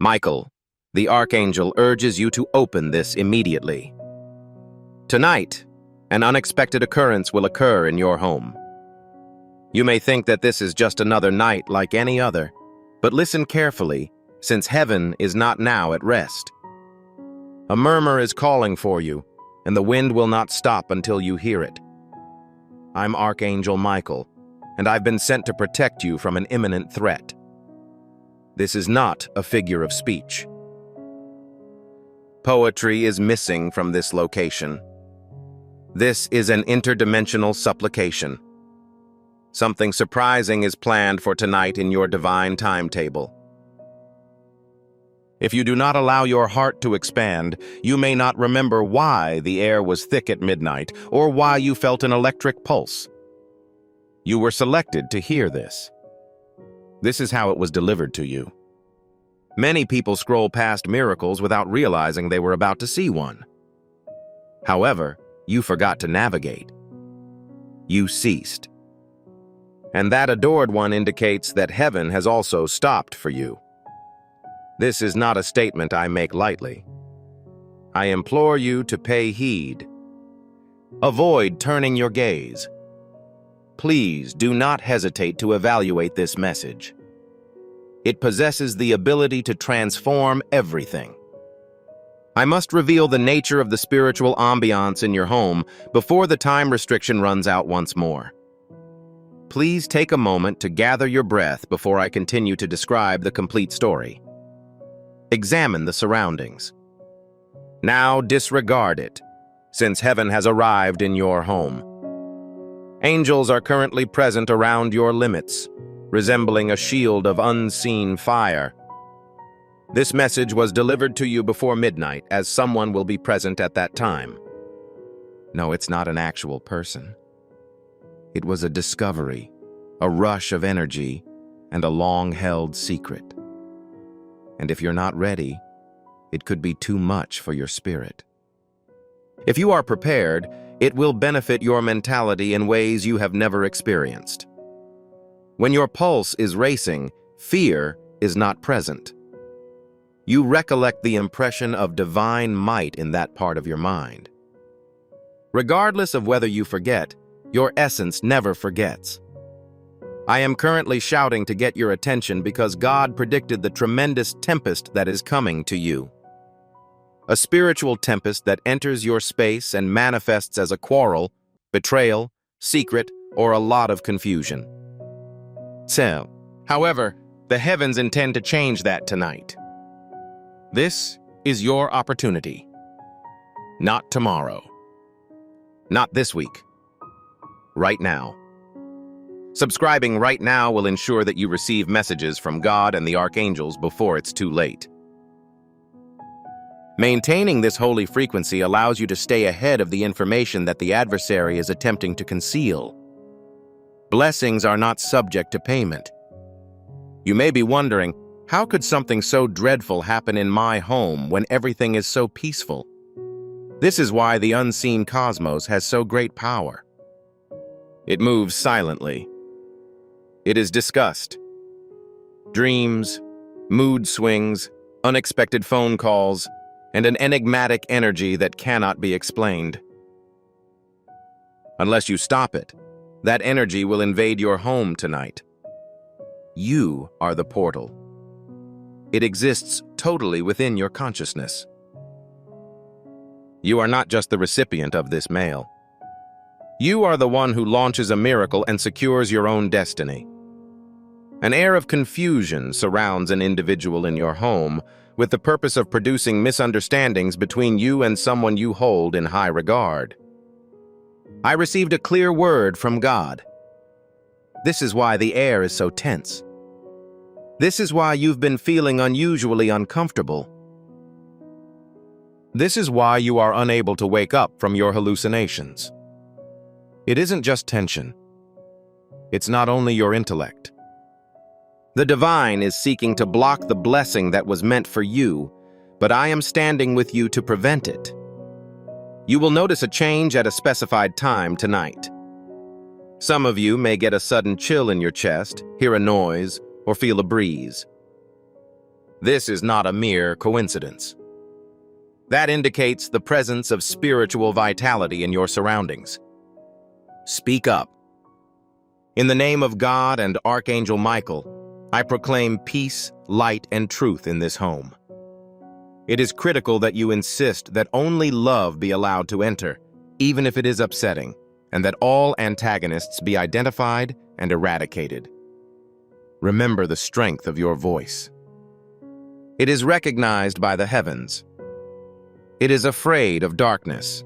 Michael, the Archangel, urges you to open this immediately. Tonight, an unexpected occurrence will occur in your home. You may think that this is just another night like any other, but listen carefully, since heaven is not now at rest. A murmur is calling for you, and the wind will not stop until you hear it. I'm Archangel Michael, and I've been sent to protect you from an imminent threat. This is not a figure of speech. Poetry is missing from this location. This is an interdimensional supplication. Something surprising is planned for tonight in your divine timetable. If you do not allow your heart to expand, you may not remember why the air was thick at midnight or why you felt an electric pulse. You were selected to hear this. This is how it was delivered to you. Many people scroll past miracles without realizing they were about to see one. However, you forgot to navigate. You ceased. And that adored one indicates that heaven has also stopped for you. This is not a statement I make lightly. I implore you to pay heed. Avoid turning your gaze. Please do not hesitate to evaluate this message. It possesses the ability to transform everything. I must reveal the nature of the spiritual ambiance in your home before the time restriction runs out once more. Please take a moment to gather your breath before I continue to describe the complete story. Examine the surroundings. Now disregard it, since heaven has arrived in your home. Angels are currently present around your limits, resembling a shield of unseen fire. This message was delivered to you before midnight, as someone will be present at that time. No, it's not an actual person. It was a discovery, a rush of energy, and a long-held secret. And if you're not ready, it could be too much for your spirit. If you are prepared, it will benefit your mentality in ways you have never experienced. When your pulse is racing, fear is not present. You recollect the impression of divine might in that part of your mind. Regardless of whether you forget, your essence never forgets. I am currently shouting to get your attention because God predicted the tremendous tempest that is coming to you. A spiritual tempest that enters your space and manifests as a quarrel, betrayal, secret, or a lot of confusion. So, however, the heavens intend to change that tonight. This is your opportunity. Not tomorrow. Not this week. Right now. Subscribing right now will ensure that you receive messages from God and the archangels before it's too late. Maintaining this holy frequency allows you to stay ahead of the information that the adversary is attempting to conceal. Blessings are not subject to payment. You may be wondering, how could something so dreadful happen in my home when everything is so peaceful? This is why the unseen cosmos has so great power. It moves silently. It is discussed. Dreams, mood swings, unexpected phone calls, and an enigmatic energy that cannot be explained. Unless you stop it, that energy will invade your home tonight. You are the portal. It exists totally within your consciousness. You are not just the recipient of this mail. You are the one who launches a miracle and secures your own destiny. An air of confusion surrounds an individual in your home with the purpose of producing misunderstandings between you and someone you hold in high regard. I received a clear word from God. This is why the air is so tense. This is why you've been feeling unusually uncomfortable. This is why you are unable to wake up from your hallucinations. It isn't just tension. It's not only your intellect. The divine is seeking to block the blessing that was meant for you, but I am standing with you to prevent it. You will notice a change at a specified time tonight. Some of you may get a sudden chill in your chest, hear a noise, or feel a breeze. This is not a mere coincidence. That indicates the presence of spiritual vitality in your surroundings. Speak up. In the name of God and Archangel Michael, I proclaim peace, light, and truth in this home. It is critical that you insist that only love be allowed to enter, even if it is upsetting, and that all antagonists be identified and eradicated. Remember the strength of your voice. It is recognized by the heavens. It is afraid of darkness.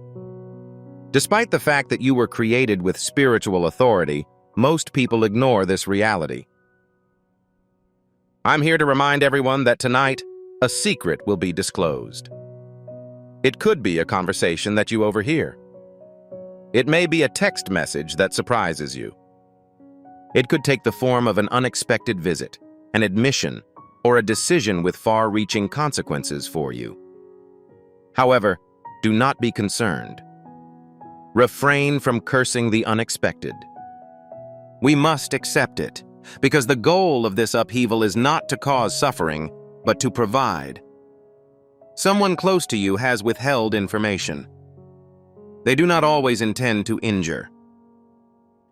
Despite the fact that you were created with spiritual authority, most people ignore this reality. I'm here to remind everyone that tonight, a secret will be disclosed. It could be a conversation that you overhear. It may be a text message that surprises you. It could take the form of an unexpected visit, an admission, or a decision with far-reaching consequences for you. However, do not be concerned. Refrain from cursing the unexpected. We must accept it, because the goal of this upheaval is not to cause suffering, but to provide. Someone close to you has withheld information. They do not always intend to injure.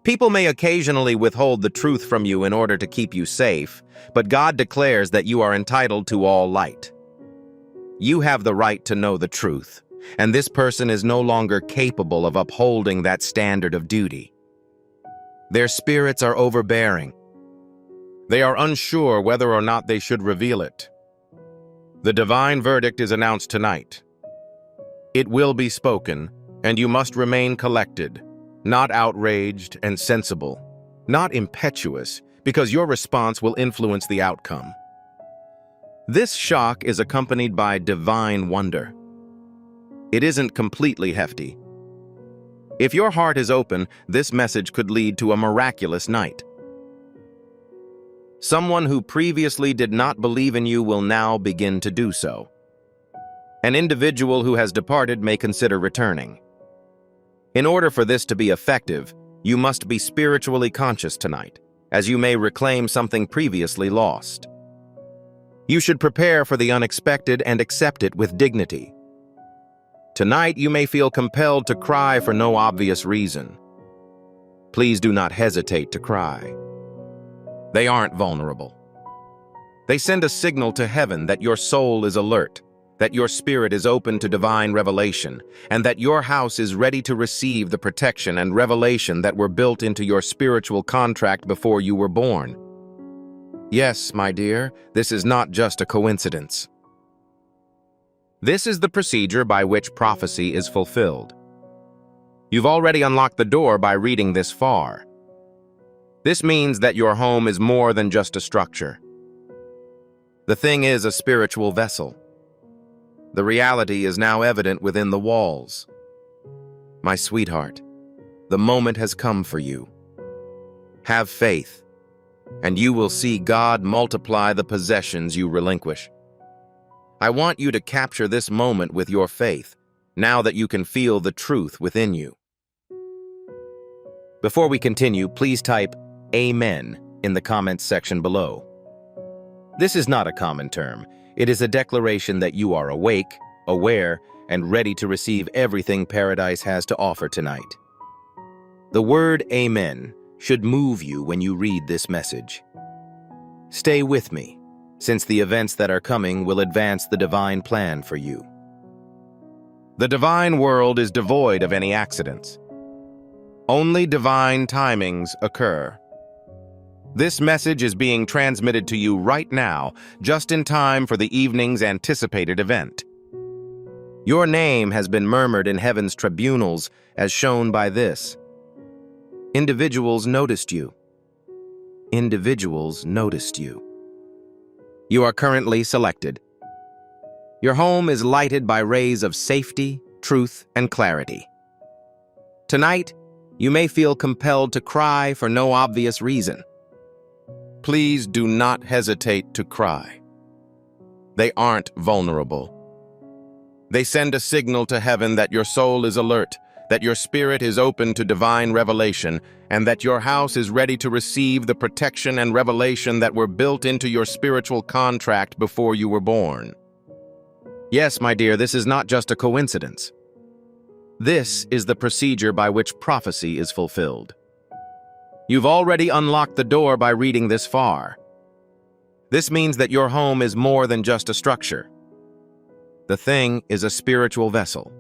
People may occasionally withhold the truth from you in order to keep you safe, but God declares that you are entitled to all light. You have the right to know the truth, and this person is no longer capable of upholding that standard of duty. Their spirits are overbearing. They are unsure whether or not they should reveal it. The divine verdict is announced tonight. It will be spoken, and you must remain collected, not outraged and sensible, not impetuous, because your response will influence the outcome. This shock is accompanied by divine wonder. It isn't completely hefty. If your heart is open, this message could lead to a miraculous night. Someone who previously did not believe in you will now begin to do so. An individual who has departed may consider returning. In order for this to be effective, you must be spiritually conscious tonight, as you may reclaim something previously lost. You should prepare for the unexpected and accept it with dignity. Tonight, you may feel compelled to cry for no obvious reason. Please do not hesitate to cry. They aren't vulnerable. They send a signal to heaven that your soul is alert, that your spirit is open to divine revelation, and that your house is ready to receive the protection and revelation that were built into your spiritual contract before you were born. Yes, my dear, this is not just a coincidence. This is the procedure by which prophecy is fulfilled. You've already unlocked the door by reading this far. This means that your home is more than just a structure. The thing is a spiritual vessel. The reality is now evident within the walls. My sweetheart, the moment has come for you. Have faith, and you will see God multiply the possessions you relinquish. I want you to capture this moment with your faith, now that you can feel the truth within you. Before we continue, please type Amen in the comments section below. This is not a common term. It is a declaration that you are awake, aware, and ready to receive everything paradise has to offer tonight. The word Amen should move you when you read this message. Stay with me, since the events that are coming will advance the divine plan for you. The divine world is devoid of any accidents. Only divine timings occur. This message is being transmitted to you right now, just in time for the evening's anticipated event. Your name has been murmured in heaven's tribunals, as shown by this. Individuals noticed you. Individuals noticed you. You are currently selected. Your home is lighted by rays of safety, truth, and clarity. Tonight, you may feel compelled to cry for no obvious reason. Please do not hesitate to cry. They aren't vulnerable. They send a signal to heaven that your soul is alert, that your spirit is open to divine revelation, and that your house is ready to receive the protection and revelation that were built into your spiritual contract before you were born. Yes, my dear, this is not just a coincidence. This is the procedure by which prophecy is fulfilled. You've already unlocked the door by reading this far. This means that your home is more than just a structure. The thing is a spiritual vessel.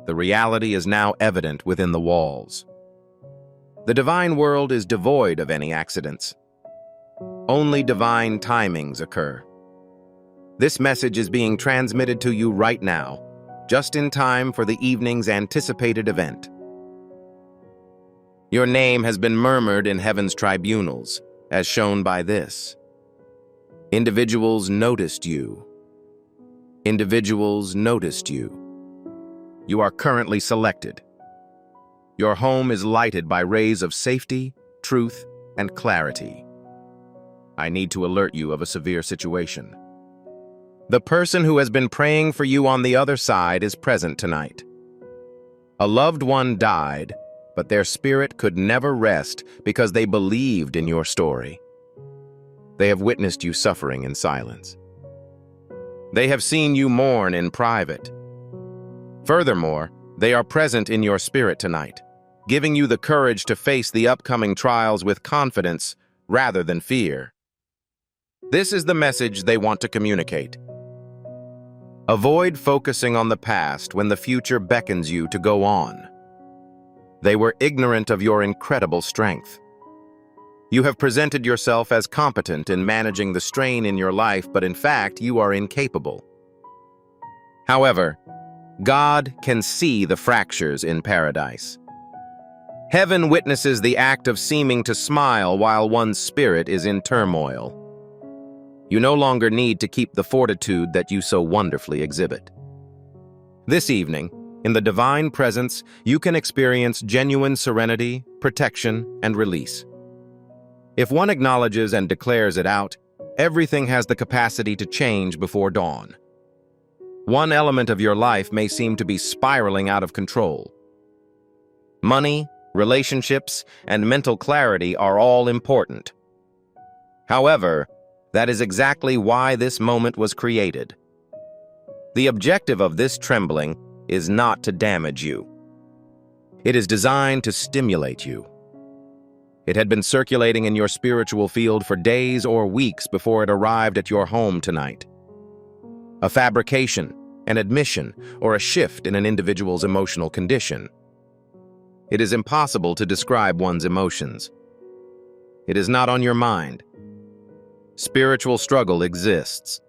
The reality is now evident within the walls. The divine world is devoid of any accidents. Only divine timings occur. This message is being transmitted to you right now, just in time for the evening's anticipated event. Your name has been murmured in heaven's tribunals, as shown by this. Individuals noticed you. Individuals noticed you. You are currently selected. Your home is lighted by rays of safety, truth, and clarity. I need to alert you of a severe situation. The person who has been praying for you on the other side is present tonight. A loved one died, but their spirit could never rest because they believed in your story. They have witnessed you suffering in silence. They have seen you mourn in private. Furthermore, they are present in your spirit tonight, giving you the courage to face the upcoming trials with confidence rather than fear. This is the message they want to communicate. Avoid focusing on the past when the future beckons you to go on. They were ignorant of your incredible strength. You have presented yourself as competent in managing the strain in your life, but in fact, you are incapable. However, God can see the fractures in paradise. Heaven witnesses the act of seeming to smile while one's spirit is in turmoil. You no longer need to keep the fortitude that you so wonderfully exhibit. This evening, in the divine presence, you can experience genuine serenity, protection, and release. If one acknowledges and declares it out, everything has the capacity to change before dawn. One element of your life may seem to be spiraling out of control. Money, relationships, and mental clarity are all important. However, that is exactly why this moment was created. The objective of this trembling is not to damage you. It is designed to stimulate you. It had been circulating in your spiritual field for days or weeks before it arrived at your home tonight. A fabrication, an admission, or a shift in an individual's emotional condition. It is impossible to describe one's emotions. It is not on your mind. Spiritual struggle exists.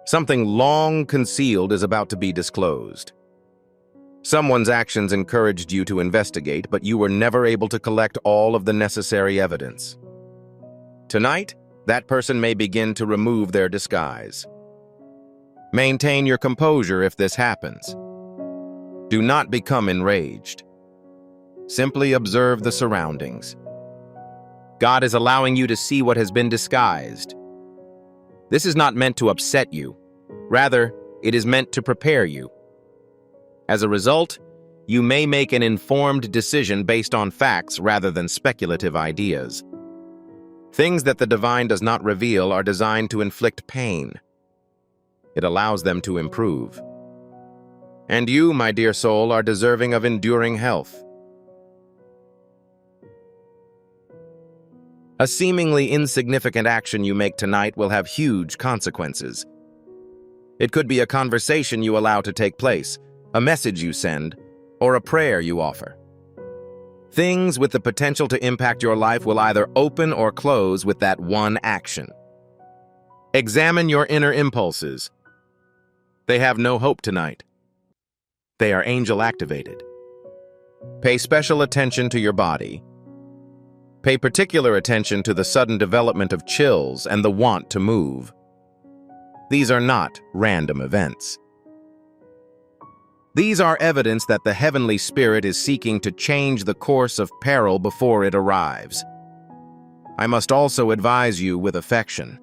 Something long concealed is about to be disclosed. Someone's actions encouraged you to investigate, but you were never able to collect all of the necessary evidence. Tonight, that person may begin to remove their disguise. Maintain your composure if this happens. Do not become enraged. Simply observe the surroundings. God is allowing you to see what has been disguised. This is not meant to upset you. Rather, it is meant to prepare you. As a result, you may make an informed decision based on facts rather than speculative ideas. Things that the divine does not reveal are designed to inflict pain. It allows them to improve. And you, my dear soul, are deserving of enduring health. A seemingly insignificant action you make tonight will have huge consequences. It could be a conversation you allow to take place, a message you send, or a prayer you offer. Things with the potential to impact your life will either open or close with that one action. Examine your inner impulses. They have no hope tonight. They are angel-activated. Pay special attention to your body. Pay particular attention to the sudden development of chills and the want to move. These are not random events. These are evidence that the heavenly spirit is seeking to change the course of peril before it arrives. I must also advise you with affection.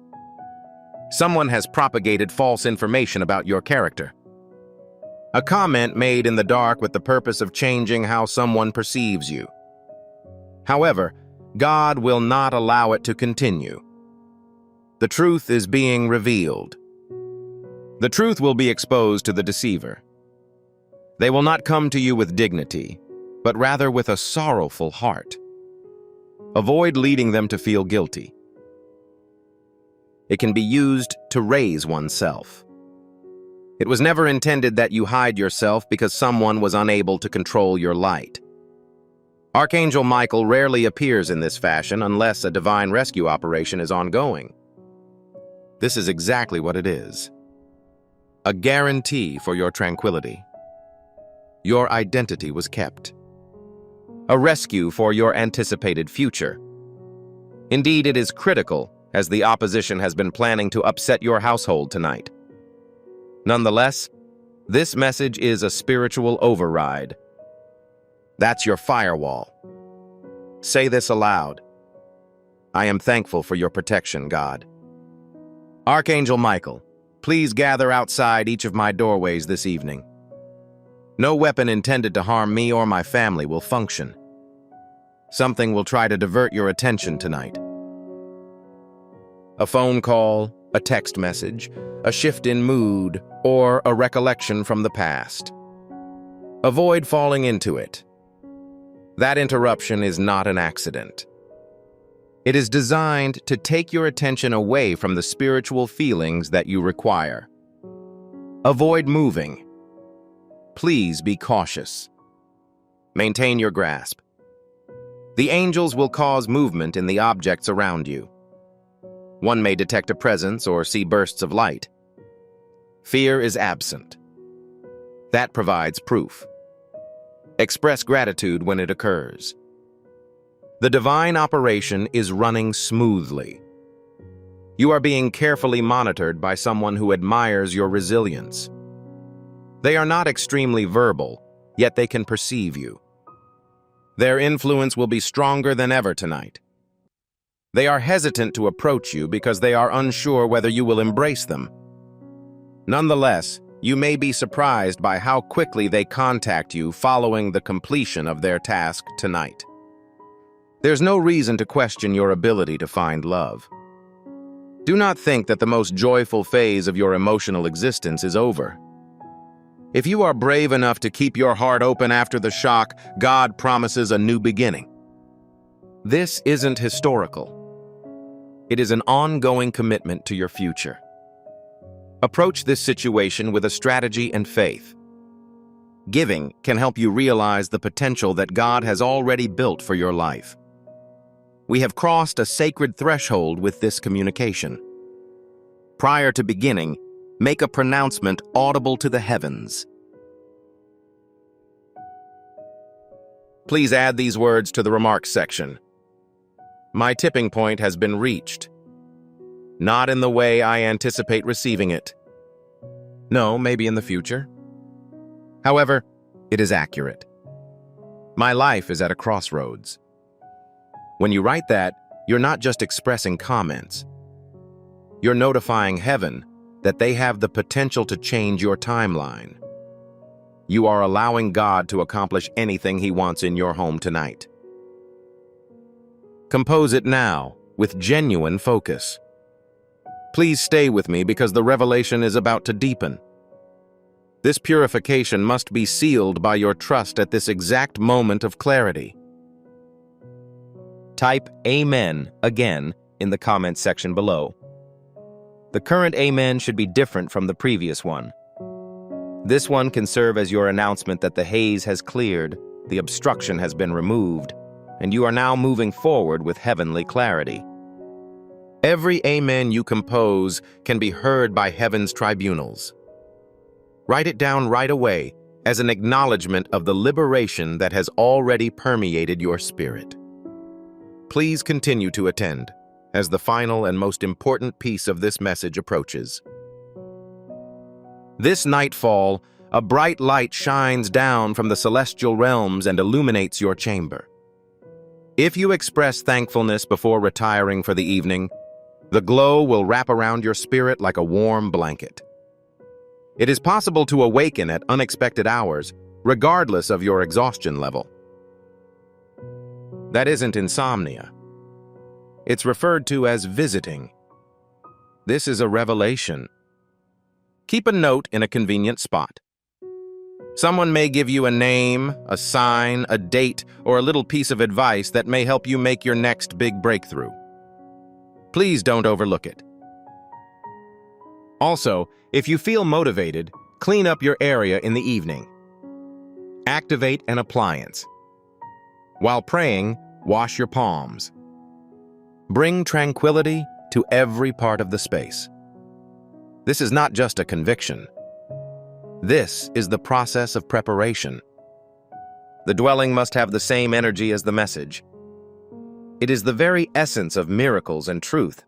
Someone has propagated false information about your character. A comment made in the dark with the purpose of changing how someone perceives you. However, God will not allow it to continue. The truth is being revealed. The truth will be exposed to the deceiver. They will not come to you with dignity, but rather with a sorrowful heart. Avoid leading them to feel guilty. It can be used to raise oneself. It was never intended that you hide yourself because someone was unable to control your light. Archangel Michael rarely appears in this fashion unless a divine rescue operation is ongoing. This is exactly what it is. A guarantee for your tranquility. Your identity was kept. A rescue for your anticipated future. Indeed, it is critical, as the opposition has been planning to upset your household tonight. Nonetheless, this message is a spiritual override. That's your firewall. Say this aloud. I am thankful for your protection, God. Archangel Michael, please gather outside each of my doorways this evening. No weapon intended to harm me or my family will function. Something will try to divert your attention tonight. A phone call, a text message, a shift in mood, or a recollection from the past. Avoid falling into it. That interruption is not an accident. It is designed to take your attention away from the spiritual feelings that you require. Avoid moving. Please be cautious. Maintain your grasp. The angels will cause movement in the objects around you. One may detect a presence or see bursts of light. Fear is absent. That provides proof. Express gratitude when it occurs. The divine operation is running smoothly. You are being carefully monitored by someone who admires your resilience. They are not extremely verbal, yet they can perceive you. Their influence will be stronger than ever tonight. They are hesitant to approach you because they are unsure whether you will embrace them. Nonetheless, you may be surprised by how quickly they contact you following the completion of their task tonight. There's no reason to question your ability to find love. Do not think that the most joyful phase of your emotional existence is over. If you are brave enough to keep your heart open after the shock, God promises a new beginning. This isn't historical. It is an ongoing commitment to your future. Approach this situation with a strategy and faith. Giving can help you realize the potential that God has already built for your life. We have crossed a sacred threshold with this communication. Prior to beginning, make a pronouncement audible to the heavens. Please add these words to the remarks section. My tipping point has been reached. Not in the way I anticipate receiving it. No, maybe in the future. However, it is accurate. My life is at a crossroads. When you write that, you're not just expressing comments. You're notifying heaven that they have the potential to change your timeline. You are allowing God to accomplish anything He wants in your home tonight. Compose it now, with genuine focus. Please stay with me because the revelation is about to deepen. This purification must be sealed by your trust at this exact moment of clarity. Type Amen again in the comments section below. The current Amen should be different from the previous one. This one can serve as your announcement that the haze has cleared, the obstruction has been removed, and you are now moving forward with heavenly clarity. Every Amen you compose can be heard by heaven's tribunals. Write it down right away as an acknowledgement of the liberation that has already permeated your spirit. Please continue to attend as the final and most important piece of this message approaches. This nightfall, a bright light shines down from the celestial realms and illuminates your chamber. If you express thankfulness before retiring for the evening, the glow will wrap around your spirit like a warm blanket. It is possible to awaken at unexpected hours, regardless of your exhaustion level. That isn't insomnia. It's referred to as visiting. This is a revelation. Keep a note in a convenient spot. Someone may give you a name, a sign, a date, or a little piece of advice that may help you make your next big breakthrough. Please don't overlook it. Also, if you feel motivated, clean up your area in the evening. Activate an appliance. While praying, wash your palms. Bring tranquility to every part of the space. This is not just a conviction. This is the process of preparation. The dwelling must have the same energy as the message. It is the very essence of miracles and truth.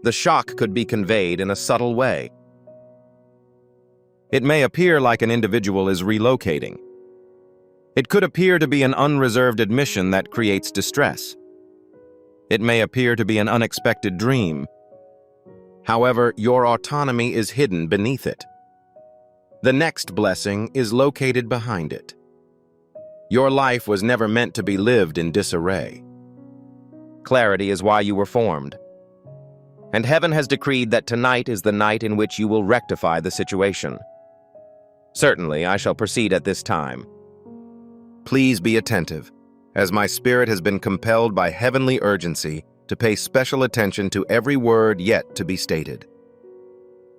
The shock could be conveyed in a subtle way. It may appear like an individual is relocating. It could appear to be an unreserved admission that creates distress. It may appear to be an unexpected dream. However, your autonomy is hidden beneath it. The next blessing is located behind it. Your life was never meant to be lived in disarray. Clarity is why you were formed. And heaven has decreed that tonight is the night in which you will rectify the situation. Certainly, I shall proceed at this time. Please be attentive, as my spirit has been compelled by heavenly urgency to pay special attention to every word yet to be stated.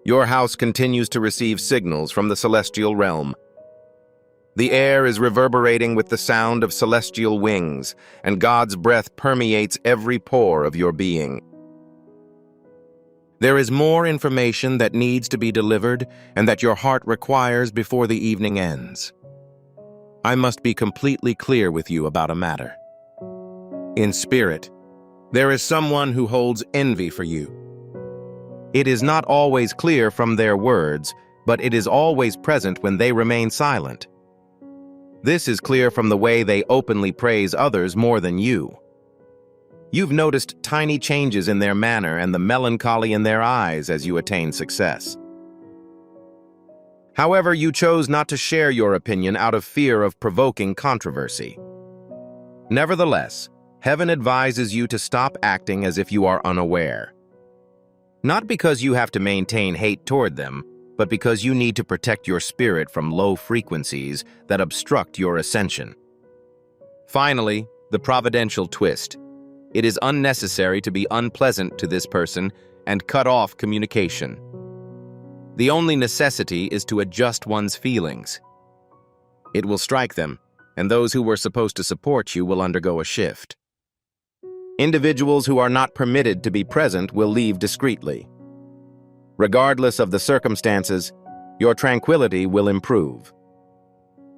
Your house continues to receive signals from the celestial realm. The air is reverberating with the sound of celestial wings, and God's breath permeates every pore of your being. There is more information that needs to be delivered and that your heart requires before the evening ends. I must be completely clear with you about a matter. In spirit, there is someone who holds envy for you. It is not always clear from their words, but it is always present when they remain silent. This is clear from the way they openly praise others more than you. You've noticed tiny changes in their manner and the melancholy in their eyes as you attain success. However, you chose not to share your opinion out of fear of provoking controversy. Nevertheless, heaven advises you to stop acting as if you are unaware. Not because you have to maintain hate toward them, but because you need to protect your spirit from low frequencies that obstruct your ascension. Finally, the providential twist. It is unnecessary to be unpleasant to this person and cut off communication. The only necessity is to adjust one's feelings. It will strike them, and those who were supposed to support you will undergo a shift. Individuals who are not permitted to be present will leave discreetly. Regardless of the circumstances, your tranquility will improve.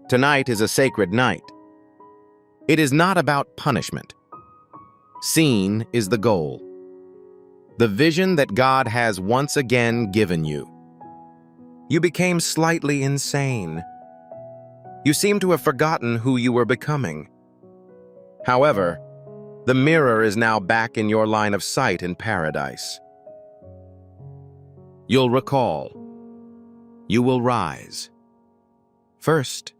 Tonight is a sacred night. It is not about punishment. Seen is the goal. The vision that God has once again given you. You became slightly insane. You seem to have forgotten who you were becoming. However, the mirror is now back in your line of sight in paradise. You'll recall. You will rise. First,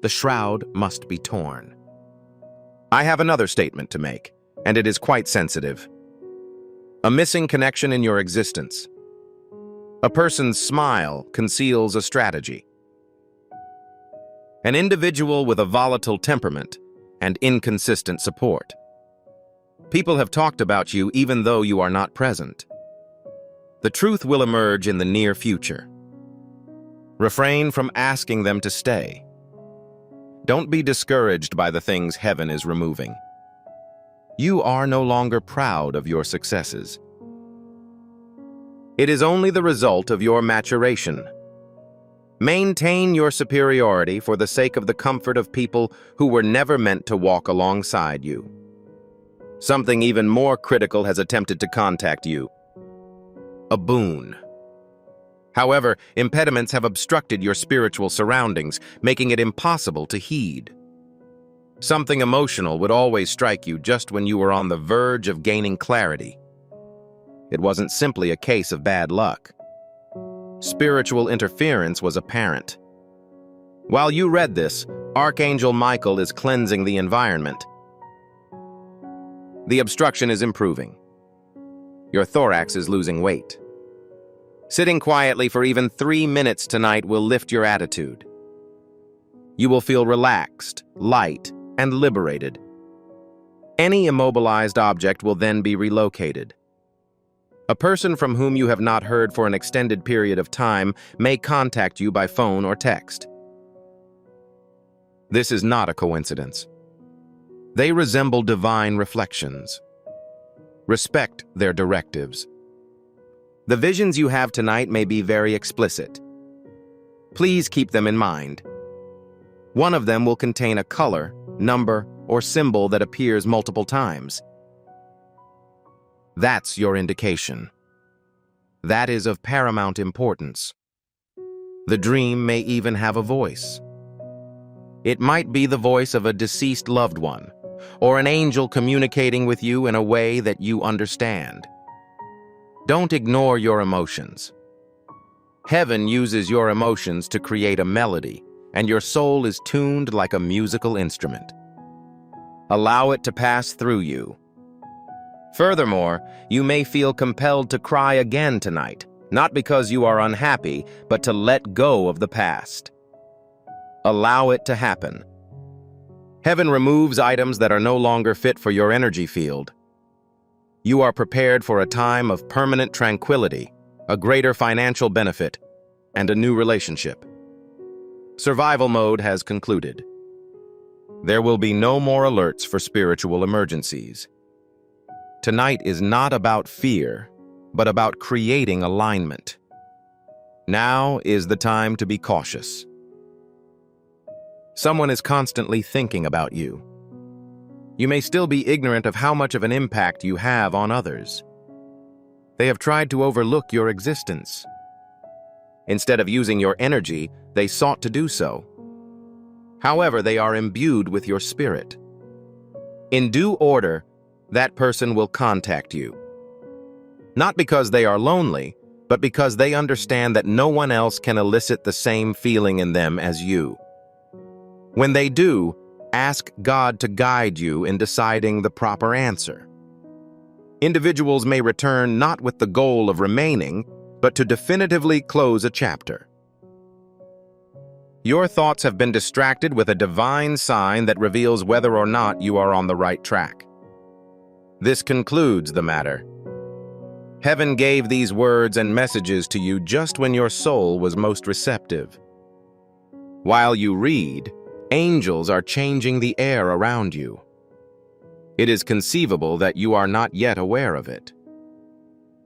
the shroud must be torn. I have another statement to make, and it is quite sensitive. A missing connection in your existence. A person's smile conceals a strategy. An individual with a volatile temperament and inconsistent support. People have talked about you even though you are not present. The truth will emerge in the near future. Refrain from asking them to stay. Don't be discouraged by the things heaven is removing. You are no longer proud of your successes. It is only the result of your maturation. Maintain your superiority for the sake of the comfort of people who were never meant to walk alongside you. Something even more critical has attempted to contact you. A boon. However, impediments have obstructed your spiritual surroundings, making it impossible to heed. Something emotional would always strike you just when you were on the verge of gaining clarity. It wasn't simply a case of bad luck. Spiritual interference was apparent. While you read this, Archangel Michael is cleansing the environment. The obstruction is improving. Your thorax is losing weight. Sitting quietly for even 3 minutes tonight will lift your attitude. You will feel relaxed, light, and liberated. Any immobilized object will then be relocated. A person from whom you have not heard for an extended period of time may contact you by phone or text. This is not a coincidence. They resemble divine reflections. Respect their directives. The visions you have tonight may be very explicit. Please keep them in mind. One of them will contain a color, number, or symbol that appears multiple times. That's your indication. That is of paramount importance. The dream may even have a voice. It might be the voice of a deceased loved one, or an angel communicating with you in a way that you understand. Don't ignore your emotions. Heaven uses your emotions to create a melody, and your soul is tuned like a musical instrument. Allow it to pass through you. Furthermore, you may feel compelled to cry again tonight, not because you are unhappy, but to let go of the past. Allow it to happen. Heaven removes items that are no longer fit for your energy field. You are prepared for a time of permanent tranquility, a greater financial benefit, and a new relationship. Survival mode has concluded. There will be no more alerts for spiritual emergencies. Tonight is not about fear, but about creating alignment. Now is the time to be cautious. Someone is constantly thinking about you. You may still be ignorant of how much of an impact you have on others. They have tried to overlook your existence. Instead of using your energy, they sought to do so. However, they are imbued with your spirit. In due order, that person will contact you. Not because they are lonely, but because they understand that no one else can elicit the same feeling in them as you. When they do, ask God to guide you in deciding the proper answer. Individuals may return not with the goal of remaining, but to definitively close a chapter. Your thoughts have been distracted with a divine sign that reveals whether or not you are on the right track. This concludes the matter. Heaven gave these words and messages to you just when your soul was most receptive. While you read, angels are changing the air around you. It is conceivable that you are not yet aware of it.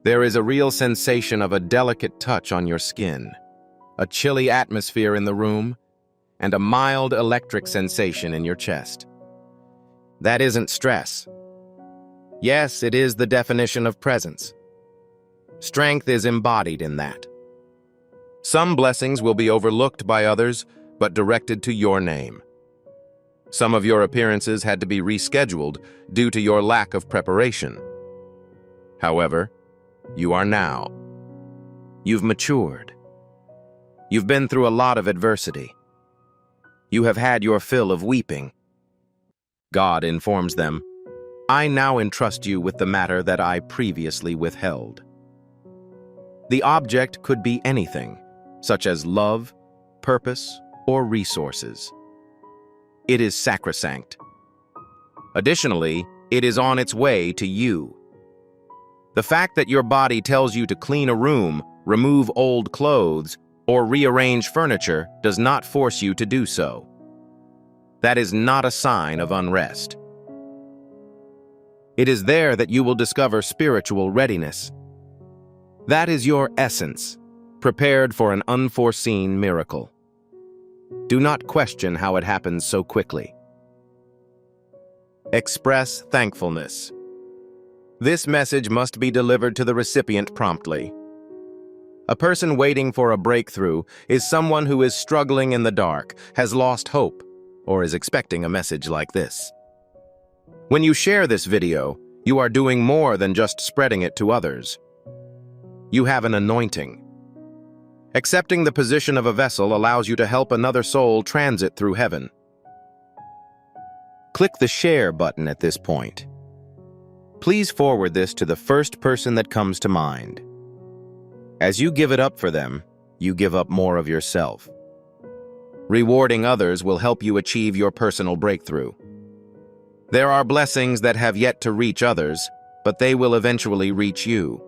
There is a real sensation of a delicate touch on your skin, a chilly atmosphere in the room, and a mild electric sensation in your chest. That isn't stress. Yes, it is the definition of presence. Strength is embodied in that. Some blessings will be overlooked by others, but directed to your name. Some of your appearances had to be rescheduled due to your lack of preparation. However, you are now. You've matured. You've been through a lot of adversity. You have had your fill of weeping. God informs them, I now entrust you with the matter that I previously withheld. The object could be anything, such as love, purpose, or resources. It is sacrosanct. Additionally, it is on its way to you. The fact that your body tells you to clean a room, remove old clothes, or rearrange furniture does not force you to do so. That is not a sign of unrest. It is there that you will discover spiritual readiness. That is your essence, prepared for an unforeseen miracle. Do not question how it happens so quickly. Express thankfulness. This message must be delivered to the recipient promptly. A person waiting for a breakthrough is someone who is struggling in the dark, has lost hope, or is expecting a message like this. When you share this video, you are doing more than just spreading it to others. You have an anointing. Accepting the position of a vessel allows you to help another soul transit through heaven. Click the share button at this point. Please forward this to the first person that comes to mind. As you give it up for them, you give up more of yourself. Rewarding others will help you achieve your personal breakthrough. There are blessings that have yet to reach others, but they will eventually reach you.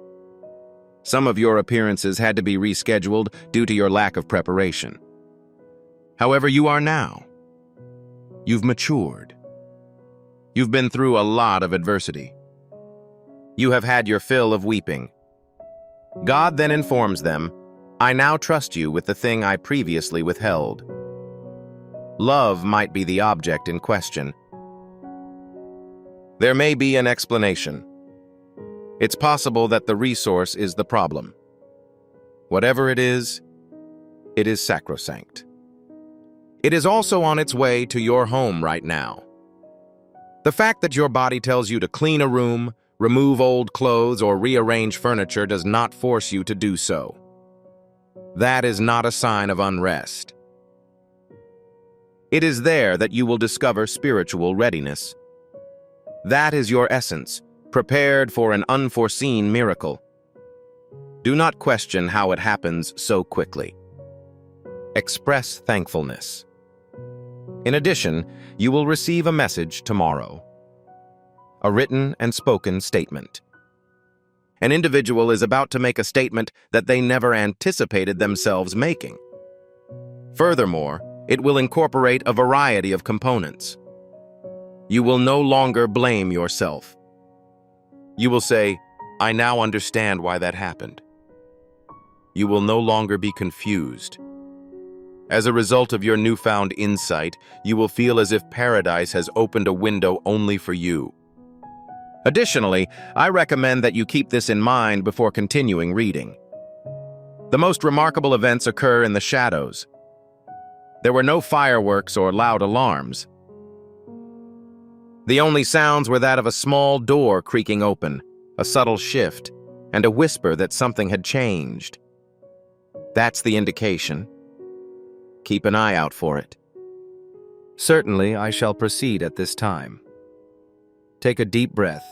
Some of your appearances had to be rescheduled due to your lack of preparation. However, you are now. You've matured. You've been through a lot of adversity. You have had your fill of weeping. God then informs them, "I now trust you with the thing I previously withheld." Love might be the object in question. There may be an explanation. It's possible that the resource is the problem. Whatever it is sacrosanct. It is also on its way to your home right now. The fact that your body tells you to clean a room, remove old clothes, or rearrange furniture does not force you to do so. That is not a sign of unrest. It is there that you will discover spiritual readiness. That is your essence, prepared for an unforeseen miracle. Do not question how it happens so quickly. Express thankfulness. In addition, you will receive a message tomorrow. A written and spoken statement. An individual is about to make a statement that they never anticipated themselves making. Furthermore, it will incorporate a variety of components. You will no longer blame yourself. You will say, "I now understand why that happened." You will no longer be confused. As a result of your newfound insight, you will feel as if paradise has opened a window only for you. Additionally, I recommend that you keep this in mind before continuing reading. The most remarkable events occur in the shadows. There were no fireworks or loud alarms. The only sounds were that of a small door creaking open, a subtle shift, and a whisper that something had changed. That's the indication. Keep an eye out for it. Certainly, I shall proceed at this time. Take a deep breath.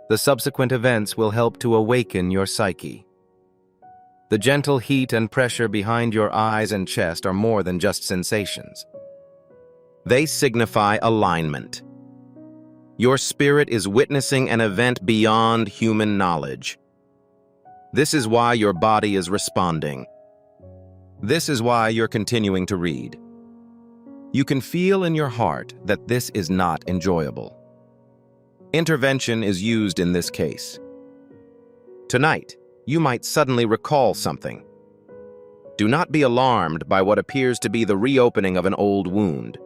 The subsequent events will help to awaken your psyche. The gentle heat and pressure behind your eyes and chest are more than just sensations. They signify alignment. Your spirit is witnessing an event beyond human knowledge. This is why your body is responding. This is why you're continuing to read. You can feel in your heart that this is not enjoyable. Intervention is used in this case. Tonight, you might suddenly recall something. Do not be alarmed by what appears to be the reopening of an old wound.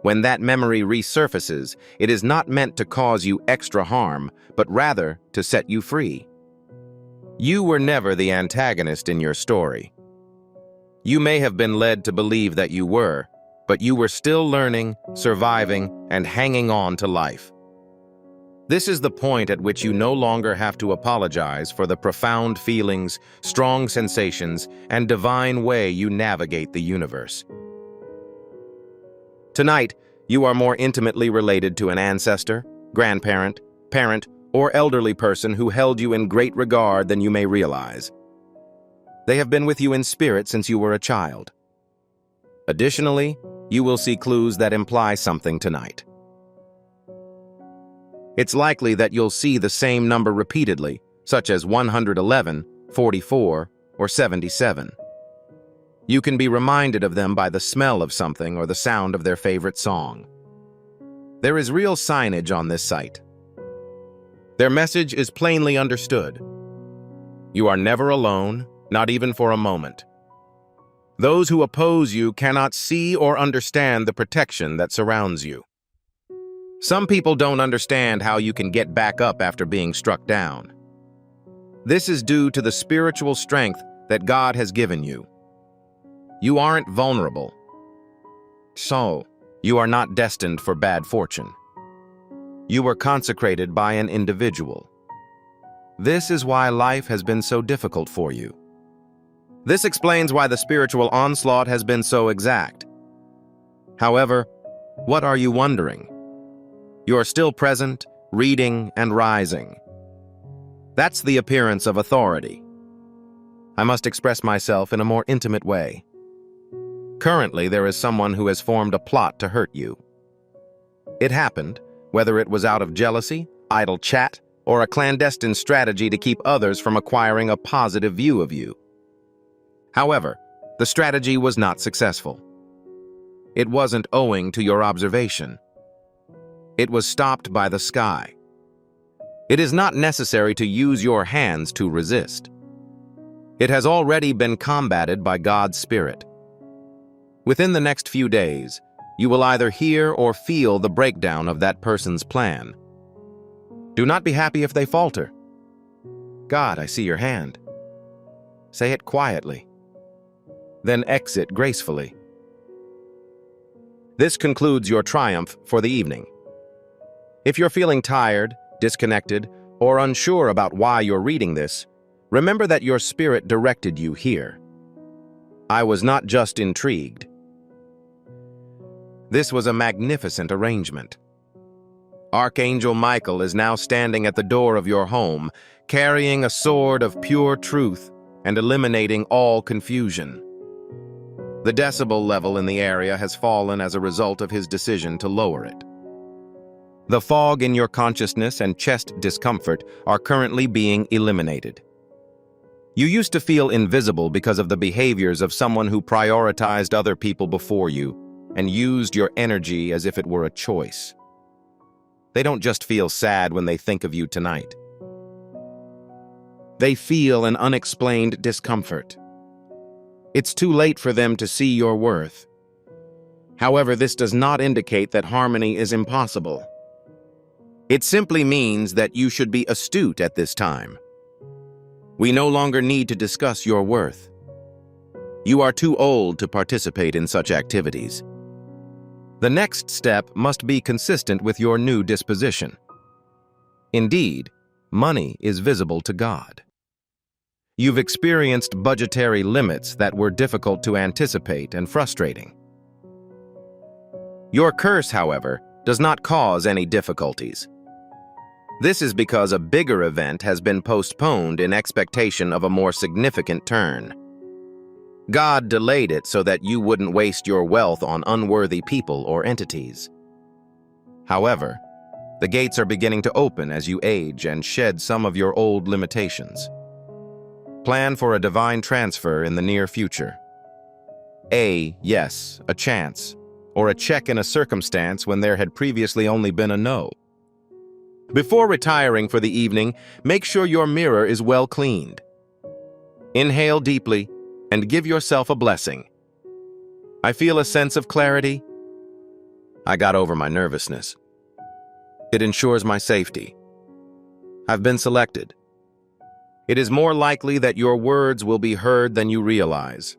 When that memory resurfaces, it is not meant to cause you extra harm, but rather to set you free. You were never the antagonist in your story. You may have been led to believe that you were, but you were still learning, surviving, and hanging on to life. This is the point at which you no longer have to apologize for the profound feelings, strong sensations, and divine way you navigate the universe. Tonight, you are more intimately related to an ancestor, grandparent, parent, or elderly person who held you in great regard than you may realize. They have been with you in spirit since you were a child. Additionally, you will see clues that imply something tonight. It's likely that you'll see the same number repeatedly, such as 111, 44, or 77. You can be reminded of them by the smell of something or the sound of their favorite song. There is real signage on this site. Their message is plainly understood. You are never alone, not even for a moment. Those who oppose you cannot see or understand the protection that surrounds you. Some people don't understand how you can get back up after being struck down. This is due to the spiritual strength that God has given you. You aren't vulnerable. So, you are not destined for bad fortune. You were consecrated by an individual. This is why life has been so difficult for you. This explains why the spiritual onslaught has been so exact. However, what are you wondering? You're still present, reading, and rising. That's the appearance of authority. I must express myself in a more intimate way. Currently, there is someone who has formed a plot to hurt you. It happened, whether it was out of jealousy, idle chat, or a clandestine strategy to keep others from acquiring a positive view of you. However, the strategy was not successful. It wasn't owing to your observation. It was stopped by the sky. It is not necessary to use your hands to resist. It has already been combated by God's Spirit. Within the next few days, you will either hear or feel the breakdown of that person's plan. Do not be happy if they falter. God, I see your hand. Say it quietly. Then exit gracefully. This concludes your triumph for the evening. If you're feeling tired, disconnected, or unsure about why you're reading this, remember that your spirit directed you here. I was not just intrigued. This was a magnificent arrangement. Archangel Michael is now standing at the door of your home, carrying a sword of pure truth and eliminating all confusion. The decibel level in the area has fallen as a result of his decision to lower it. The fog in your consciousness and chest discomfort are currently being eliminated. You used to feel invisible because of the behaviors of someone who prioritized other people before you and used your energy as if it were a choice. They don't just feel sad when they think of you tonight. They feel an unexplained discomfort. It's too late for them to see your worth. However, this does not indicate that harmony is impossible. It simply means that you should be astute at this time. We no longer need to discuss your worth. You are too old to participate in such activities. The next step must be consistent with your new disposition. Indeed, money is visible to God. You've experienced budgetary limits that were difficult to anticipate and frustrating. Your curse, however, does not cause any difficulties. This is because a bigger event has been postponed in expectation of a more significant turn. God delayed it so that you wouldn't waste your wealth on unworthy people or entities. However, the gates are beginning to open as you age and shed some of your old limitations. Plan for a divine transfer in the near future. Yes, a chance, or a check in a circumstance when there had previously only been a no. Before retiring for the evening, make sure your mirror is well cleaned. Inhale deeply and give yourself a blessing. I feel a sense of clarity. I got over my nervousness. It ensures my safety. I've been selected. It is more likely that your words will be heard than you realize.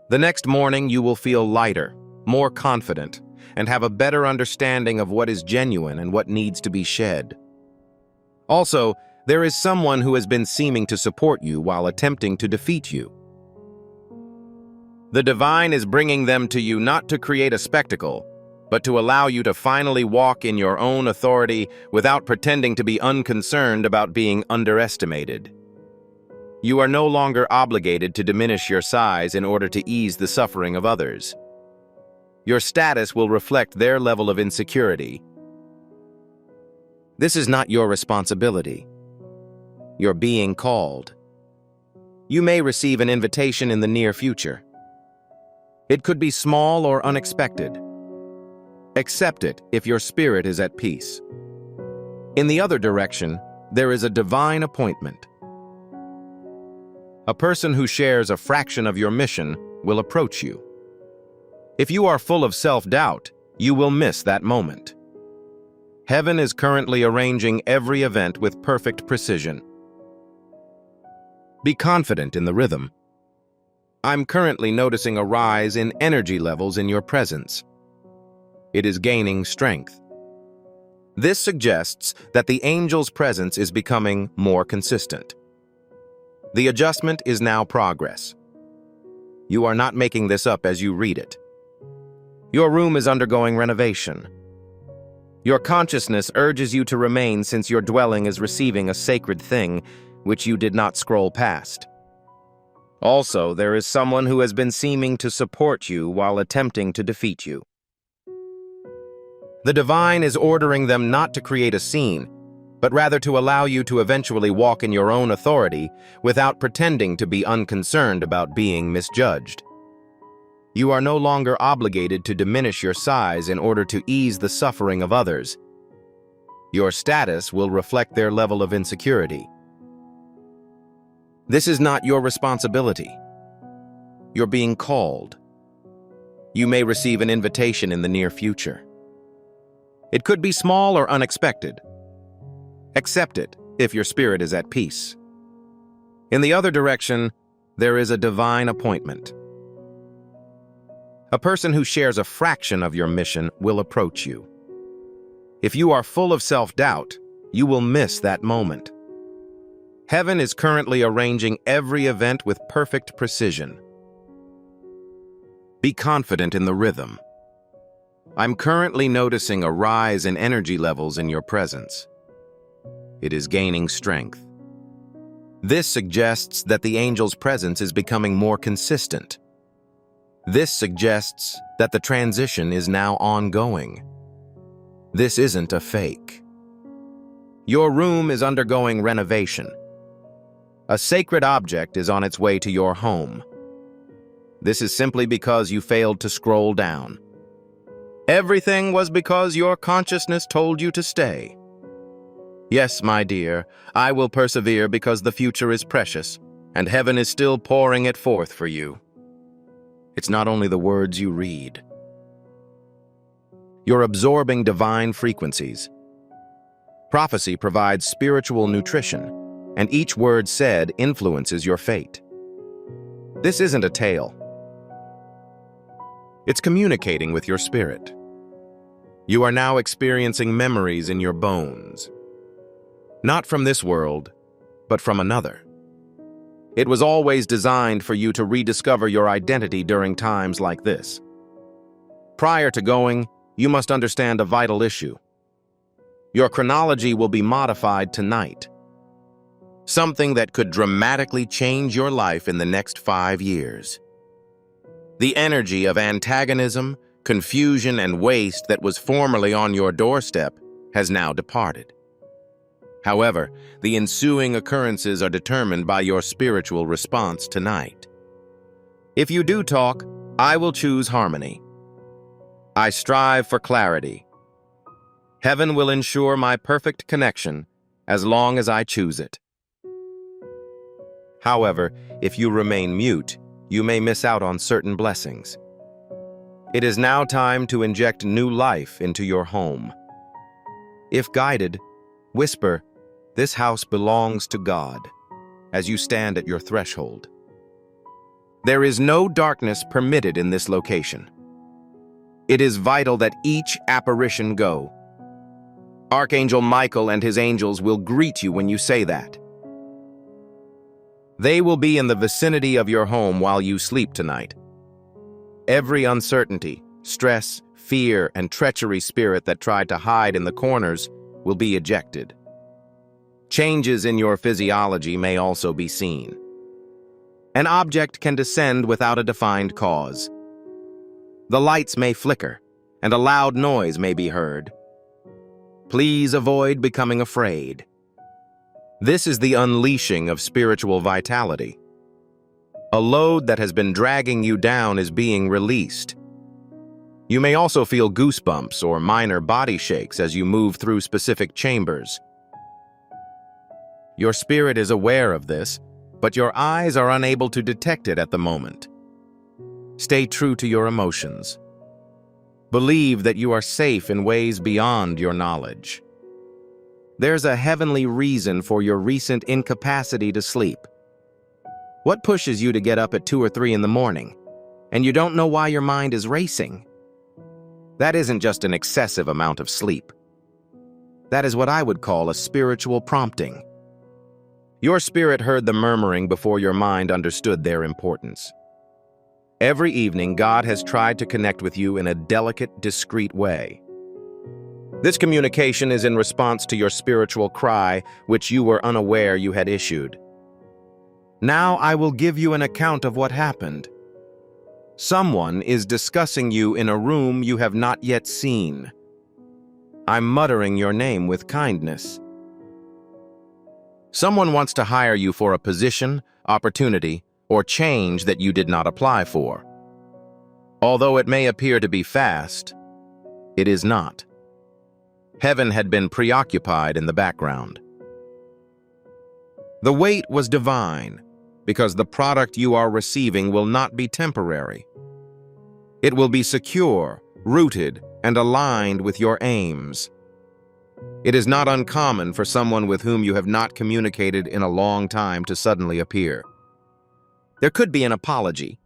The next morning you will feel lighter, more confident, and have a better understanding of what is genuine and what needs to be shed. Also, there is someone who has been seeming to support you while attempting to defeat you. The divine is bringing them to you not to create a spectacle, but to allow you to finally walk in your own authority without pretending to be unconcerned about being underestimated. You are no longer obligated to diminish your size in order to ease the suffering of others. Your status will reflect their level of insecurity. This is not your responsibility. You're being called. You may receive an invitation in the near future. It could be small or unexpected. Accept it if your spirit is at peace. In the other direction, there is a divine appointment. A person who shares a fraction of your mission will approach you. If you are full of self-doubt, you will miss that moment. Heaven is currently arranging every event with perfect precision. Be confident in the rhythm. I'm currently noticing a rise in energy levels in your presence. It is gaining strength. This suggests that the angel's presence is becoming more consistent. The adjustment is now progress. You are not making this up as you read it. Your room is undergoing renovation. Your consciousness urges you to remain since your dwelling is receiving a sacred thing which you did not scroll past. Also, there is someone who has been seeming to support you while attempting to defeat you. The divine is ordering them not to create a scene, but rather to allow you to eventually walk in your own authority without pretending to be unconcerned about being misjudged. You are no longer obligated to diminish your size in order to ease the suffering of others. Your status will reflect their level of insecurity. This is not your responsibility. You're being called. You may receive an invitation in the near future. It could be small or unexpected. Accept it if your spirit is at peace. In the other direction, there is a divine appointment. A person who shares a fraction of your mission will approach you. If you are full of self-doubt, you will miss that moment. Heaven is currently arranging every event with perfect precision. Be confident in the rhythm. I'm currently noticing a rise in energy levels in your presence. It is gaining strength. This suggests that the angel's presence is becoming more consistent. This suggests that the transition is now ongoing. This isn't a fake. Your room is undergoing renovation. A sacred object is on its way to your home. This is simply because you failed to scroll down. Everything was because your consciousness told you to stay. Yes, my dear, I will persevere because the future is precious, and heaven is still pouring it forth for you. It's not only the words you read. You're absorbing divine frequencies. Prophecy provides spiritual nutrition, and each word said influences your fate. This isn't a tale. It's communicating with your spirit. You are now experiencing memories in your bones. Not from this world, but from another. It was always designed for you to rediscover your identity during times like this. Prior to going, you must understand a vital issue. Your chronology will be modified tonight. Something that could dramatically change your life in the next 5 years. The energy of antagonism, confusion, and waste that was formerly on your doorstep has now departed. However, the ensuing occurrences are determined by your spiritual response tonight. If you do talk, I will choose harmony. I strive for clarity. Heaven will ensure my perfect connection as long as I choose it. However, if you remain mute, you may miss out on certain blessings. It is now time to inject new life into your home. If guided, whisper, "This house belongs to God," as you stand at your threshold. There is no darkness permitted in this location. It is vital that each apparition go. Archangel Michael and his angels will greet you when you say that. They will be in the vicinity of your home while you sleep tonight. Every uncertainty, stress, fear, and treachery spirit that tried to hide in the corners will be ejected. Changes in your physiology may also be seen. An object can descend without a defined cause. The lights may flicker, and a loud noise may be heard. Please avoid becoming afraid. This is the unleashing of spiritual vitality. A load that has been dragging you down is being released. You may also feel goosebumps or minor body shakes as you move through specific chambers. Your spirit is aware of this, but your eyes are unable to detect it at the moment. Stay true to your emotions. Believe that you are safe in ways beyond your knowledge. There's a heavenly reason for your recent incapacity to sleep. What pushes you to get up at 2 or 3 in the morning, and you don't know why your mind is racing? That isn't just an excessive amount of sleep. That is what I would call a spiritual prompting. Your spirit heard the murmuring before your mind understood their importance. Every evening, God has tried to connect with you in a delicate, discreet way. This communication is in response to your spiritual cry, which you were unaware you had issued. Now I will give you an account of what happened. Someone is discussing you in a room you have not yet seen. I'm muttering your name with kindness. Someone wants to hire you for a position, opportunity, or change that you did not apply for. Although it may appear to be fast, it is not. Heaven had been preoccupied in the background. The wait was divine, because the product you are receiving will not be temporary. It will be secure, rooted, and aligned with your aims. It is not uncommon for someone with whom you have not communicated in a long time to suddenly appear. There could be an apology,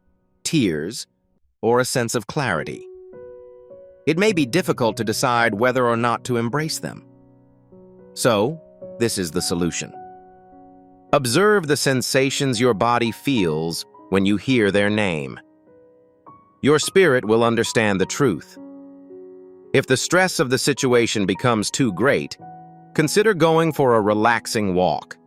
tears, or a sense of clarity. It may be difficult to decide whether or not to embrace them. So, this is the solution. Observe the sensations your body feels when you hear their name. Your spirit will understand the truth. If the stress of the situation becomes too great, consider going for a relaxing walk.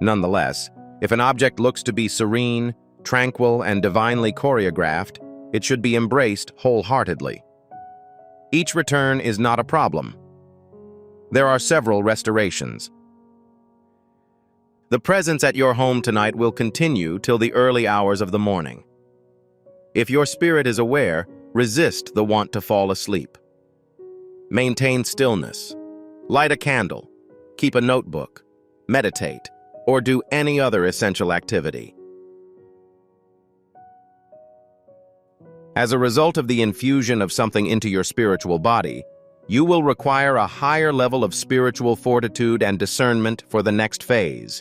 Nonetheless, if an object looks to be serene, tranquil, and divinely choreographed, it should be embraced wholeheartedly. Each return is not a problem. There are several restorations. The presence at your home tonight will continue till the early hours of the morning. If your spirit is aware, resist the want to fall asleep. Maintain stillness. Light a candle. Keep a notebook. Meditate. Or do any other essential activity. As a result of the infusion of something into your spiritual body, you will require a higher level of spiritual fortitude and discernment for the next phase.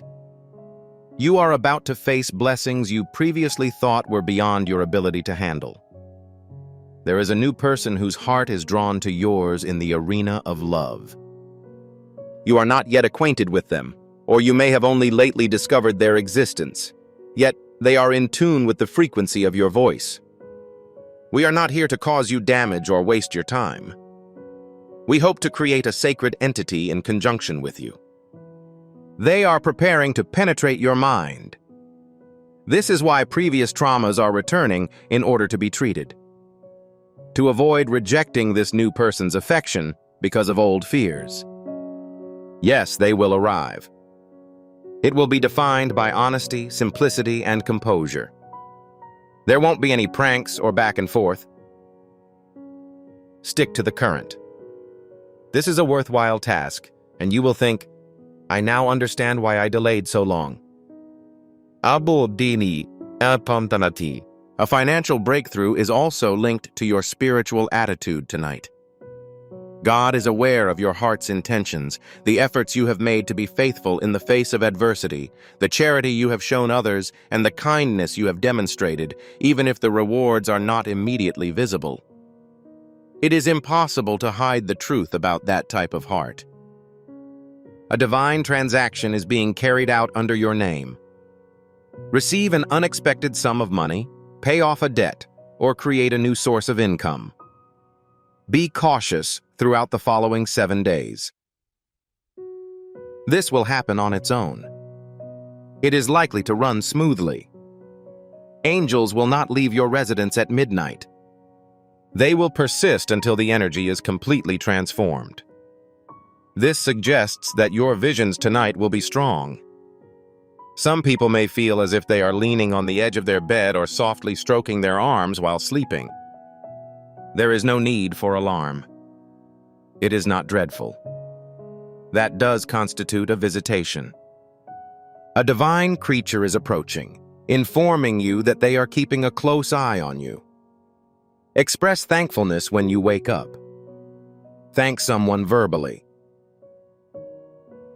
You are about to face blessings you previously thought were beyond your ability to handle. There is a new person whose heart is drawn to yours in the arena of love. You are not yet acquainted with them, or you may have only lately discovered their existence, yet they are in tune with the frequency of your voice. We are not here to cause you damage or waste your time. We hope to create a sacred entity in conjunction with you. They are preparing to penetrate your mind. This is why previous traumas are returning in order to be treated. To avoid rejecting this new person's affection because of old fears. Yes, they will arrive. It will be defined by honesty, simplicity, and composure. There won't be any pranks or back and forth. Stick to the current. This is a worthwhile task, and you will think, I now understand why I delayed so long. Abo dini apantanati. A financial breakthrough is also linked to your spiritual attitude tonight. God is aware of your heart's intentions, the efforts you have made to be faithful in the face of adversity, the charity you have shown others, and the kindness you have demonstrated, even if the rewards are not immediately visible. It is impossible to hide the truth about that type of heart. A divine transaction is being carried out under your name. Receive an unexpected sum of money, pay off a debt, or create a new source of income. Be cautious throughout the following 7 days. This will happen on its own. It is likely to run smoothly. Angels will not leave your residence at midnight. They will persist until the energy is completely transformed. This suggests that your visions tonight will be strong. Some people may feel as if they are leaning on the edge of their bed or softly stroking their arms while sleeping. There is no need for alarm. It is not dreadful. That does constitute a visitation. A divine creature is approaching, informing you that they are keeping a close eye on you. Express thankfulness when you wake up. Thank someone verbally.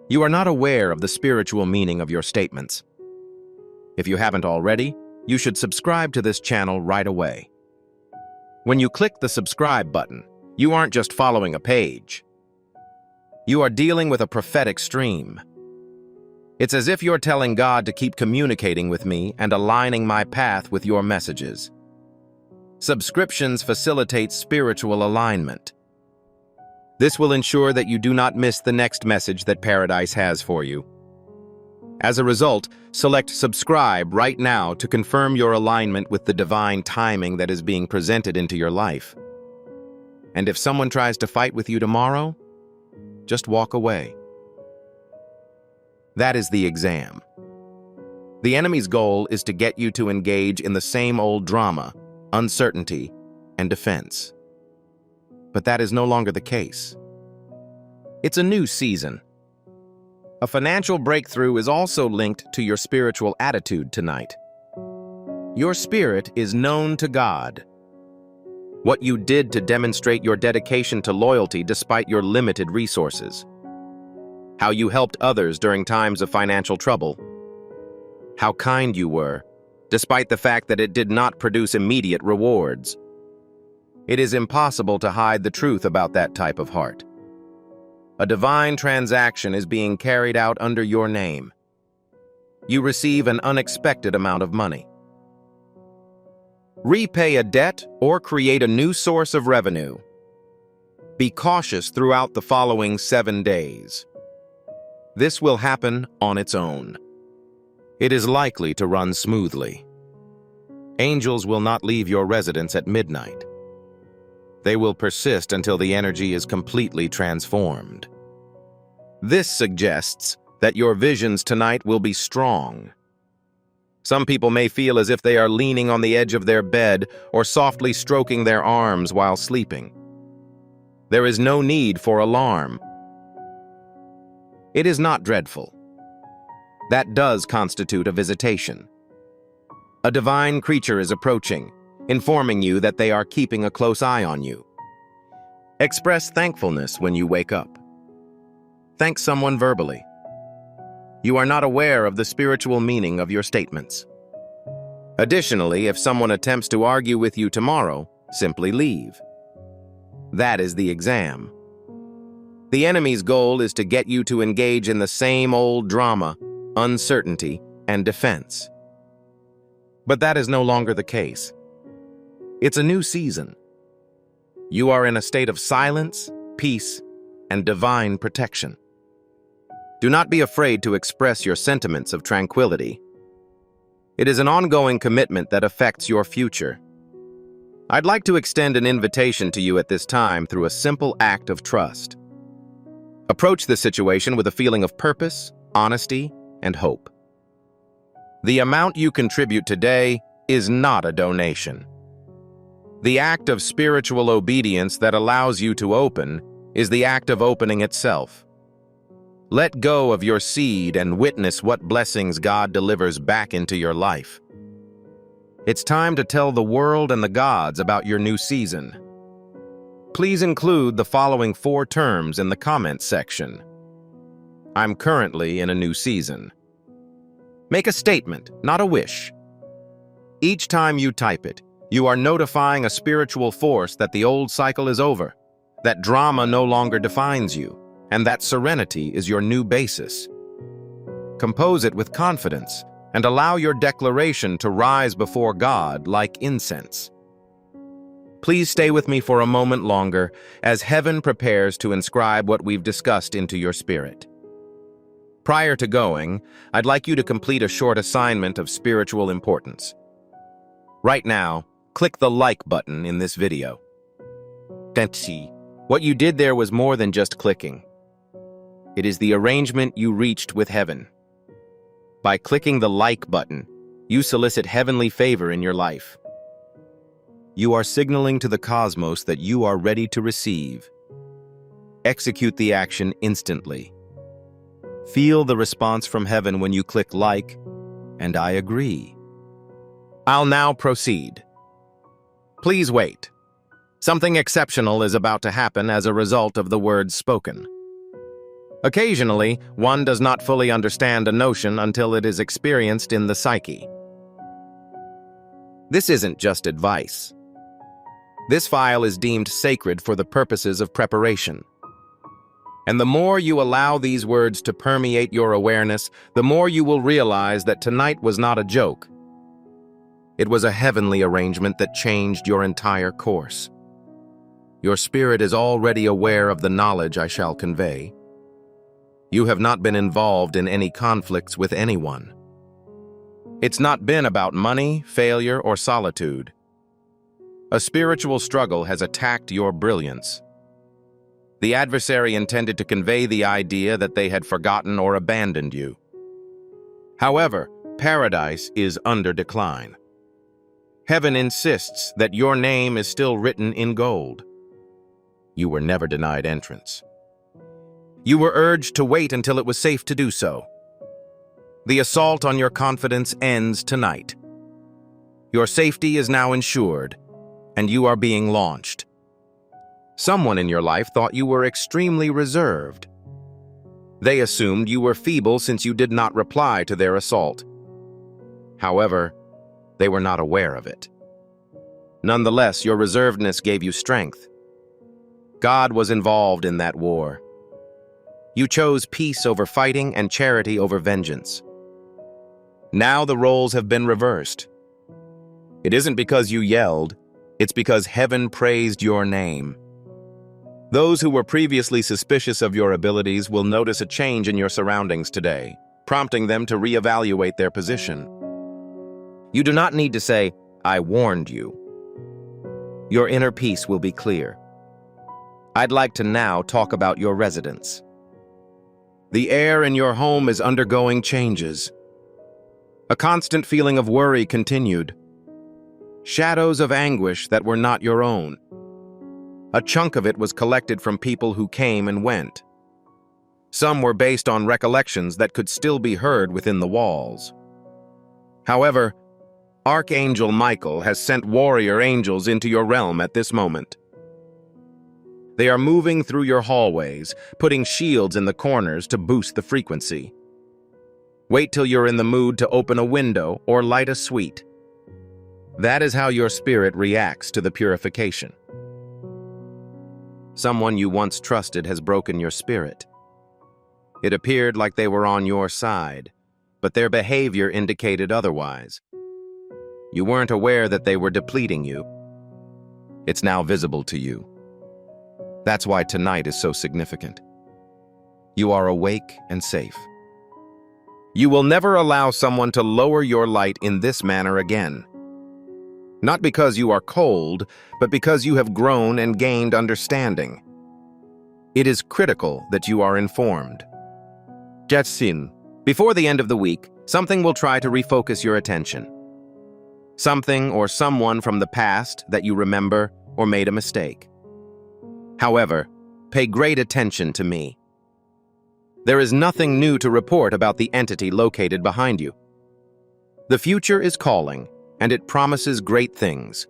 You are not aware of the spiritual meaning of your statements. If you haven't already, you should subscribe to this channel right away. When you click the subscribe button, you aren't just following a page. You are dealing with a prophetic stream. It's as if you're telling God to keep communicating with me and aligning my path with your messages. Subscriptions facilitate spiritual alignment. This will ensure that you do not miss the next message that Paradise has for you. As a result, select subscribe right now to confirm your alignment with the divine timing that is being presented into your life. And if someone tries to fight with you tomorrow, just walk away. That is the exam. The enemy's goal is to get you to engage in the same old drama, uncertainty, and defense. But that is no longer the case. It's a new season. A financial breakthrough is also linked to your spiritual attitude tonight. Your spirit is known to God. What you did to demonstrate your dedication to loyalty despite your limited resources. How you helped others during times of financial trouble. How kind you were, despite the fact that it did not produce immediate rewards. It is impossible to hide the truth about that type of heart. A divine transaction is being carried out under your name. You receive an unexpected amount of money. Repay a debt or create a new source of revenue. Be cautious throughout the following 7 days. This will happen on its own. It is likely to run smoothly. Angels will not leave your residence at midnight. They will persist until the energy is completely transformed. This suggests that your visions tonight will be strong. Some people may feel as if they are leaning on the edge of their bed or softly stroking their arms while sleeping. There is no need for alarm. It is not dreadful. That does constitute a visitation. A divine creature is approaching, informing you that they are keeping a close eye on you. Express thankfulness when you wake up. Thank someone verbally. You are not aware of the spiritual meaning of your statements. Additionally, if someone attempts to argue with you tomorrow, simply leave. That is the exam. The enemy's goal is to get you to engage in the same old drama, uncertainty, and defense. But that is no longer the case. It's a new season. You are in a state of silence, peace, and divine protection. Do not be afraid to express your sentiments of tranquility. It is an ongoing commitment that affects your future. I'd like to extend an invitation to you at this time through a simple act of trust. Approach this situation with a feeling of purpose, honesty, and hope. The amount you contribute today is not a donation. The act of spiritual obedience that allows you to open is the act of opening itself. Let go of your seed and witness what blessings God delivers back into your life. It's time to tell the world and the gods about your new season. Please include the following 4 terms in the comments section. I'm currently in a new season. Make a statement, not a wish. Each time you type it, you are notifying a spiritual force that the old cycle is over, that drama no longer defines you, and that serenity is your new basis. Compose it with confidence and allow your declaration to rise before God like incense. Please stay with me for a moment longer as heaven prepares to inscribe what we've discussed into your spirit. Prior to going, I'd like you to complete a short assignment of spiritual importance. Right now, click the like button in this video. What you did there was more than just clicking. It is the arrangement you reached with heaven. By clicking the like button, you solicit heavenly favor in your life. You are signaling to the cosmos that you are ready to receive. Execute the action instantly. Feel the response from heaven when you click like, and I agree. I'll now proceed. Please wait. Something exceptional is about to happen as a result of the words spoken. Occasionally, one does not fully understand a notion until it is experienced in the psyche. This isn't just advice. This file is deemed sacred for the purposes of preparation. And the more you allow these words to permeate your awareness, the more you will realize that tonight was not a joke. It was a heavenly arrangement that changed your entire course. Your spirit is already aware of the knowledge I shall convey. You have not been involved in any conflicts with anyone. It's not been about money, failure, or solitude. A spiritual struggle has attacked your brilliance. The adversary intended to convey the idea that they had forgotten or abandoned you. However, paradise is under decline. Heaven insists that your name is still written in gold. You were never denied entrance. You were urged to wait until it was safe to do so. The assault on your confidence ends tonight. Your safety is now ensured, and you are being launched. Someone in your life thought you were extremely reserved. They assumed you were feeble since you did not reply to their assault. However, they were not aware of it. Nonetheless, your reservedness gave you strength. God was involved in that war. You chose peace over fighting and charity over vengeance. Now the roles have been reversed. It isn't because you yelled, it's because heaven praised your name. Those who were previously suspicious of your abilities will notice a change in your surroundings today, prompting them to reevaluate their position. You do not need to say, "I warned you." Your inner peace will be clear. I'd like to now talk about your residence. The air in your home is undergoing changes. A constant feeling of worry continued. Shadows of anguish that were not your own. A chunk of it was collected from people who came and went. Some were based on recollections that could still be heard within the walls. However, Archangel Michael has sent warrior angels into your realm at this moment. They are moving through your hallways, putting shields in the corners to boost the frequency. Wait till you're in the mood to open a window or light a sweet. That is how your spirit reacts to the purification. Someone you once trusted has broken your spirit. It appeared like they were on your side, but their behavior indicated otherwise. You weren't aware that they were depleting you. It's now visible to you. That's why tonight is so significant. You are awake and safe. You will never allow someone to lower your light in this manner again. Not because you are cold, but because you have grown and gained understanding. It is critical that you are informed. Jetsin, before the end of the week, something will try to refocus your attention. Something or someone from the past that you remember or made a mistake. However, pay great attention to me. There is nothing new to report about the entity located behind you. The future is calling, and it promises great things.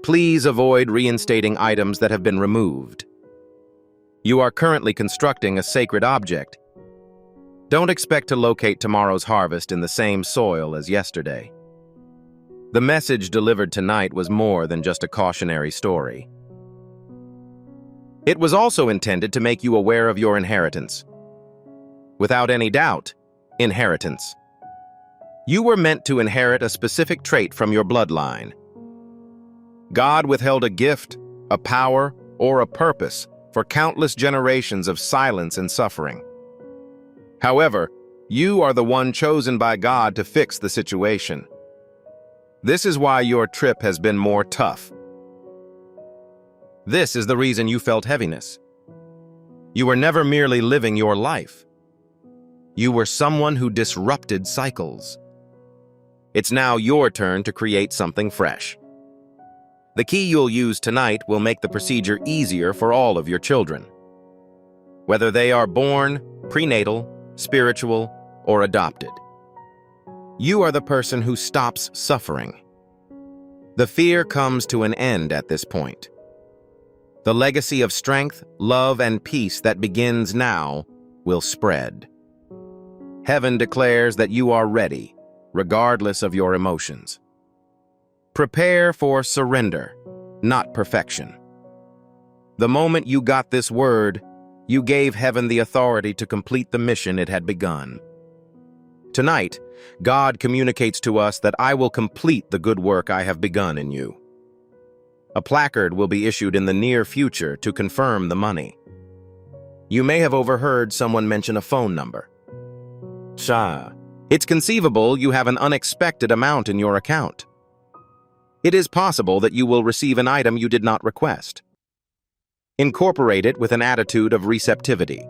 Please avoid reinstating items that have been removed. You are currently constructing a sacred object. Don't expect to locate tomorrow's harvest in the same soil as yesterday. The message delivered tonight was more than just a cautionary story. It was also intended to make you aware of your inheritance. Without any doubt, inheritance. You were meant to inherit a specific trait from your bloodline. God withheld a gift, a power, or a purpose for countless generations of silence and suffering. However, you are the one chosen by God to fix the situation. This is why your trip has been more tough. This is the reason you felt heaviness. You were never merely living your life. You were someone who disrupted cycles. It's now your turn to create something fresh. The key you'll use tonight will make the procedure easier for all of your children. Whether they are born, prenatal, spiritual, or adopted. You are the person who stops suffering. The fear comes to an end at this point. The legacy of strength, love, and peace that begins now will spread. Heaven declares that you are ready, regardless of your emotions. Prepare for surrender, not perfection. The moment you got this word, You gave heaven the authority to complete the mission it had begun. Tonight, God communicates to us that I will complete the good work I have begun in you. A placard will be issued in the near future to confirm the money. You may have overheard someone mention a phone number. It's conceivable you have an unexpected amount in your account. It is possible that you will receive an item you did not request. Incorporate it with an attitude of receptivity.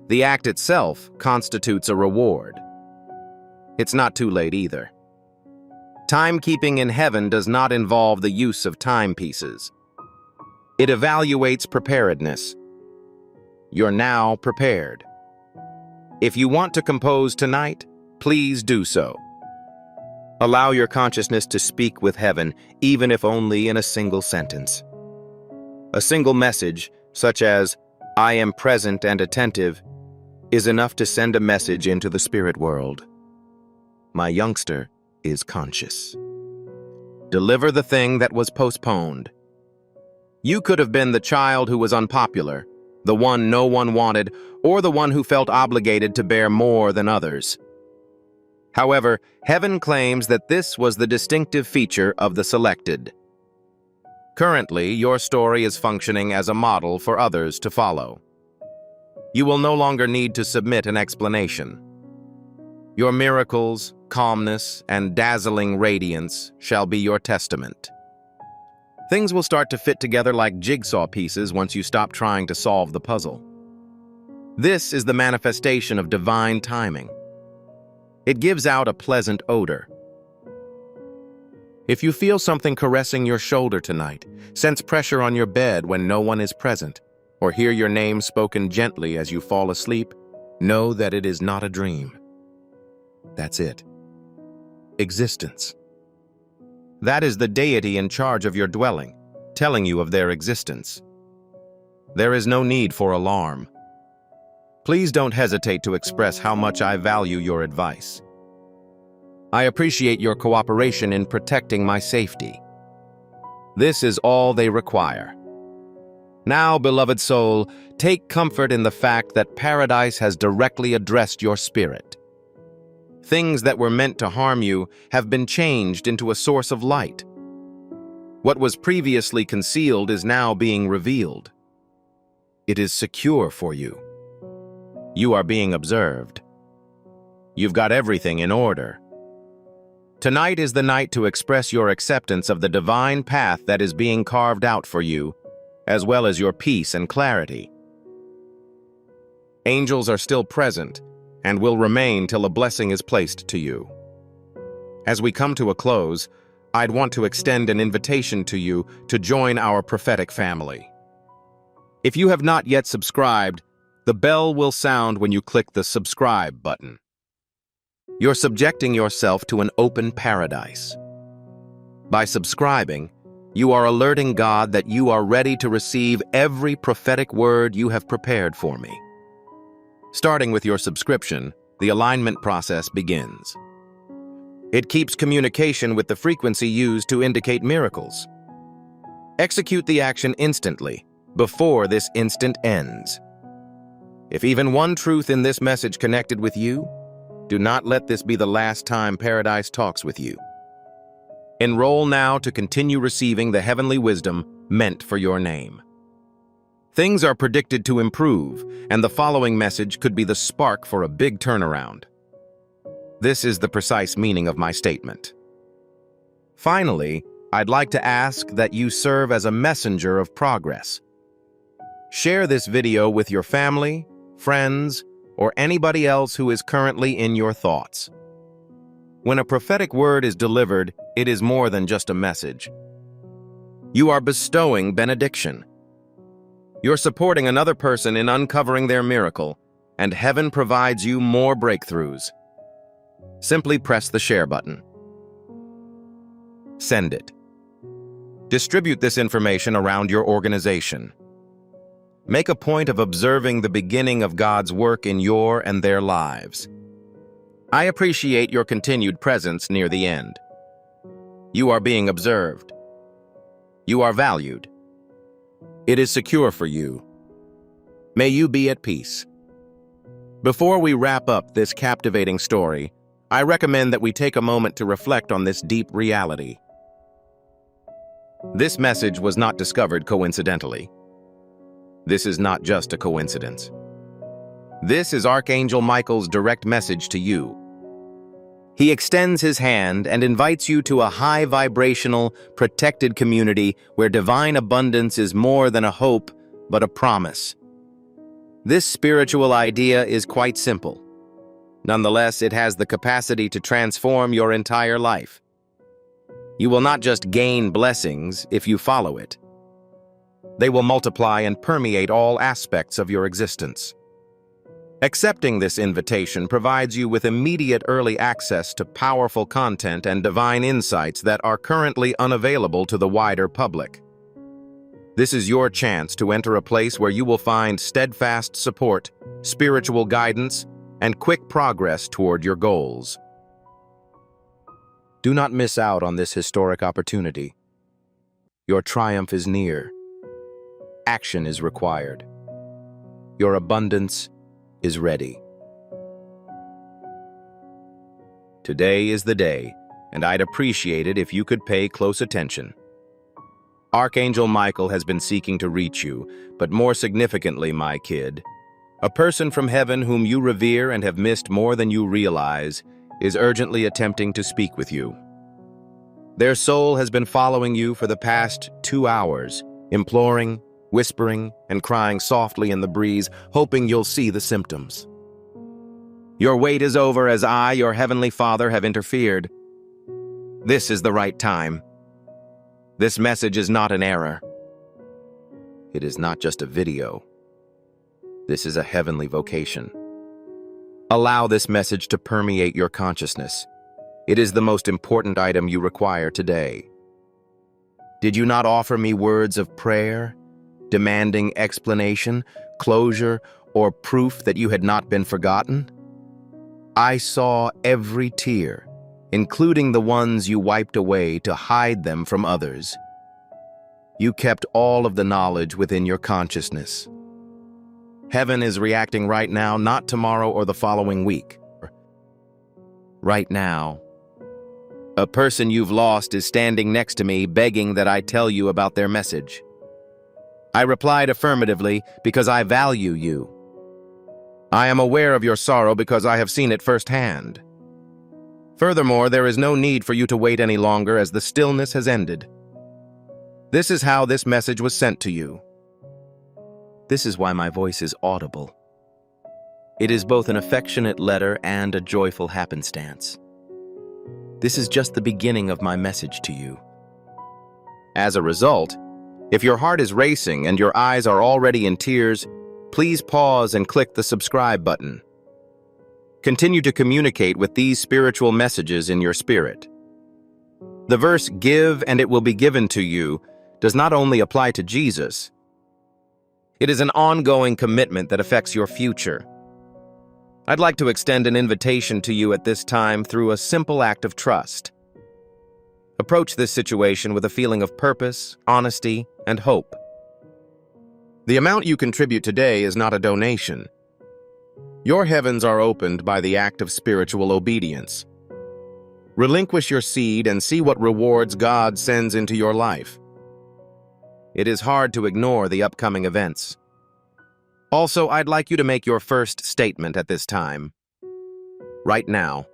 The act itself constitutes a reward. It's not too late either. Timekeeping in heaven does not involve the use of timepieces. It evaluates preparedness. You're now prepared. If you want to compose tonight, please do so. Allow your consciousness to speak with heaven, even if only in a single sentence. A single message, such as, "I am present and attentive," is enough to send a message into the spirit world. My youngster is conscious. Deliver the thing that was postponed. You could have been the child who was unpopular, the one no one wanted, or the one who felt obligated to bear more than others. However, heaven claims that this was the distinctive feature of the selected. Currently, your story is functioning as a model for others to follow. You will no longer need to submit an explanation. Your miracles, calmness, and dazzling radiance shall be your testament. Things will start to fit together like jigsaw pieces once you stop trying to solve the puzzle. This is the manifestation of divine timing. It gives out a pleasant odor. If you feel something caressing your shoulder tonight, sense pressure on your bed when no one is present, or hear your name spoken gently as you fall asleep, know that it is not a dream. That's it. Existence. That is the deity in charge of your dwelling, telling you of their existence. There is no need for alarm. Please don't hesitate to express how much I value your advice. I appreciate your cooperation in protecting my safety. This is all they require. Now, beloved soul, take comfort in the fact that paradise has directly addressed your spirit. Things that were meant to harm you have been changed into a source of light. What was previously concealed is now being revealed. It is secure for you. You are being observed. You've got everything in order. Tonight is the night to express your acceptance of the divine path that is being carved out for you, as well as your peace and clarity. Angels are still present and will remain till a blessing is placed to you. As we come to a close, I'd want to extend an invitation to you to join our prophetic family. If you have not yet subscribed, the bell will sound when you click the subscribe button. You're subjecting yourself to an open paradise. By subscribing, you are alerting God that you are ready to receive every prophetic word you have prepared for me. Starting with your subscription, the alignment process begins. It keeps communication with the frequency used to indicate miracles. Execute the action instantly, before this instant ends. If even one truth in this message connected with you, do not let this be the last time Paradise talks with you. Enroll now to continue receiving the heavenly wisdom meant for your name. Things are predicted to improve, and the following message could be the spark for a big turnaround. This is the precise meaning of my statement. Finally, I'd like to ask that you serve as a messenger of progress. Share this video with your family, friends, or anybody else who is currently in your thoughts. When a prophetic word is delivered, it is more than just a message. You are bestowing benediction. You're supporting another person in uncovering their miracle, and heaven provides you more breakthroughs. Simply press the share button. Send it. Distribute this information around your organization. Make a point of observing the beginning of God's work in your and their lives. I appreciate your continued presence near the end. You are being observed. You are valued. It is secure for you. May you be at peace. Before we wrap up this captivating story, I recommend that we take a moment to reflect on this deep reality. This message was not discovered coincidentally. This is not just a coincidence. This is Archangel Michael's direct message to you. He extends his hand and invites you to a high-vibrational, protected community where divine abundance is more than a hope, but a promise. This spiritual idea is quite simple. Nonetheless, it has the capacity to transform your entire life. You will not just gain blessings if you follow it. They will multiply and permeate all aspects of your existence. Accepting this invitation provides you with immediate early access to powerful content and divine insights that are currently unavailable to the wider public. This is your chance to enter a place where you will find steadfast support, spiritual guidance, and quick progress toward your goals. Do not miss out on this historic opportunity. Your triumph is near. Action is required. Your abundance is ready. Today is the day, and I'd appreciate it if you could pay close attention. Archangel Michael has been seeking to reach you, but more significantly, my kid, a person from heaven whom you revere and have missed more than you realize is urgently attempting to speak with you. Their soul has been following you for the past 2 hours, imploring, whispering, and crying softly in the breeze, hoping you'll see the symptoms. Your wait is over as I, your heavenly Father, have interfered. This is the right time. This message is not an error. It is not just a video. This is a heavenly vocation. Allow this message to permeate your consciousness. It is the most important item you require today. Did you not offer me words of prayer, demanding explanation, closure, or proof that you had not been forgotten? I saw every tear, including the ones you wiped away to hide them from others. You kept all of the knowledge within your consciousness. Heaven is reacting right now, not tomorrow or the following week. Right now. A person you've lost is standing next to me, begging that I tell you about their message. I replied affirmatively because I value you. I am aware of your sorrow because I have seen it firsthand. Furthermore, there is no need for you to wait any longer as the stillness has ended. This is how this message was sent to you. This is why my voice is audible. It is both an affectionate letter and a joyful happenstance. This is just the beginning of my message to you. As a result, if your heart is racing and your eyes are already in tears, please pause and click the subscribe button. Continue to communicate with these spiritual messages in your spirit. The verse, "Give and it will be given to you," does not only apply to Jesus. It is an ongoing commitment that affects your future. I'd like to extend an invitation to you at this time through a simple act of trust. Approach this situation with a feeling of purpose, honesty, and hope. The amount you contribute today is not a donation. Your heavens are opened by the act of spiritual obedience. Relinquish your seed and see what rewards God sends into your life. It is hard to ignore the upcoming events. Also, I'd like you to make your first statement at this time. Right now.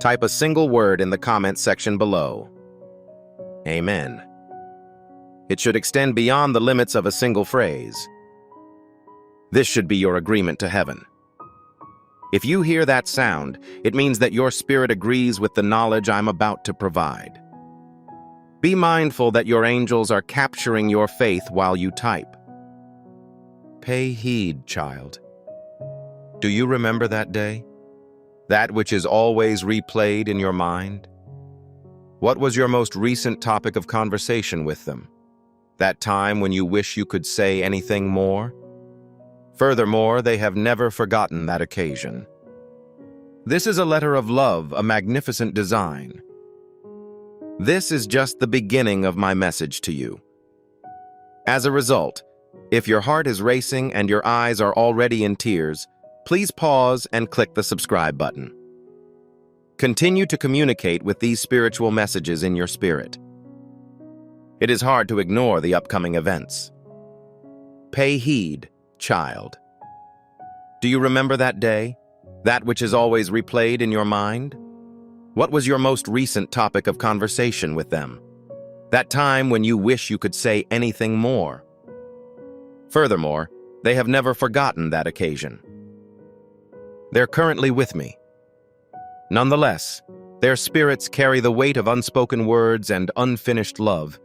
Type a single word in the comment section below. Amen. It should extend beyond the limits of a single phrase. This should be your agreement to heaven. If you hear that sound, it means that your spirit agrees with the knowledge I'm about to provide. Be mindful that your angels are capturing your faith while you type. Pay heed, child. Do you remember that day? That which is always replayed in your mind? What was your most recent topic of conversation with them? That time when you wish you could say anything more? Furthermore, they have never forgotten that occasion. This is a letter of love, a magnificent design. This is just the beginning of my message to you. As a result, If your heart is racing and your eyes are already in tears, please pause and click the subscribe button. Continue to communicate with these spiritual messages in your spirit. It is hard to ignore the upcoming events. Pay heed, child. Do you remember that day? That which is always replayed in your mind? What was your most recent topic of conversation with them? That time when you wish you could say anything more. Furthermore, they have never forgotten that occasion. They're currently with me. Nonetheless, their spirits carry the weight of unspoken words and unfinished love.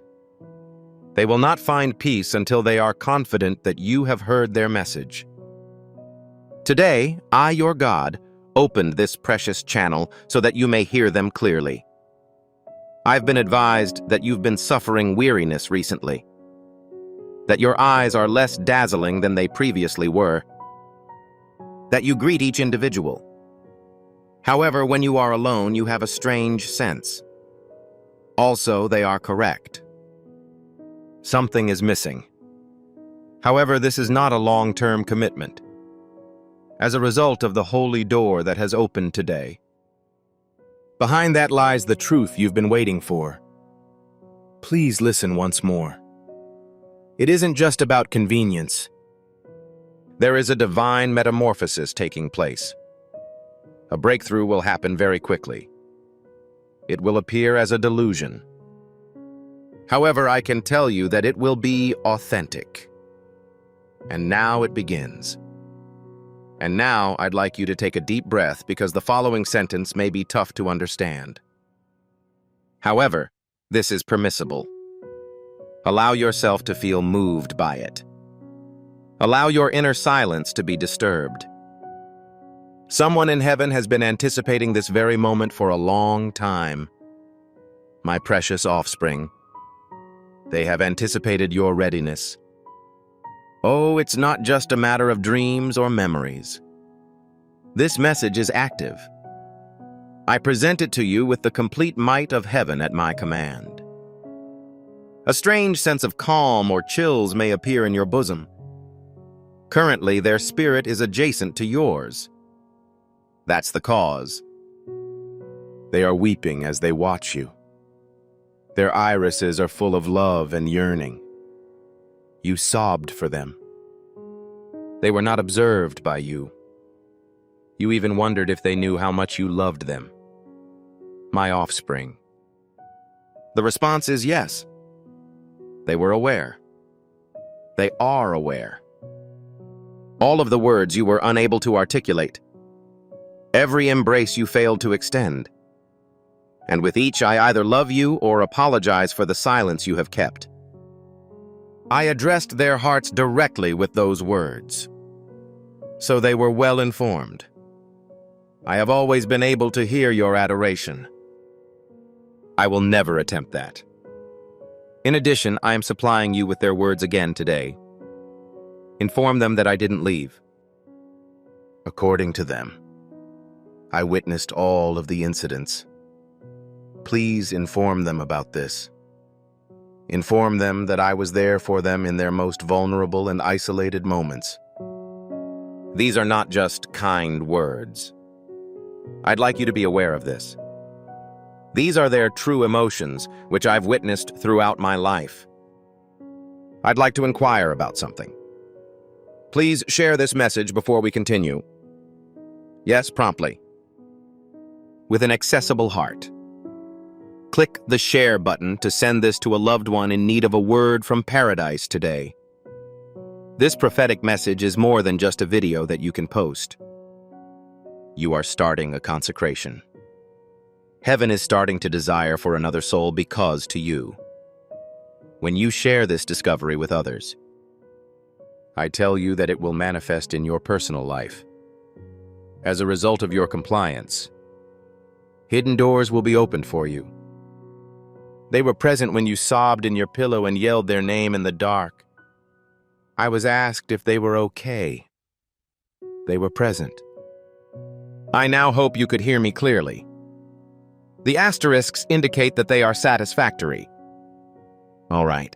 They will not find peace until they are confident that you have heard their message. Today, I, your God, opened this precious channel so that you may hear them clearly. I've been advised that you've been suffering weariness recently, that your eyes are less dazzling than they previously were, that you greet each individual. However, when you are alone, you have a strange sense. Also, they are correct. Something is missing. However, this is not a long-term commitment. As a result of the holy door that has opened today, behind that lies the truth you've been waiting for. Please listen once more. It isn't just about convenience. There is a divine metamorphosis taking place. A breakthrough will happen very quickly. It will appear as a delusion. However, I can tell you that it will be authentic. And now it begins. And now I'd like you to take a deep breath because the following sentence may be tough to understand. However, this is permissible. Allow yourself to feel moved by it. Allow your inner silence to be disturbed. Someone in heaven has been anticipating this very moment for a long time. My precious offspring, they have anticipated your readiness. Oh, it's not just a matter of dreams or memories. This message is active. I present it to you with the complete might of heaven at my command. A strange sense of calm or chills may appear in your bosom. Currently, their spirit is adjacent to yours. That's the cause. They are weeping as they watch you. Their irises are full of love and yearning. You sobbed for them. They were not observed by you. You even wondered if they knew how much you loved them. My offspring. The response is yes. They were aware. They are aware. All of the words you were unable to articulate. Every embrace you failed to extend. And with each, I either love you or apologize for the silence you have kept. I addressed their hearts directly with those words. So they were well informed. I have always been able to hear your adoration. I will never attempt that. In addition, I am supplying you with their words again today. Inform them that I didn't leave. According to them, I witnessed all of the incidents. Please inform them about this. Inform them that I was there for them in their most vulnerable and isolated moments. These are not just kind words. I'd like you to be aware of this. These are their true emotions, which I've witnessed throughout my life. I'd like to inquire about something. Please share this message before we continue. Yes, promptly. With an accessible heart. Click the share button to send this to a loved one in need of a word from paradise today. This prophetic message is more than just a video that you can post. You are starting a consecration. Heaven is starting to desire for another soul because to you. When you share this discovery with others, I tell you that it will manifest in your personal life. As a result of your compliance, hidden doors will be opened for you. They were present when you sobbed in your pillow and yelled their name in the dark. I was asked if they were okay. They were present. I now hope you could hear me clearly. The asterisks indicate that they are satisfactory. All right.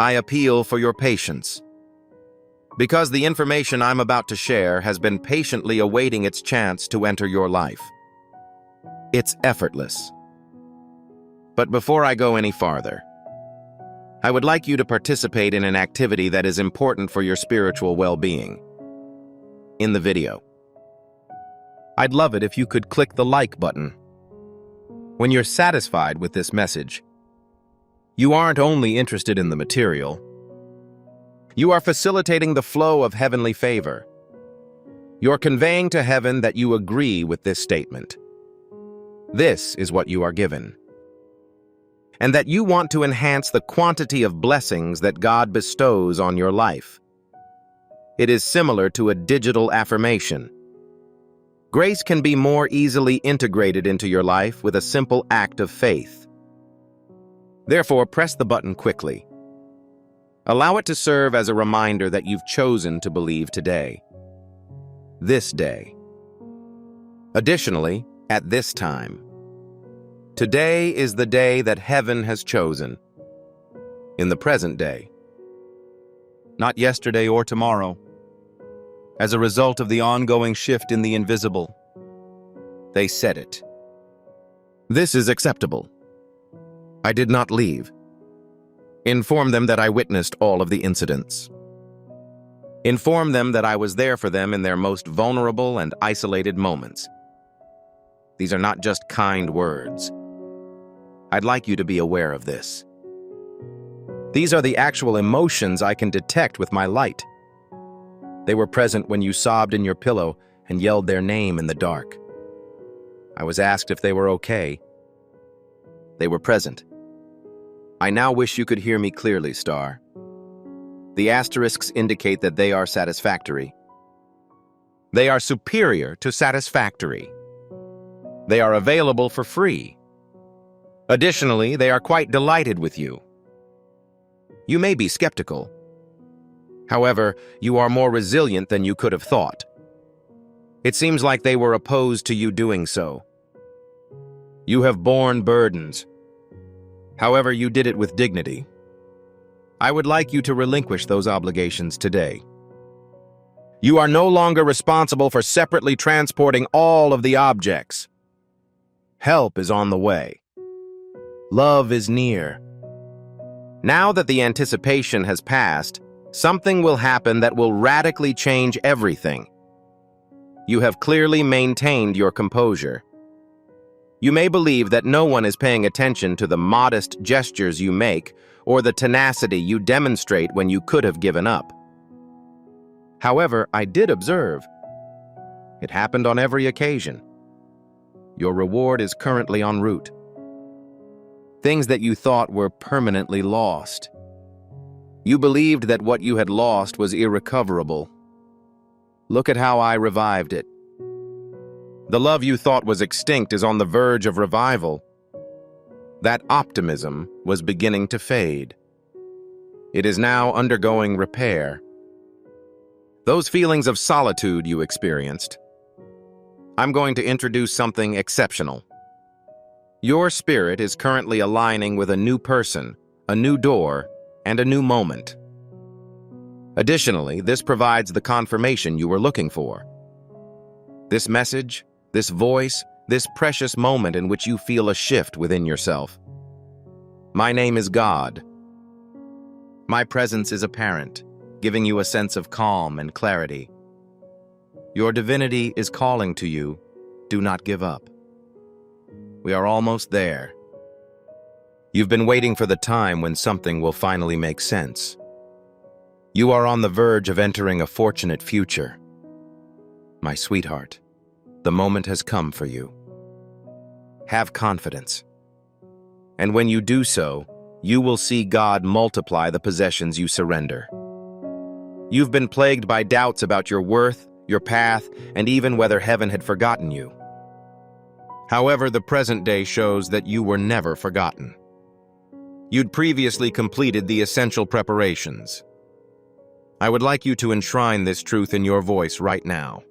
I appeal for your patience. Because the information I'm about to share has been patiently awaiting its chance to enter your life. It's effortless. But before I go any farther, I would like you to participate in an activity that is important for your spiritual well-being. In the video, I'd love it if you could click the like button. When you're satisfied with this message, you aren't only interested in the material, you are facilitating the flow of heavenly favor. You're conveying to heaven that you agree with this statement. This is what you are given, and that you want to enhance the quantity of blessings that God bestows on your life. It is similar to a digital affirmation. Grace can be more easily integrated into your life with a simple act of faith. Therefore, press the button quickly. Allow it to serve as a reminder that you've chosen to believe today. This day. Additionally, at this time. Today is the day that heaven has chosen. In the present day. Not yesterday or tomorrow. As a result of the ongoing shift in the invisible, they said it. This is acceptable. I did not leave. Inform them that I witnessed all of the incidents. Inform them that I was there for them in their most vulnerable and isolated moments. These are not just kind words. I'd like you to be aware of this. These are the actual emotions I can detect with my light. They were present when you sobbed in your pillow and yelled their name in the dark. I was asked if they were okay. They were present. I now wish you could hear me clearly, Star. The asterisks indicate that they are satisfactory. They are superior to satisfactory. They are available for free. Additionally, they are quite delighted with you. You may be skeptical. However, you are more resilient than you could have thought. It seems like they were opposed to you doing so. You have borne burdens. However, you did it with dignity. I would like you to relinquish those obligations today. You are no longer responsible for separately transporting all of the objects. Help is on the way. Love is near. Now that the anticipation has passed, something will happen that will radically change everything. You have clearly maintained your composure. You may believe that no one is paying attention to the modest gestures you make or the tenacity you demonstrate when you could have given up. However, I did observe. It happened on every occasion. Your reward is currently en route. Things that you thought were permanently lost. You believed that what you had lost was irrecoverable. Look at how I revived it. The love you thought was extinct is on the verge of revival. That optimism was beginning to fade. It is now undergoing repair. Those feelings of solitude you experienced, I'm going to introduce something exceptional. Your spirit is currently aligning with a new person, a new door, and a new moment. Additionally, this provides the confirmation you were looking for. This message, this voice, this precious moment in which you feel a shift within yourself. My name is God. My presence is apparent, giving you a sense of calm and clarity. Your divinity is calling to you. Do not give up. We are almost there. You've been waiting for the time when something will finally make sense. You are on the verge of entering a fortunate future. My sweetheart, the moment has come for you. Have confidence. And when you do so, you will see God multiply the possessions you surrender. You've been plagued by doubts about your worth, your path, and even whether heaven had forgotten you. However, the present day shows that you were never forgotten. You'd previously completed the essential preparations. I would like you to enshrine this truth in your voice right now.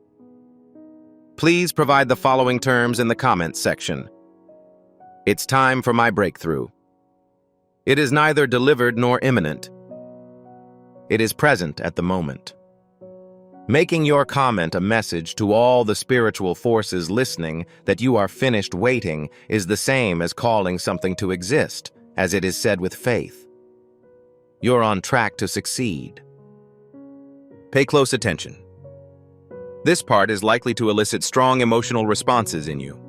Please provide the following terms in the comments section. It's time for my breakthrough. It is neither delivered nor imminent. It is present at the moment. Making your comment a message to all the spiritual forces listening that you are finished waiting is the same as calling something to exist, as it is said with faith. You're on track to succeed. Pay close attention. This part is likely to elicit strong emotional responses in you.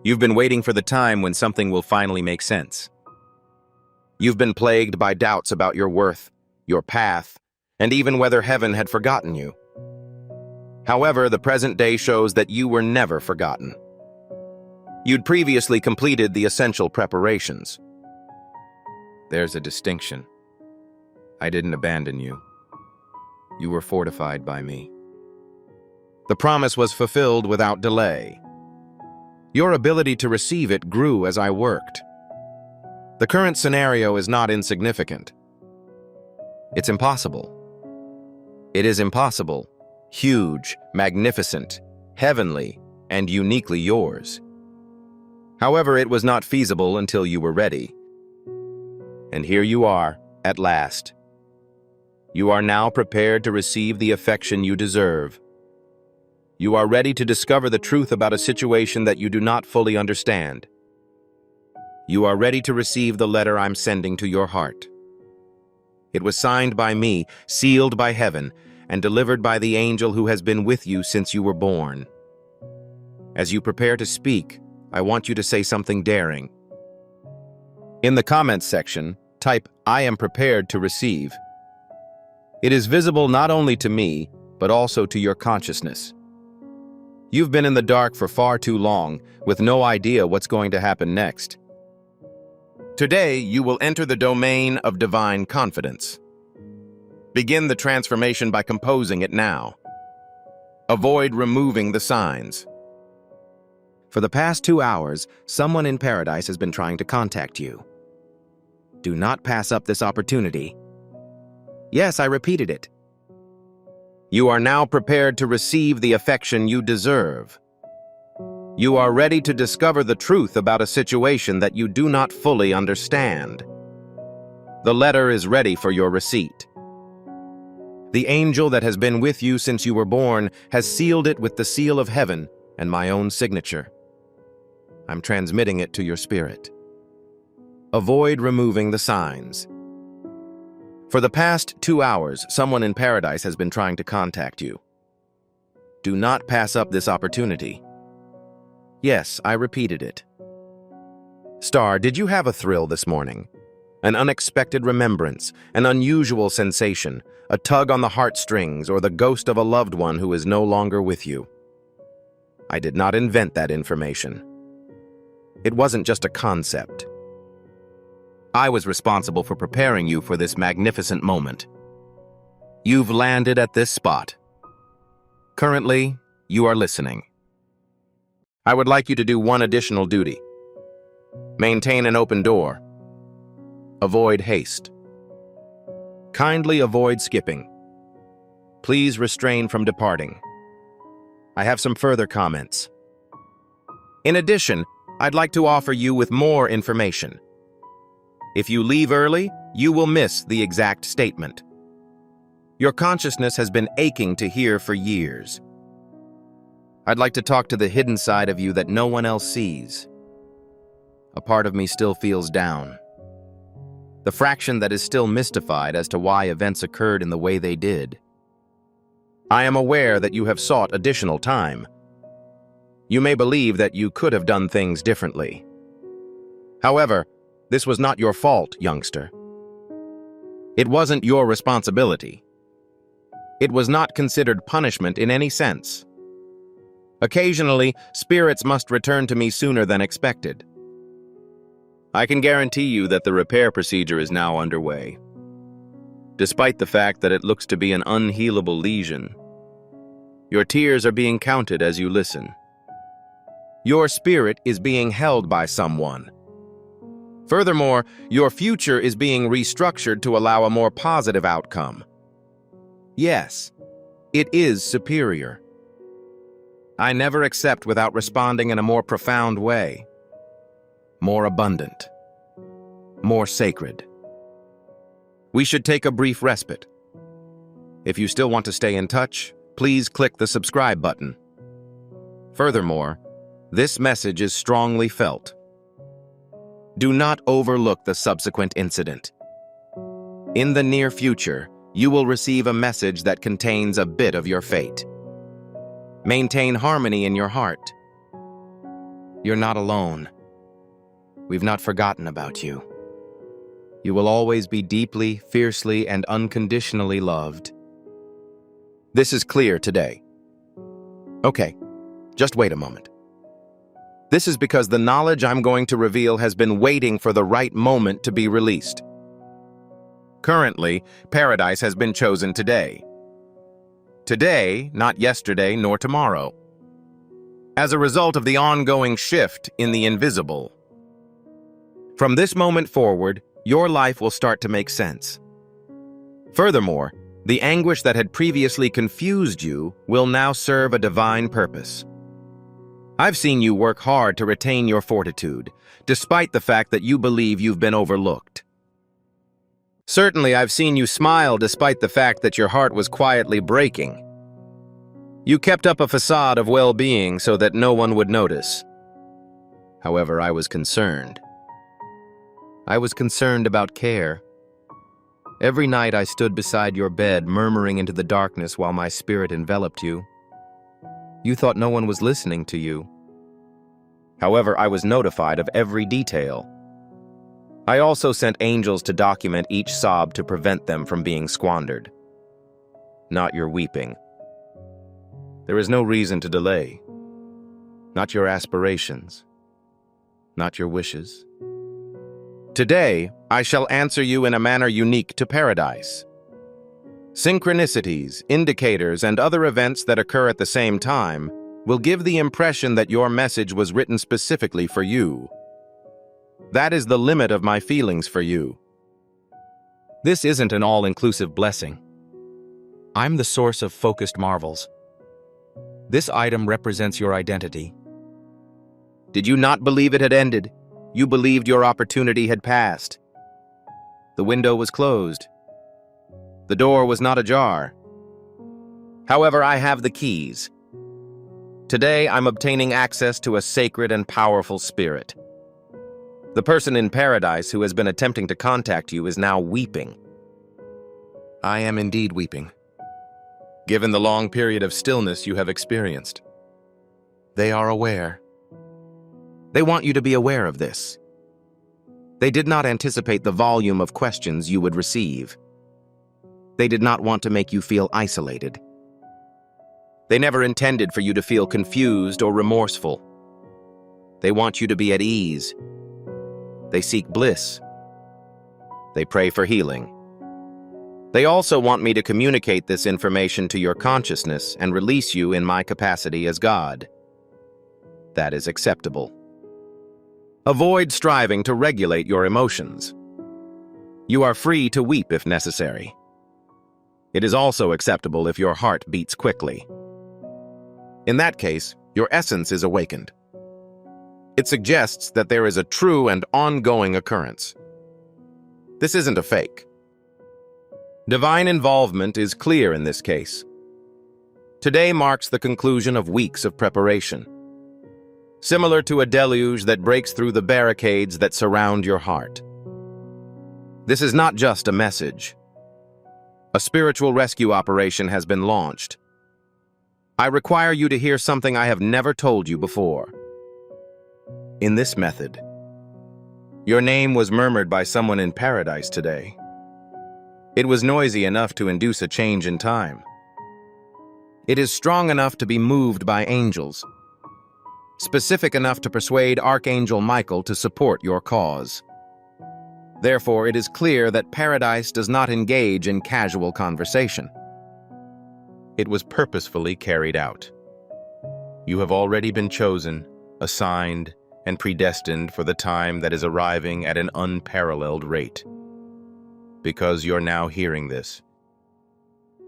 You've been waiting for the time when something will finally make sense. You've been plagued by doubts about your worth, your path, and even whether heaven had forgotten you. However, the present day shows that you were never forgotten. You'd previously completed the essential preparations. There's a distinction. I didn't abandon you. You were fortified by me. The promise was fulfilled without delay. Your ability to receive it grew as I worked. The current scenario is not insignificant. It's impossible. It is impossible, huge, magnificent, heavenly, and uniquely yours. However, it was not feasible until you were ready. And here you are, at last. You are now prepared to receive the affection you deserve. You are ready to discover the truth about a situation that you do not fully understand. You are ready to receive the letter I'm sending to your heart. It was signed by me, sealed by heaven, and delivered by the angel who has been with you since you were born. As you prepare to speak, I want you to say something daring. In the comments section, type, "I am prepared to receive." It is visible not only to me, but also to your consciousness. You've been in the dark for far too long, with no idea what's going to happen next. Today, you will enter the domain of divine confidence. Begin the transformation by composing it now. Avoid removing the signs. For the past 2 hours, someone in paradise has been trying to contact you. Do not pass up this opportunity. Yes, I repeated it. You are now prepared to receive the affection you deserve. You are ready to discover the truth about a situation that you do not fully understand. The letter is ready for your receipt. The angel that has been with you since you were born has sealed it with the seal of heaven and my own signature. I'm transmitting it to your spirit. Avoid removing the signs. For the past 2 hours, someone in paradise has been trying to contact you. Do not pass up this opportunity. Yes, I repeated it. Star, did you have a thrill this morning? An unexpected remembrance, an unusual sensation, a tug on the heartstrings, or the ghost of a loved one who is no longer with you? I did not invent that information. It wasn't just a concept. I was responsible for preparing you for this magnificent moment. You've landed at this spot. Currently, you are listening. I would like you to do one additional duty. Maintain an open door. Avoid haste. Kindly avoid skipping. Please restrain from departing. I have some further comments. In addition, I'd like to offer you with more information. If you leave early, you will miss the exact statement. Your consciousness has been aching to hear for years. I'd like to talk to the hidden side of you that no one else sees. A part of me still feels down. The fraction that is still mystified as to why events occurred in the way they did. I am aware that you have sought additional time. You may believe that you could have done things differently. However, this was not your fault, youngster. It wasn't your responsibility. It was not considered punishment in any sense. Occasionally, spirits must return to me sooner than expected. I can guarantee you that the repair procedure is now underway. Despite the fact that it looks to be an unhealable lesion, your tears are being counted as you listen. Your spirit is being held by someone. Furthermore, your future is being restructured to allow a more positive outcome. Yes, it is superior. I never accept without responding in a more profound way, more abundant, more sacred. we should take a brief respite. If you still want to stay in touch, please click the subscribe button. Furthermore, this message is strongly felt. Do not overlook the subsequent incident. In the near future, you will receive a message that contains a bit of your fate. Maintain harmony in your heart. You're not alone. We've not forgotten about you. You will always be deeply, fiercely, and unconditionally loved. This is clear today. Okay, just wait a moment. This is because the knowledge I'm going to reveal has been waiting for the right moment to be released. Currently, paradise has been chosen today. Today, not yesterday nor tomorrow. As a result of the ongoing shift in the invisible. From this moment forward, your life will start to make sense. Furthermore, the anguish that had previously confused you will now serve a divine purpose. I've seen you work hard to retain your fortitude, despite the fact that you believe you've been overlooked. Certainly, I've seen you smile despite the fact that your heart was quietly breaking. You kept up a facade of well-being so that no one would notice. However, I was concerned. I was concerned about care. Every night I stood beside your bed, murmuring into the darkness while my spirit enveloped you. You thought no one was listening to you. However, I was notified of every detail. I also sent angels to document each sob to prevent them from being squandered. Not your weeping. There is no reason to delay. Not your aspirations. Not your wishes. Today, I shall answer you in a manner unique to paradise. Synchronicities, indicators, and other events that occur at the same time will give the impression that your message was written specifically for you. That is the limit of my feelings for you. This isn't an all-inclusive blessing. I'm the source of focused marvels. This item represents your identity. Did you not believe it had ended? You believed your opportunity had passed. The window was closed. The door was not ajar. However, I have the keys. Today, I'm obtaining access to a sacred and powerful spirit. The person in paradise who has been attempting to contact you is now weeping. I am indeed weeping, given the long period of stillness you have experienced. They are aware. They want you to be aware of this. They did not anticipate the volume of questions you would receive. They did not want to make you feel isolated. They never intended for you to feel confused or remorseful. They want you to be at ease. They seek bliss. They pray for healing. They also want me to communicate this information to your consciousness and release you in my capacity as God. That is acceptable. Avoid striving to regulate your emotions. You are free to weep if necessary. It is also acceptable if your heart beats quickly. In that case, your essence is awakened. It suggests that there is a true and ongoing occurrence. This isn't a fake. Divine involvement is clear in this case. Today marks the conclusion of weeks of preparation. Similar to a deluge that breaks through the barricades that surround your heart. This is not just a message. A spiritual rescue operation has been launched. I require you to hear something I have never told you before. In this method, your name was murmured by someone in paradise today. It was noisy enough to induce a change in time. It is strong enough to be moved by angels, specific enough to persuade Archangel Michael to support your cause. Therefore, it is clear that paradise does not engage in casual conversation. It was purposefully carried out. You have already been chosen, assigned, and predestined for the time that is arriving at an unparalleled rate. Because you're now hearing this,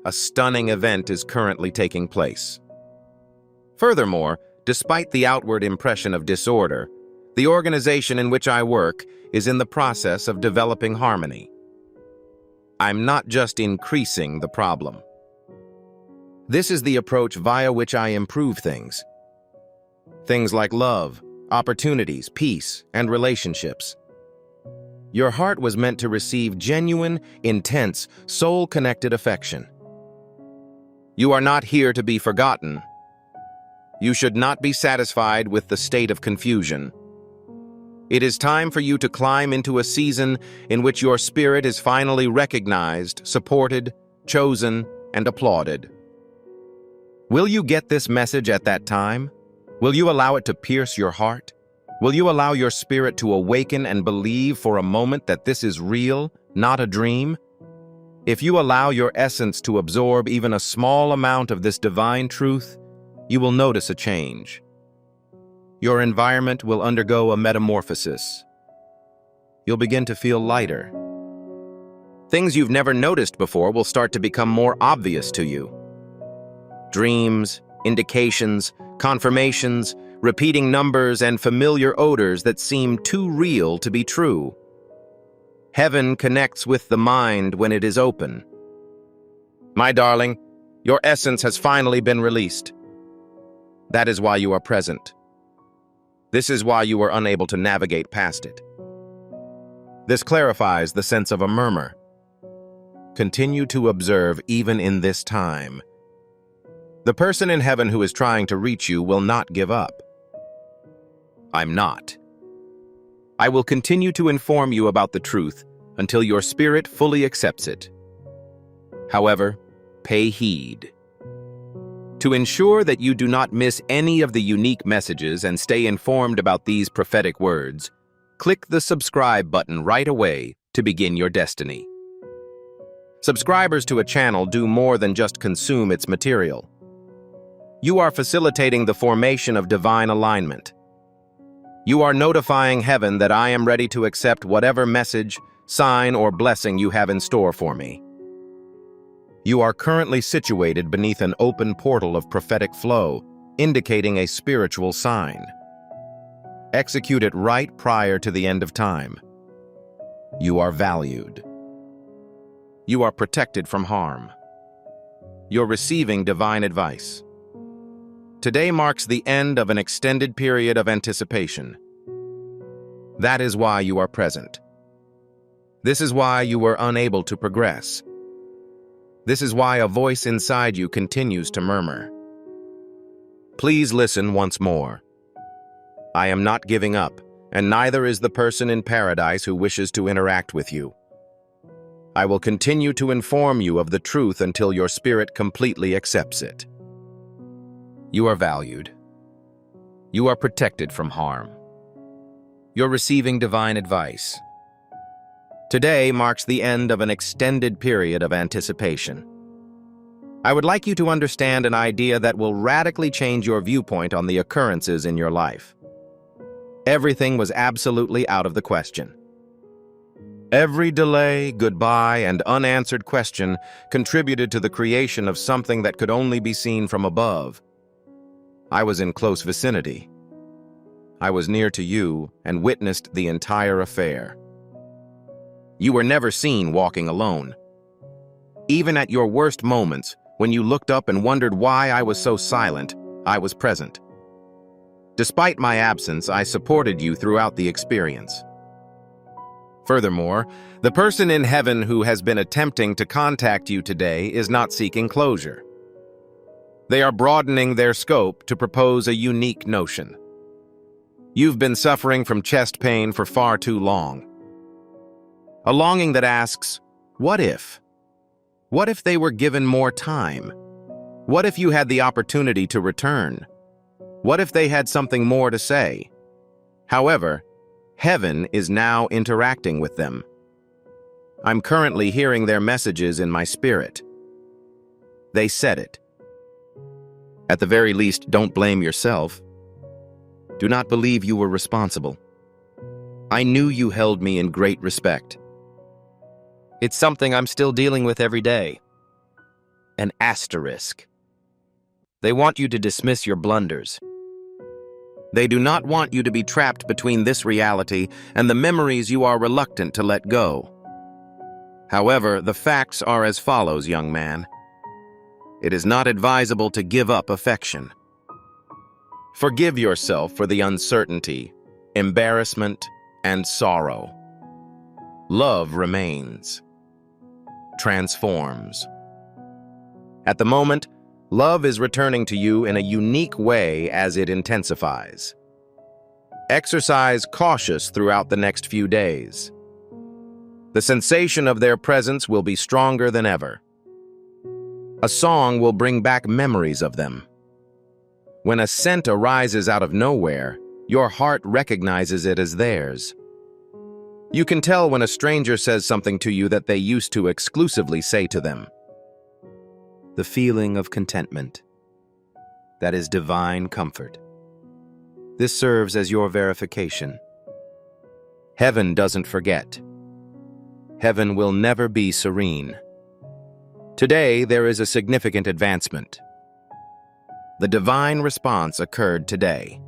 a stunning event is currently taking place. Furthermore, despite the outward impression of disorder, the organization in which I work is in the process of developing harmony. I'm not just increasing the problem. This is the approach via which I improve things. Things like love, opportunities, peace, and relationships. Your heart was meant to receive genuine, intense, soul-connected affection. You are not here to be forgotten. You should not be satisfied with the state of confusion. It is time for you to climb into a season in which your spirit is finally recognized, supported, chosen, and applauded. Will you get this message at that time? Will you allow it to pierce your heart? Will you allow your spirit to awaken and believe for a moment that this is real, not a dream? If you allow your essence to absorb even a small amount of this divine truth, you will notice a change. Your environment will undergo a metamorphosis. You'll begin to feel lighter. Things you've never noticed before will start to become more obvious to you. Dreams, indications, confirmations, repeating numbers, and familiar odors that seem too real to be true. Heaven connects with the mind when it is open. My darling, your essence has finally been released. That is why you are present. This is why you were unable to navigate past it. This clarifies the sense of a murmur. Continue to observe even in this time. The person in heaven who is trying to reach you will not give up. I'm not. I will continue to inform you about the truth until your spirit fully accepts it. However, pay heed. To ensure that you do not miss any of the unique messages and stay informed about these prophetic words, click the subscribe button right away to begin your destiny. Subscribers to a channel do more than just consume its material. You are facilitating the formation of divine alignment. You are notifying heaven that I am ready to accept whatever message, sign, or blessing you have in store for me. You are currently situated beneath an open portal of prophetic flow, indicating a spiritual sign. Execute it right prior to the end of time. You are valued. You are protected from harm. You're receiving divine advice. Today marks the end of an extended period of anticipation. That is why you are present. This is why you were unable to progress. This is why a voice inside you continues to murmur. Please listen once more. I am not giving up, and neither is the person in paradise who wishes to interact with you. I will continue to inform you of the truth until your spirit completely accepts it. You are valued. You are protected from harm. You're receiving divine advice. Today marks the end of an extended period of anticipation. I would like you to understand an idea that will radically change your viewpoint on the occurrences in your life. Everything was absolutely out of the question. Every delay, goodbye, and unanswered question contributed to the creation of something that could only be seen from above. I was in close vicinity. I was near to you and witnessed the entire affair. You were never seen walking alone. Even at your worst moments, when you looked up and wondered why I was so silent, I was present. Despite my absence, I supported you throughout the experience. Furthermore, the person in heaven who has been attempting to contact you today is not seeking closure. They are broadening their scope to propose a unique notion. You've been suffering from chest pain for far too long. A longing that asks, what if? What if they were given more time? What if you had the opportunity to return? What if they had something more to say? However, heaven is now interacting with them. I'm currently hearing their messages in my spirit. They said it. At the very least, don't blame yourself. Do not believe you were responsible. I knew you held me in great respect. It's something I'm still dealing with every day. An asterisk. They want you to dismiss your blunders. They do not want you to be trapped between this reality and the memories you are reluctant to let go. However, the facts are as follows, young man. It is not advisable to give up affection. Forgive yourself for the uncertainty, embarrassment, and sorrow. Love remains, transforms. At the moment, love is returning to you in a unique way as it intensifies. Exercise cautious throughout the next few days. The sensation of their presence will be stronger than ever. A song will bring back memories of them. When a scent arises out of nowhere, your heart recognizes it as theirs. You can tell when a stranger says something to you that they used to exclusively say to them. The feeling of contentment. That is divine comfort. This serves as your verification. Heaven doesn't forget. Heaven will never be serene. Today, there is a significant advancement. The divine response occurred today.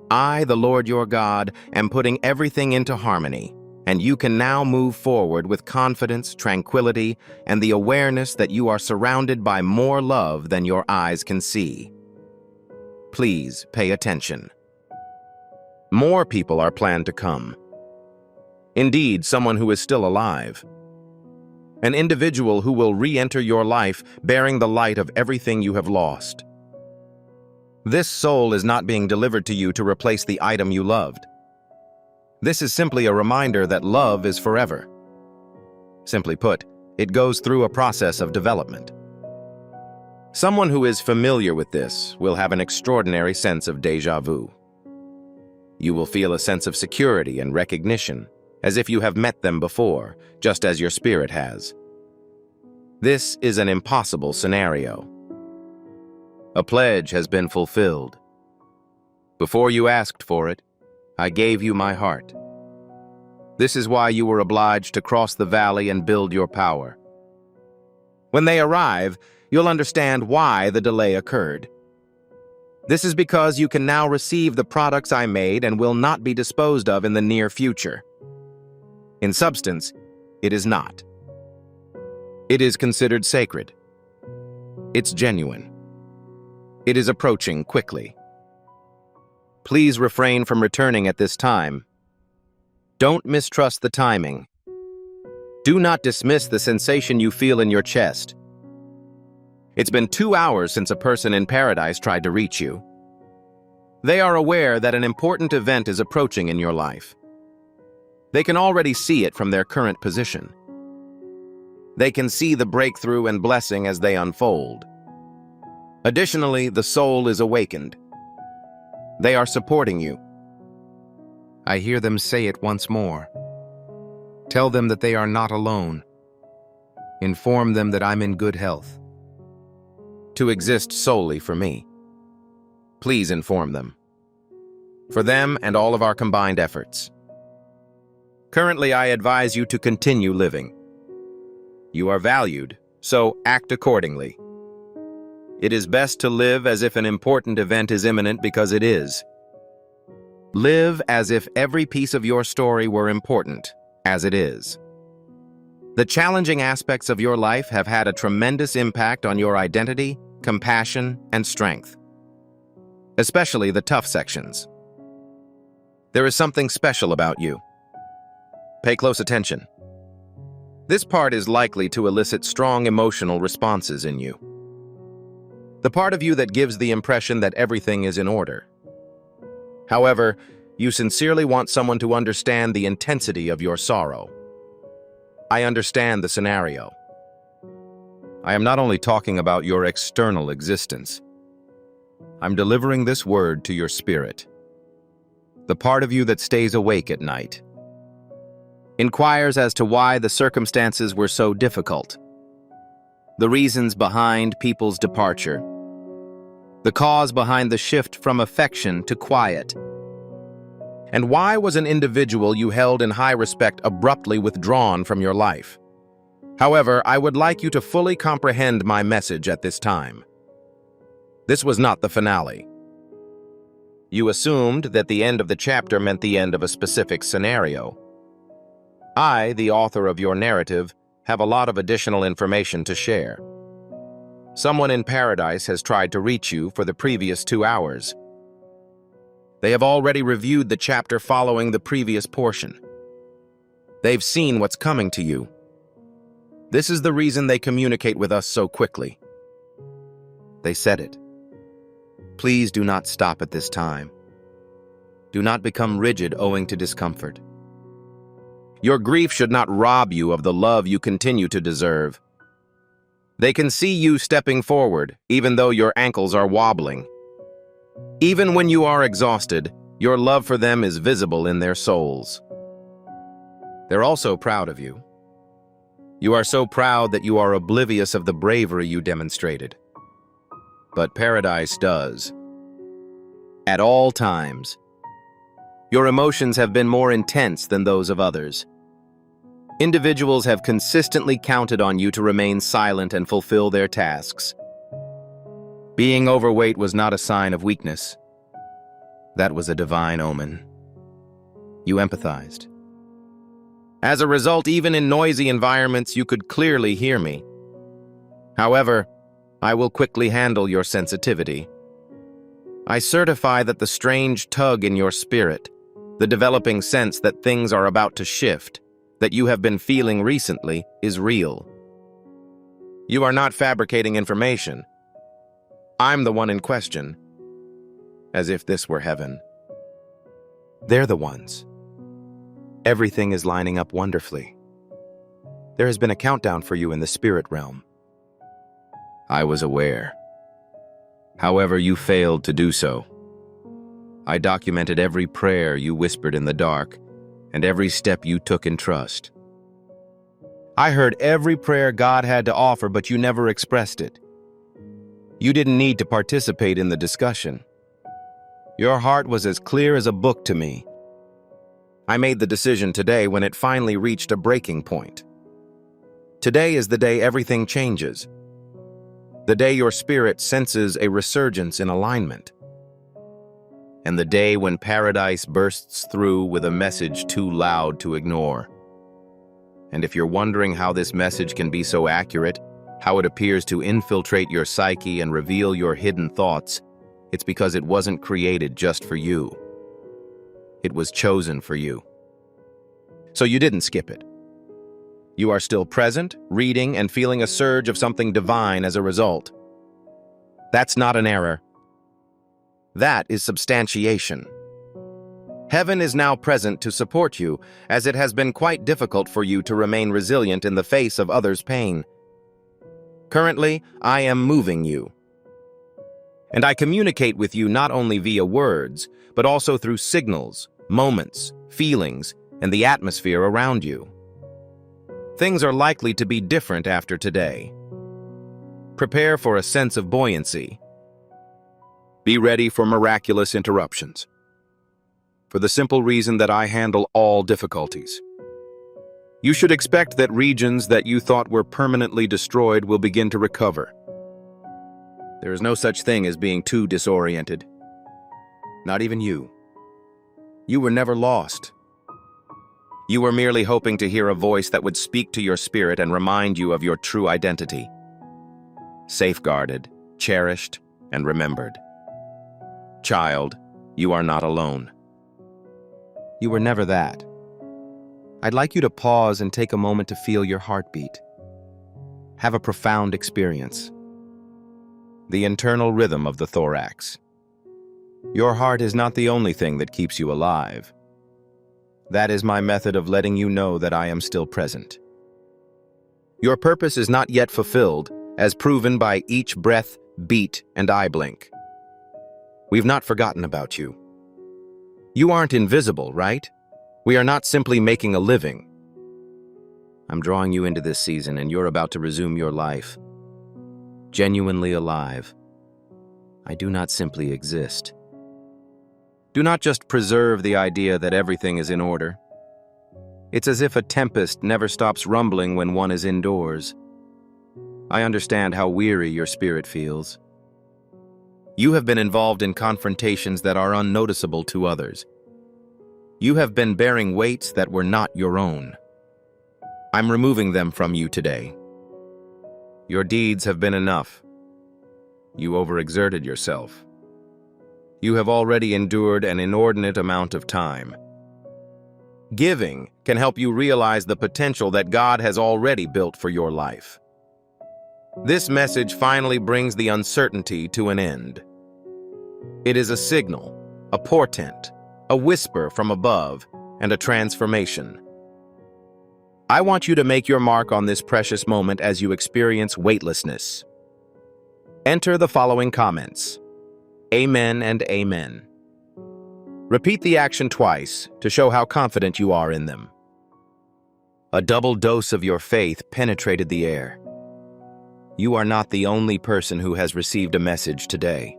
I, the Lord your God, am putting everything into harmony, and you can now move forward with confidence, tranquility, and the awareness that you are surrounded by more love than your eyes can see. Please pay attention. More people are planned to come. Indeed, someone who is still alive. An individual who will re-enter your life bearing the light of everything you have lost. This soul is not being delivered to you to replace the item you loved. This is simply a reminder that love is forever. Simply put, it goes through a process of development. Someone who is familiar with this will have an extraordinary sense of déjà vu. You will feel a sense of security and recognition, as if you have met them before, just as your spirit has. This is an impossible scenario. A pledge has been fulfilled. Before you asked for it, I gave you my heart. This is why you were obliged to cross the valley and build your power. When they arrive, you'll understand why the delay occurred. This is because you can now receive the products I made and will not be disposed of in the near future. In substance, it is not. It is considered sacred. It's genuine. It is approaching quickly. Please refrain from returning at this time. Don't mistrust the timing. Do not dismiss the sensation you feel in your chest. It's been 2 hours since a person in paradise tried to reach you. They are aware that an important event is approaching in your life. They can already see it from their current position. They can see the breakthrough and blessing as they unfold. Additionally, the soul is awakened. They are supporting you. I hear them say it once more. Tell them that they are not alone. Inform them that I'm in good health. To exist solely for me. Please inform them. For them and all of our combined efforts. Currently, I advise you to continue living. You are valued, so act accordingly. It is best to live as if an important event is imminent because it is. Live as if every piece of your story were important, as it is. The challenging aspects of your life have had a tremendous impact on your identity, compassion, and strength. Especially the tough sections. There is something special about you. Pay close attention. This part is likely to elicit strong emotional responses in you. The part of you that gives the impression that everything is in order. However, you sincerely want someone to understand the intensity of your sorrow. I understand the scenario. I am not only talking about your external existence. I'm delivering this word to your spirit. The part of you that stays awake at night. Inquires as to why the circumstances were so difficult. The reasons behind people's departure. The cause behind the shift from affection to quiet. And why was an individual you held in high respect abruptly withdrawn from your life? However, I would like you to fully comprehend my message at this time. This was not the finale. You assumed that the end of the chapter meant the end of a specific scenario. I, the author of your narrative, have a lot of additional information to share. Someone in paradise has tried to reach you for the previous 2 hours. They have already reviewed the chapter following the previous portion. They've seen what's coming to you. This is the reason they communicate with us so quickly. They said it. Please do not stop at this time. Do not become rigid owing to discomfort. Your grief should not rob you of the love you continue to deserve. They can see you stepping forward, even though your ankles are wobbling. Even when you are exhausted, your love for them is visible in their souls. They're also proud of you. You are so proud that you are oblivious of the bravery you demonstrated. But paradise does. At all times. Your emotions have been more intense than those of others. Individuals have consistently counted on you to remain silent and fulfill their tasks. Being overweight was not a sign of weakness. That was a divine omen. You empathized. As a result, even in noisy environments, you could clearly hear me. However, I will quickly handle your sensitivity. I certify that the strange tug in your spirit, the developing sense that things are about to shift, that you have been feeling recently, is real. You are not fabricating information. I'm the one in question. As if this were heaven. They're the ones. Everything is lining up wonderfully. There has been a countdown for you in the spirit realm. I was aware. However, you failed to do so. I documented every prayer you whispered in the dark and every step you took in trust. I heard every prayer God had to offer, but you never expressed it. You didn't need to participate in the discussion. Your heart was as clear as a book to me. I made the decision today when it finally reached a breaking point. Today is the day everything changes. The day your spirit senses a resurgence in alignment. And the day when paradise bursts through with a message too loud to ignore. And if you're wondering how this message can be so accurate, how it appears to infiltrate your psyche and reveal your hidden thoughts, it's because it wasn't created just for you. It was chosen for you. So you didn't skip it. You are still present, reading, and feeling a surge of something divine as a result. That's not an error. That is substantiation. Heaven is now present to support you, as it has been quite difficult for you to remain resilient in the face of others' pain. Currently, I am moving you. And I communicate with you not only via words, but also through signals, moments, feelings, and the atmosphere around you. Things are likely to be different after today. Prepare for a sense of buoyancy. Be ready for miraculous interruptions. For the simple reason that I handle all difficulties. You should expect that regions that you thought were permanently destroyed will begin to recover. There is no such thing as being too disoriented. Not even you. You were never lost. You were merely hoping to hear a voice that would speak to your spirit and remind you of your true identity. Safeguarded, cherished, and remembered. Child, you are not alone. You were never that. I'd like you to pause and take a moment to feel your heartbeat. Have a profound experience. The internal rhythm of the thorax. Your heart is not the only thing that keeps you alive. That is my method of letting you know that I am still present. Your purpose is not yet fulfilled, as proven by each breath, beat, and eye blink. We've not forgotten about you. You aren't invisible, right? We are not simply making a living. I'm drawing you into this season, and you're about to resume your life. Genuinely alive. I do not simply exist. Do not just preserve the idea that everything is in order. It's as if a tempest never stops rumbling when one is indoors. I understand how weary your spirit feels. You have been involved in confrontations that are unnoticeable to others. You have been bearing weights that were not your own. I'm removing them from you today. Your deeds have been enough. You overexerted yourself. You have already endured an inordinate amount of time. Giving can help you realize the potential that God has already built for your life. This message finally brings the uncertainty to an end. It is a signal, a portent, a whisper from above, and a transformation. I want you to make your mark on this precious moment as you experience weightlessness. Enter the following comments: Amen and Amen. Repeat the action twice to show how confident you are in them. A double dose of your faith penetrated the air. You are not the only person who has received a message today.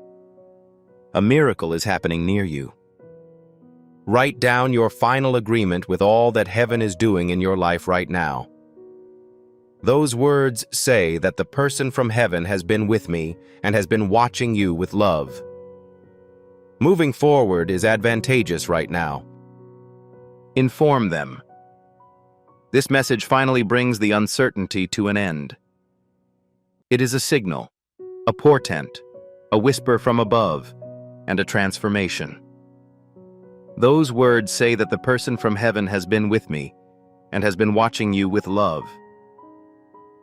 A miracle is happening near you. Write down your final agreement with all that heaven is doing in your life right now. Those words say that the person from heaven has been with me and has been watching you with love. Moving forward is advantageous right now. Inform them. This message finally brings the uncertainty to an end. It is a signal, a portent, a whisper from above, and a transformation. Those words say that the person from heaven has been with me and has been watching you with love.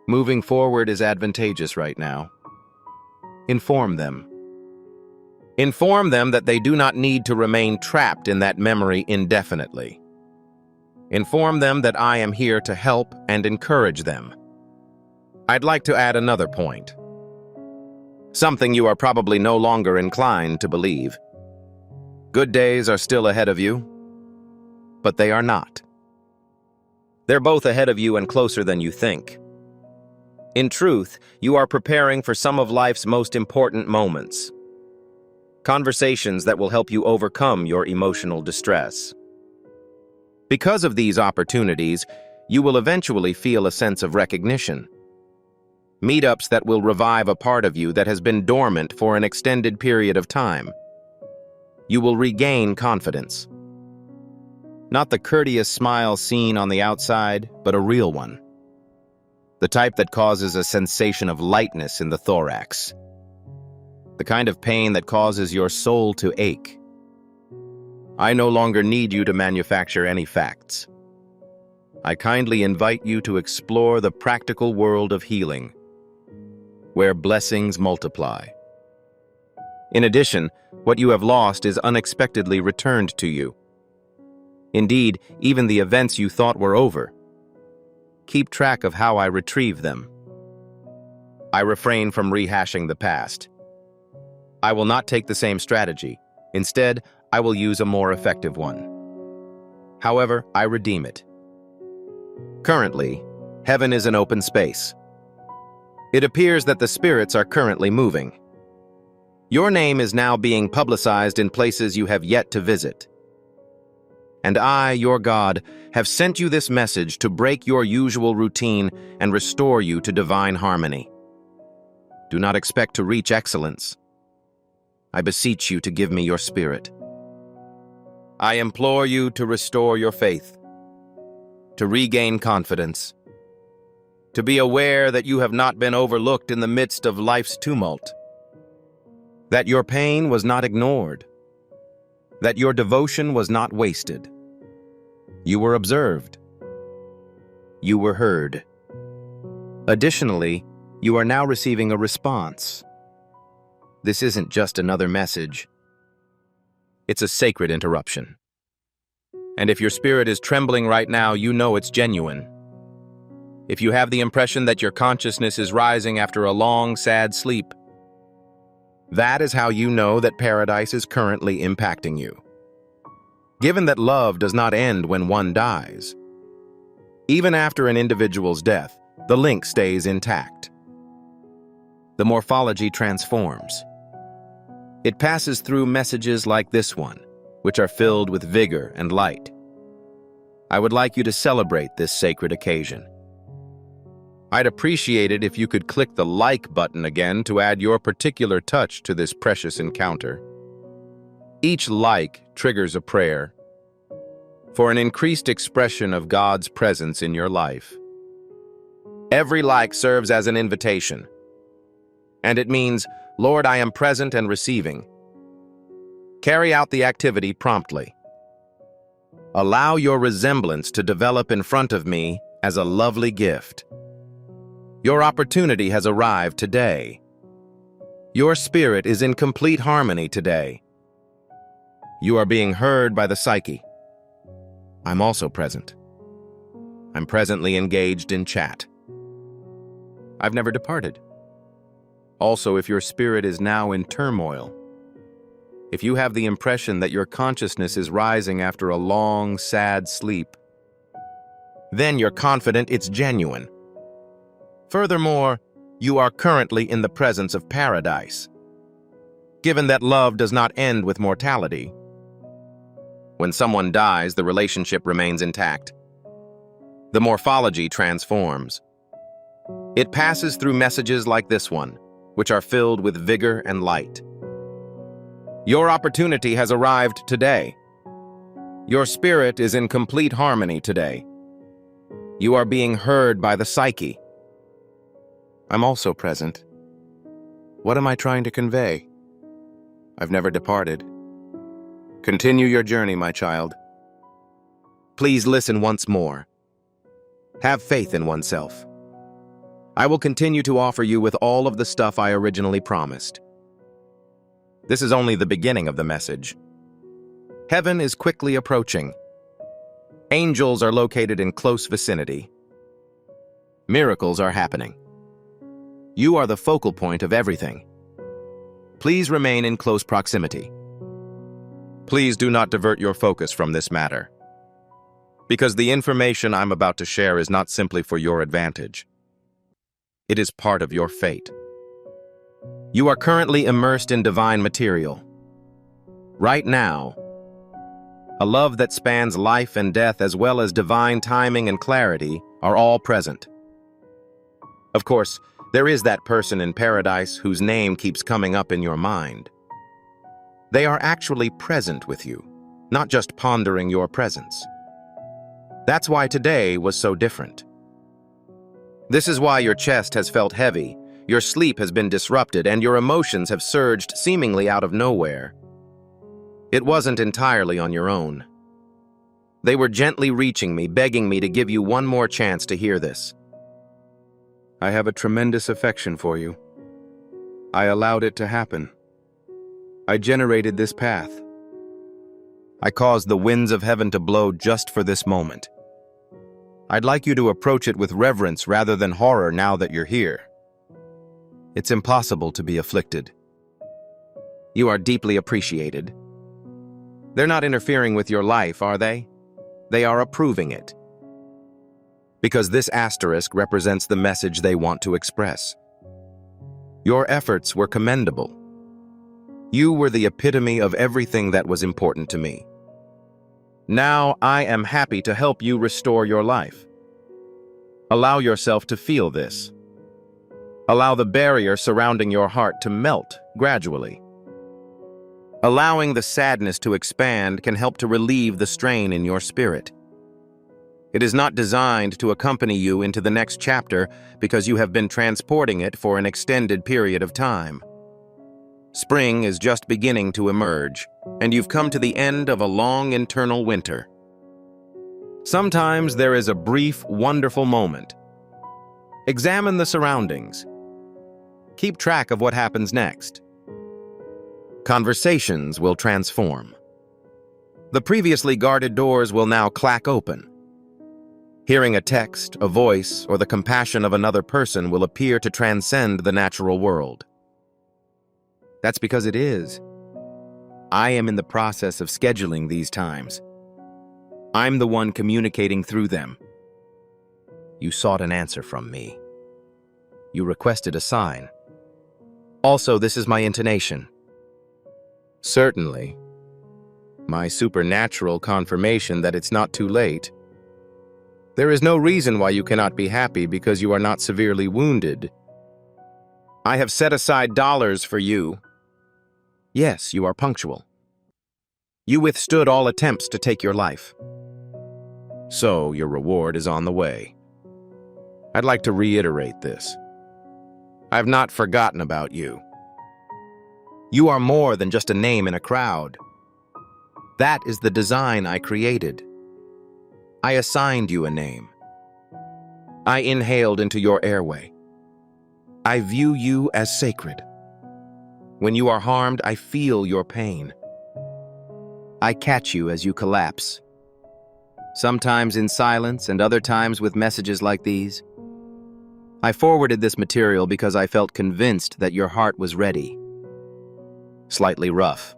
Moving forward is advantageous right now. Inform them. Inform them that they do not need to remain trapped in that memory indefinitely. Inform them that I am here to help and encourage them. I'd like to add another point. Something you are probably no longer inclined to believe. Good days are still ahead of you, but they are not. They're both ahead of you and closer than you think. In truth, you are preparing for some of life's most important moments. Conversations that will help you overcome your emotional distress. Because of these opportunities, you will eventually feel a sense of recognition. Meetups that will revive a part of you that has been dormant for an extended period of time. You will regain confidence. Not the courteous smile seen on the outside, but a real one. The type that causes a sensation of lightness in the thorax. The kind of pain that causes your soul to ache. I no longer need you to manufacture any facts. I kindly invite you to explore the practical world of healing, where blessings multiply. In addition, what you have lost is unexpectedly returned to you. Indeed, even the events you thought were over. Keep track of how I retrieve them. I refrain from rehashing the past. I will not take the same strategy. Instead, I will use a more effective one. However, I redeem it. Currently, heaven is an open space. It appears that the spirits are currently moving. Your name is now being publicized in places you have yet to visit. And I, your God, have sent you this message to break your usual routine and restore you to divine harmony. Do not expect to reach excellence. I beseech you to give me your spirit. I implore you to restore your faith, to regain confidence, to be aware that you have not been overlooked in the midst of life's tumult, that your pain was not ignored, that your devotion was not wasted. You were observed. You were heard. Additionally, you are now receiving a response. This isn't just another message. It's a sacred interruption. And if your spirit is trembling right now, you know it's genuine. If you have the impression that your consciousness is rising after a long, sad sleep, that is how you know that paradise is currently impacting you. Given that love does not end when one dies, even after an individual's death, the link stays intact. The morphology transforms. It passes through messages like this one, which are filled with vigor and light. I would like you to celebrate this sacred occasion. I'd appreciate it if you could click the like button again to add your particular touch to this precious encounter. Each like triggers a prayer for an increased expression of God's presence in your life. Every like serves as an invitation. And it means, Lord, I am present and receiving. Carry out the activity promptly. Allow your resemblance to develop in front of me as a lovely gift. Your opportunity has arrived today. Your spirit is in complete harmony today. You are being heard by the psyche. I'm also present. I'm presently engaged in chat. I've never departed. Also, if your spirit is now in turmoil, if you have the impression that your consciousness is rising after a long, sad sleep, then you're confident it's genuine. Furthermore, you are currently in the presence of paradise, given that love does not end with mortality. When someone dies, the relationship remains intact. The morphology transforms. It passes through messages like this one, which are filled with vigor and light. Your opportunity has arrived today. Your spirit is in complete harmony today. You are being heard by the psyche. I'm also present. What am I trying to convey? I've never departed. Continue your journey, my child. Please listen once more. Have faith in oneself. I will continue to offer you with all of the stuff I originally promised. This is only the beginning of the message. Heaven is quickly approaching. Angels are located in close vicinity. Miracles are happening. You are the focal point of everything. Please remain in close proximity. Please do not divert your focus from this matter, because the information I'm about to share is not simply for your advantage. It is part of your fate. You are currently immersed in divine material. Right now, a love that spans life and death as well as divine timing and clarity are all present. Of course, there is that person in paradise whose name keeps coming up in your mind. They are actually present with you, not just pondering your presence. That's why today was so different. This is why your chest has felt heavy, your sleep has been disrupted, and your emotions have surged seemingly out of nowhere. It wasn't entirely on your own. They were gently reaching me, begging me to give you one more chance to hear this. I have a tremendous affection for you. I allowed it to happen. I generated this path. I caused the winds of heaven to blow just for this moment. I'd like you to approach it with reverence rather than horror now that you're here. It's impossible to be afflicted. You are deeply appreciated. They're not interfering with your life, are they? They are approving it. Because this asterisk represents the message they want to express. Your efforts were commendable. You were the epitome of everything that was important to me. Now I am happy to help you restore your life. Allow yourself to feel this. Allow the barrier surrounding your heart to melt gradually. Allowing the sadness to expand can help to relieve the strain in your spirit. It is not designed to accompany you into the next chapter because you have been transporting it for an extended period of time. Spring is just beginning to emerge, and you've come to the end of a long internal winter. Sometimes there is a brief, wonderful moment. Examine the surroundings. Keep track of what happens next. Conversations will transform. The previously guarded doors will now clack open. Hearing a text, a voice, or the compassion of another person will appear to transcend the natural world. That's because it is. I am in the process of scheduling these times. I'm the one communicating through them. You sought an answer from me. You requested a sign. Also, this is my intonation. Certainly. My supernatural confirmation that it's not too late. There is no reason why you cannot be happy because you are not severely wounded. I have set aside dollars for you. Yes, you are punctual. You withstood all attempts to take your life. So your reward is on the way. I'd like to reiterate this. I've not forgotten about you. You are more than just a name in a crowd. That is the design I created. I assigned you a name. I inhaled into your airway. I view you as sacred. When you are harmed, I feel your pain. I catch you as you collapse. Sometimes in silence and other times with messages like these. I forwarded this material because I felt convinced that your heart was ready. Slightly rough.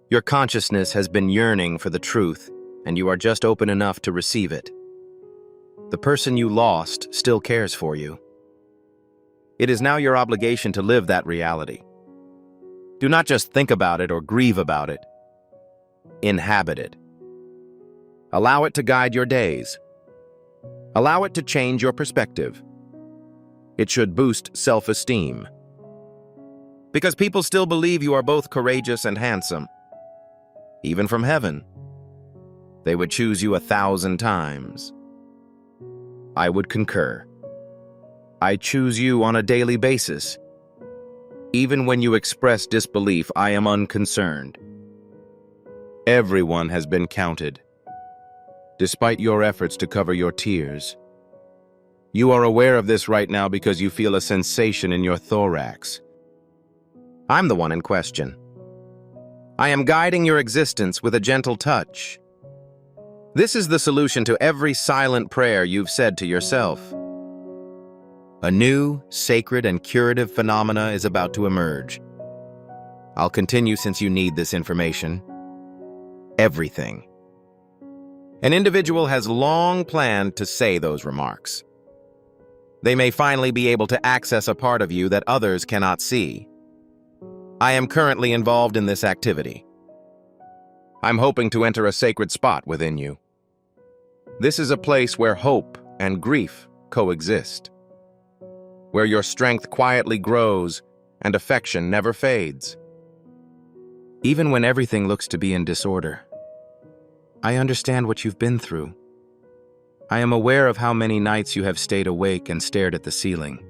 Your consciousness has been yearning for the truth, and you are just open enough to receive it. The person you lost still cares for you. It is now your obligation to live that reality. Do not just think about it or grieve about it. Inhabit it. Allow it to guide your days. Allow it to change your perspective. It should boost self-esteem. Because people still believe you are both courageous and handsome. Even from heaven. They would choose you 1,000 times. I would concur. I choose you on a daily basis. Even when you express disbelief, I am unconcerned. Everyone has been counted. Despite your efforts to cover your tears. You are aware of this right now because you feel a sensation in your thorax. I'm the one in question. I am guiding your existence with a gentle touch. This is the solution to every silent prayer you've said to yourself. A new, sacred, and curative phenomena is about to emerge. I'll continue since you need this information. Everything. An individual has long planned to say those remarks. They may finally be able to access a part of you that others cannot see. I am currently involved in this activity. I'm hoping to enter a sacred spot within you. This is a place where hope and grief coexist, where your strength quietly grows and affection never fades. Even when everything looks to be in disorder, I understand what you've been through. I am aware of how many nights you have stayed awake and stared at the ceiling.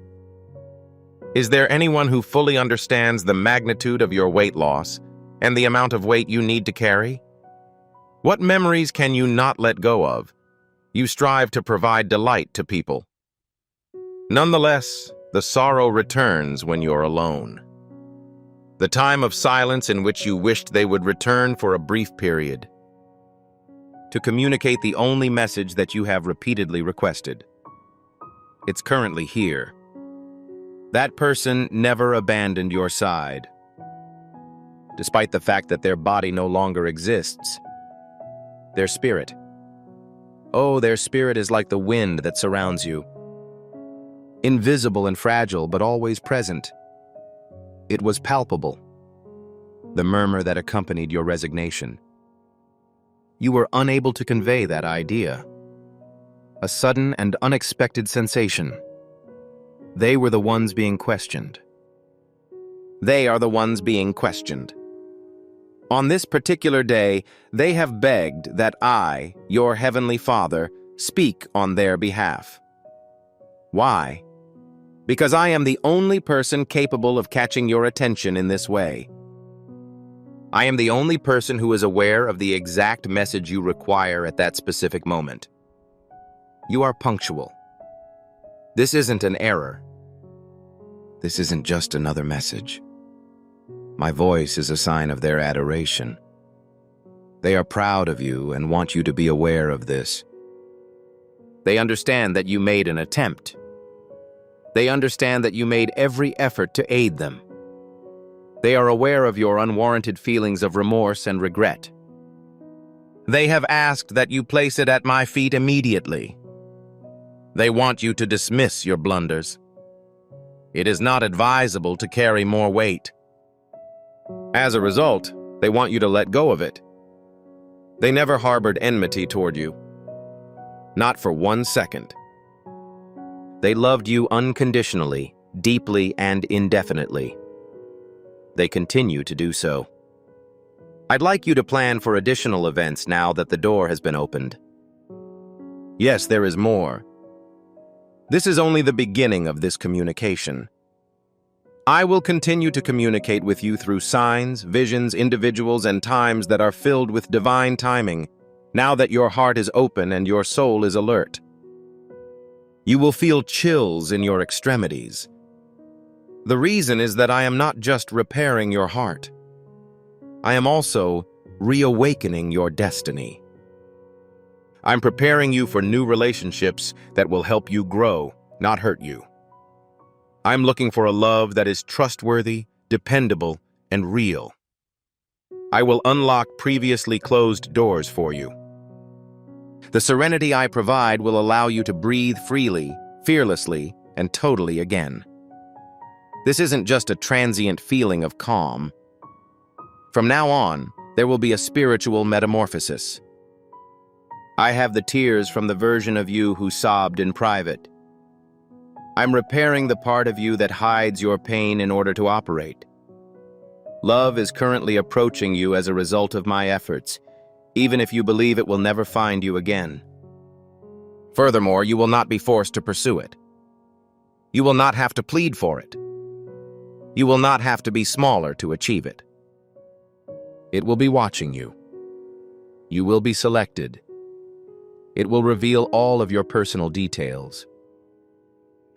Is there anyone who fully understands the magnitude of your weight loss and the amount of weight you need to carry? What memories can you not let go of? You strive to provide delight to people. Nonetheless, the sorrow returns when you're alone. The time of silence in which you wished they would return for a brief period. To communicate the only message that you have repeatedly requested. It's currently here. That person never abandoned your side. Despite the fact that their body no longer exists. Their spirit. Oh, their spirit is like the wind that surrounds you. Invisible and fragile, but always present. It was palpable. The murmur that accompanied your resignation. You were unable to convey that idea. A sudden and unexpected sensation. They were the ones being questioned. They are the ones being questioned. On this particular day, they have begged that I, your Heavenly Father, speak on their behalf. Why? Because I am the only person capable of catching your attention in this way. I am the only person who is aware of the exact message you require at that specific moment. You are punctual. This isn't an error. This isn't just another message. My voice is a sign of their adoration. They are proud of you and want you to be aware of this. They understand that you made an attempt. They understand that you made every effort to aid them. They are aware of your unwarranted feelings of remorse and regret. They have asked that you place it at my feet immediately. They want you to dismiss your blunders. It is not advisable to carry more weight. As a result, they want you to let go of it. They never harbored enmity toward you. Not for 1 second. They loved you unconditionally, deeply, and indefinitely. They continue to do so. I'd like you to plan for additional events now that the door has been opened. Yes, there is more. This is only the beginning of this communication. I will continue to communicate with you through signs, visions, individuals, and times that are filled with divine timing, now that your heart is open and your soul is alert. You will feel chills in your extremities. The reason is that I am not just repairing your heart. I am also reawakening your destiny. I'm preparing you for new relationships that will help you grow, not hurt you. I'm looking for a love that is trustworthy, dependable, and real. I will unlock previously closed doors for you. The serenity I provide will allow you to breathe freely, fearlessly, and totally again. This isn't just a transient feeling of calm. From now on, there will be a spiritual metamorphosis. I have the tears from the version of you who sobbed in private. I'm repairing the part of you that hides your pain in order to operate. Love is currently approaching you as a result of my efforts, even if you believe it will never find you again. Furthermore, you will not be forced to pursue it. You will not have to plead for it. You will not have to be smaller to achieve it. It will be watching you. You will be selected. It will reveal all of your personal details.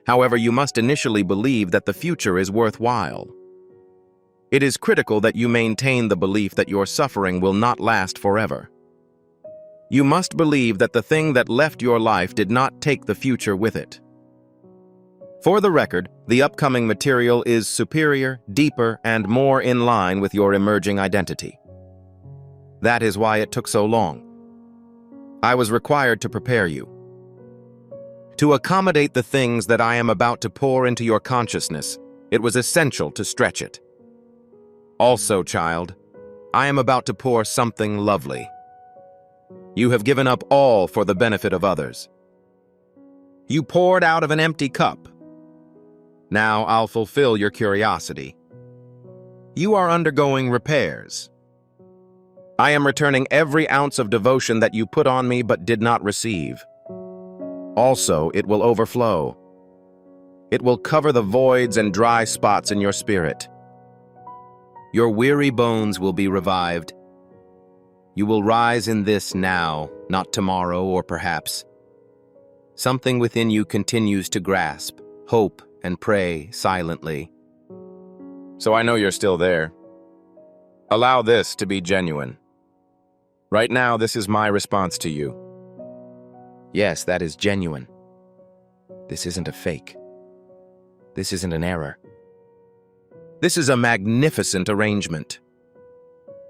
However, you must initially believe that the future is worthwhile. It is critical that you maintain the belief that your suffering will not last forever. You must believe that the thing that left your life did not take the future with it. For the record, the upcoming material is superior, deeper, and more in line with your emerging identity. That is why it took so long. I was required to prepare you. To accommodate the things that I am about to pour into your consciousness, it was essential to stretch it. Also, child, I am about to pour something lovely. You have given up all for the benefit of others. You poured out of an empty cup. Now I'll fulfill your curiosity. You are undergoing repairs. I am returning every ounce of devotion that you put on me but did not receive. Also, it will overflow. It will cover the voids and dry spots in your spirit. Your weary bones will be revived. You will rise in this now, not tomorrow or perhaps. Something within you continues to grasp, hope, and pray silently. So I know you're still there. Allow this to be genuine. Right now, this is my response to you. Yes, that is genuine. This isn't a fake. This isn't an error. This is a magnificent arrangement.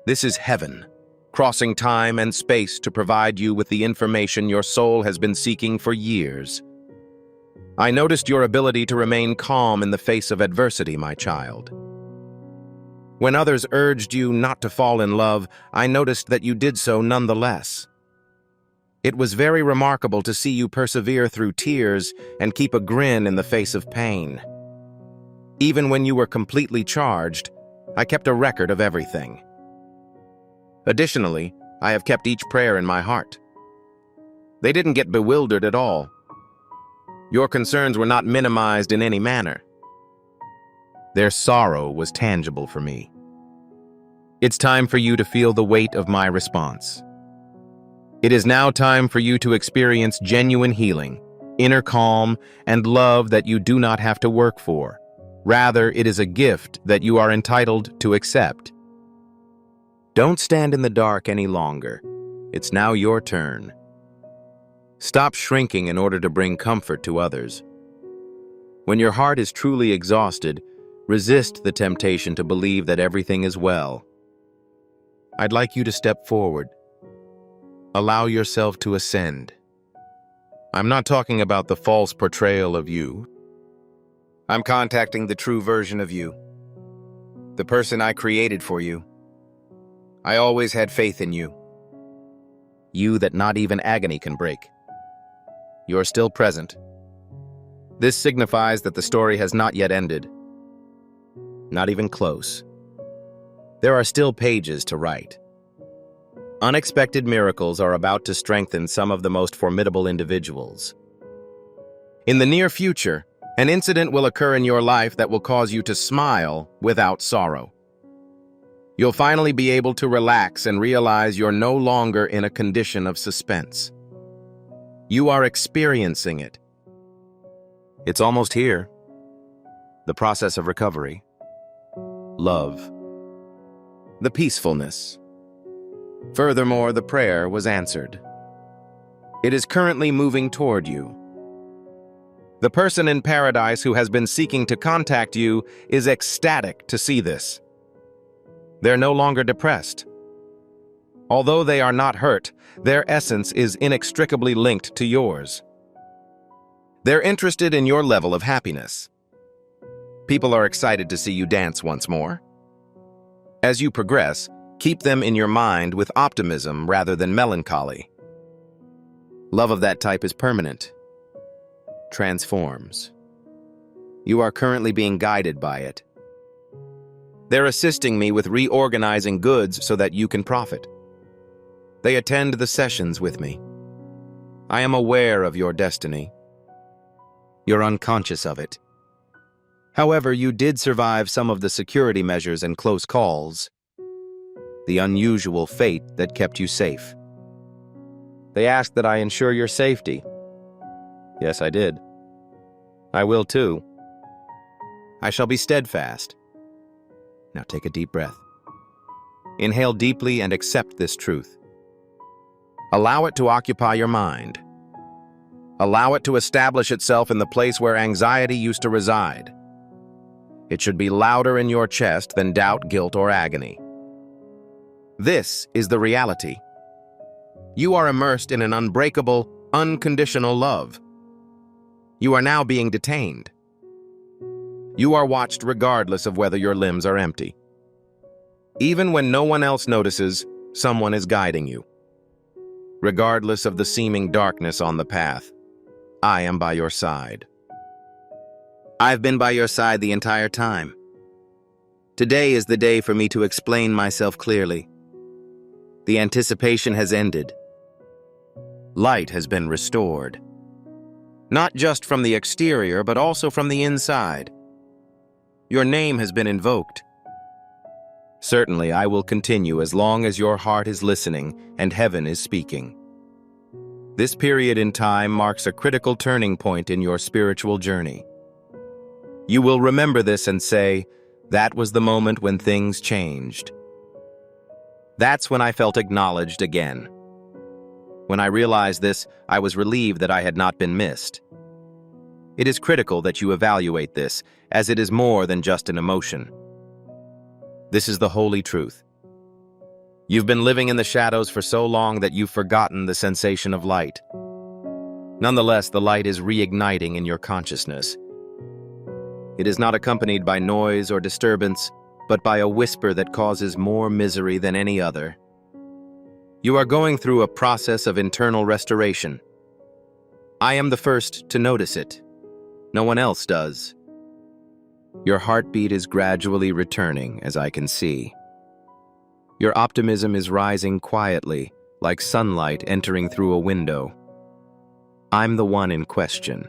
This is heaven, crossing time and space to provide you with the information your soul has been seeking for years. I noticed your ability to remain calm in the face of adversity, my child. When others urged you not to fall in love, I noticed that you did so nonetheless. It was very remarkable to see you persevere through tears and keep a grin in the face of pain. Even when you were completely charged, I kept a record of everything. Additionally, I have kept each prayer in my heart. They didn't get bewildered at all. Your concerns were not minimized in any manner. Their sorrow was tangible for me. It's time for you to feel the weight of my response. It is now time for you to experience genuine healing, inner calm, and love that you do not have to work for. Rather, it is a gift that you are entitled to accept. Don't stand in the dark any longer. It's now your turn. Stop shrinking in order to bring comfort to others. When your heart is truly exhausted, resist the temptation to believe that everything is well. I'd like you to step forward. Allow yourself to ascend. I'm not talking about the false portrayal of you. I'm contacting the true version of you, the person I created for you. I always had faith in you. You that not even agony can break. You're still present. This signifies that the story has not yet ended. Not even close. There are still pages to write. Unexpected miracles are about to strengthen some of the most formidable individuals. In the near future, an incident will occur in your life that will cause you to smile without sorrow. You'll finally be able to relax and realize you're no longer in a condition of suspense. You are experiencing it. It's almost here. The process of recovery. Love. The peacefulness. Furthermore, the prayer was answered. It is currently moving toward you. The person in paradise who has been seeking to contact you is ecstatic to see this. They're no longer depressed. Although they are not hurt, their essence is inextricably linked to yours. They're interested in your level of happiness. People are excited to see you dance once more. As you progress, keep them in your mind with optimism rather than melancholy. Love of that type is permanent. Transforms. You are currently being guided by it. They're assisting me with reorganizing goods so that you can profit. They attend the sessions with me. I am aware of your destiny. You're unconscious of it. However, you did survive some of the security measures and close calls. The unusual fate that kept you safe. They asked that I ensure your safety. Yes, I did. I will too. I shall be steadfast. Now take a deep breath. Inhale deeply and accept this truth. Allow it to occupy your mind. Allow it to establish itself in the place where anxiety used to reside. It should be louder in your chest than doubt, guilt, or agony. This is the reality. You are immersed in an unbreakable, unconditional love. You are now being detained. You are watched regardless of whether your limbs are empty. Even when no one else notices, someone is guiding you. Regardless of the seeming darkness on the path, I am by your side. I've been by your side the entire time. Today is the day for me to explain myself clearly. The anticipation has ended. Light has been restored. Not just from the exterior, but also from the inside. Your name has been invoked. Certainly, I will continue as long as your heart is listening and heaven is speaking. This period in time marks a critical turning point in your spiritual journey. You will remember this and say, that was the moment when things changed. That's when I felt acknowledged again. When I realized this, I was relieved that I had not been missed. It is critical that you evaluate this, as it is more than just an emotion. This is the holy truth. You've been living in the shadows for so long that you've forgotten the sensation of light. Nonetheless, the light is reigniting in your consciousness. It is not accompanied by noise or disturbance, but by a whisper that causes more misery than any other. You are going through a process of internal restoration. I am the first to notice it. No one else does. Your heartbeat is gradually returning, as I can see. Your optimism is rising quietly, like sunlight entering through a window. I'm the one in question.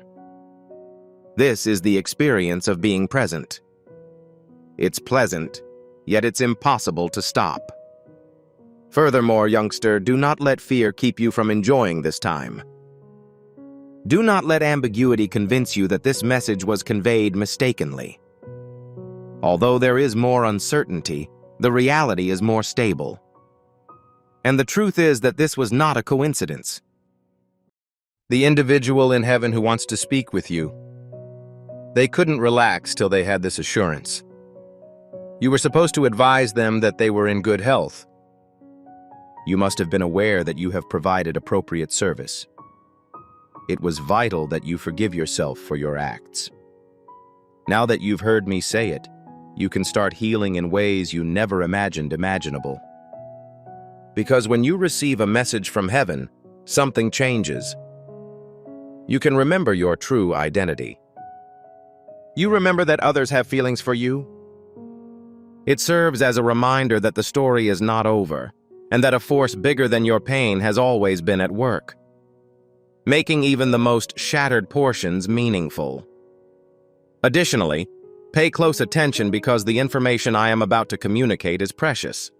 This is the experience of being present. It's pleasant, yet it's impossible to stop. Furthermore, youngster, do not let fear keep you from enjoying this time. Do not let ambiguity convince you that this message was conveyed mistakenly. Although there is more uncertainty, the reality is more stable. And the truth is that this was not a coincidence. The individual in heaven who wants to speak with you, they couldn't relax till they had this assurance. You were supposed to advise them that they were in good health. You must have been aware that you have provided appropriate service. It was vital that you forgive yourself for your acts. Now that you've heard me say it, you can start healing in ways you never imagined imaginable. Because when you receive a message from heaven, something changes. You can remember your true identity. You remember that others have feelings for you. It serves as a reminder that the story is not over, and that a force bigger than your pain has always been at work. making even the most shattered portions meaningful. Additionally, pay close attention because the information I am about to communicate is precious.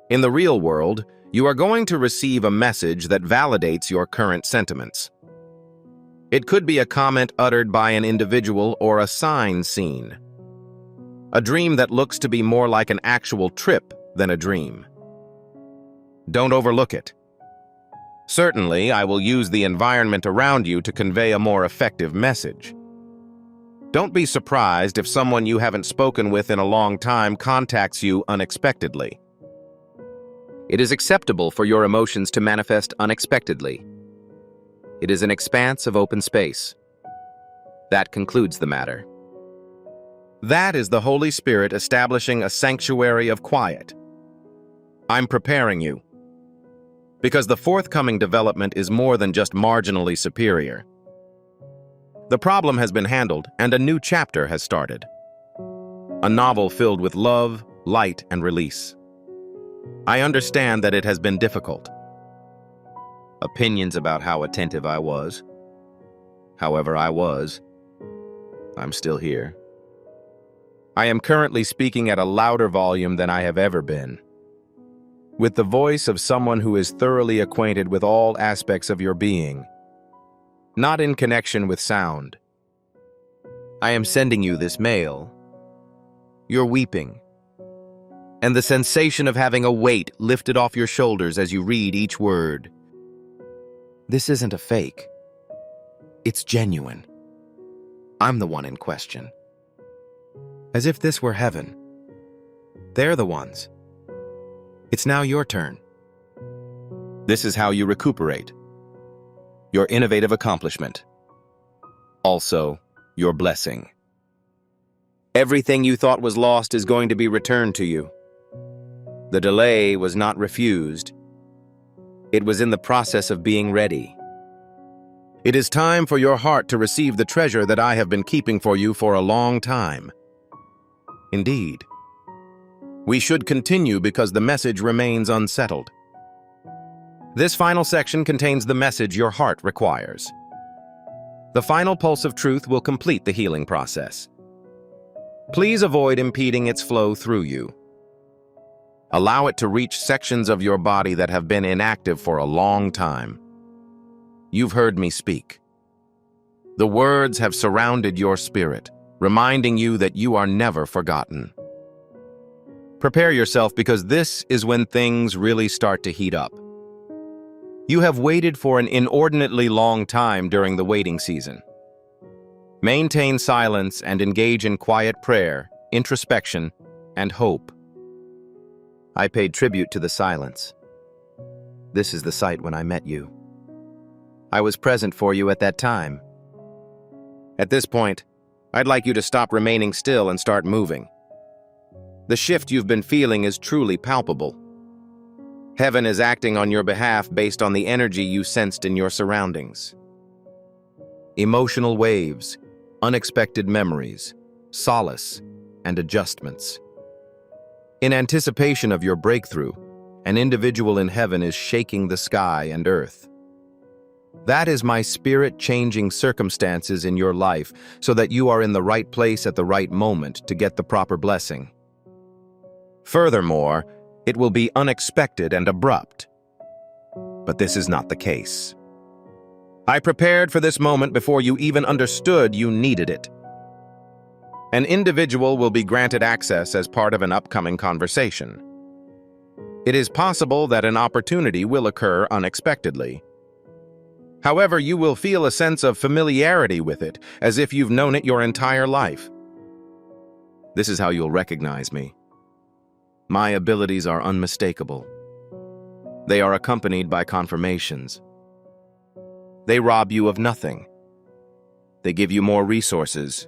In the real world, you are going to receive a message that validates your current sentiments. It could be a comment uttered by an individual or a sign seen. A dream that looks to be more like an actual trip than a dream. Don't overlook it. Certainly, I will use the environment around you to convey a more effective message. Don't be surprised if someone you haven't spoken with in a long time contacts you unexpectedly. It is acceptable for your emotions to manifest unexpectedly. It is an expanse of open space. That concludes the matter. That is the Holy Spirit establishing a sanctuary of quiet. I'm preparing you. Because the forthcoming development is more than just marginally superior. The problem has been handled and a new chapter has started. A novel filled with love, light, and release. I understand that it has been difficult. Opinions about how attentive I was. However I was, I'm still here. I am currently speaking at a louder volume than I have ever been. With the voice of someone who is thoroughly acquainted with all aspects of your being, not in connection with sound. I am sending you this mail. You're weeping, and the sensation of having a weight lifted off your shoulders as you read each word. This isn't a fake. It's genuine. I'm the one in question. As if this were heaven. They're the ones. It's now your turn. This is how you recuperate. Your innovative accomplishment. Also, your blessing. Everything you thought was lost is going to be returned to you. The delay was not refused. It was in the process of being ready. It is time for your heart to receive the treasure that I have been keeping for you for a long time. Indeed. We should continue because the message remains unsettled. This final section contains the message your heart requires. The final pulse of truth will complete the healing process. Please avoid impeding its flow through you. Allow it to reach sections of your body that have been inactive for a long time. You've heard me speak. The words have surrounded your spirit, reminding you that you are never forgotten. Prepare yourself because this is when things really start to heat up. You have waited for an inordinately long time during the waiting season. Maintain silence and engage in quiet prayer, introspection, and hope. I paid tribute to the silence. This is the site when I met you. I was present for you at that time. At this point, I'd like you to stop remaining still and start moving. The shift you've been feeling is truly palpable. Heaven is acting on your behalf based on the energy you sensed in your surroundings. Emotional waves, unexpected memories, solace, and adjustments. In anticipation of your breakthrough, an individual in heaven is shaking the sky and earth. That is my spirit-changing circumstances in your life so that you are in the right place at the right moment to get the proper blessing. Furthermore, it will be unexpected and abrupt. But this is not the case. I prepared for this moment before you even understood you needed it. An individual will be granted access as part of an upcoming conversation. It is possible that an opportunity will occur unexpectedly. However, you will feel a sense of familiarity with it, as if you've known it your entire life. This is how you'll recognize me. My abilities are unmistakable. They are accompanied by confirmations. They rob you of nothing. They give you more resources.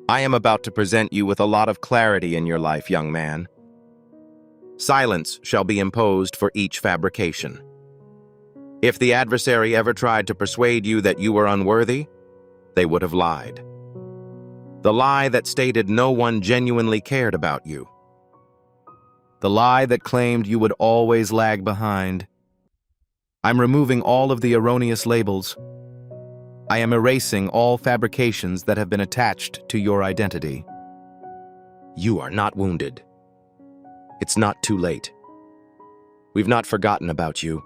I am about to present you with a lot of clarity in your life, young man. Silence shall be imposed for each fabrication. If the adversary ever tried to persuade you that you were unworthy, they would have lied. The lie that stated no one genuinely cared about you. The lie that claimed you would always lag behind. I'm removing all of the erroneous labels. I am erasing all fabrications that have been attached to your identity. You are not wounded. It's not too late. We've not forgotten about you.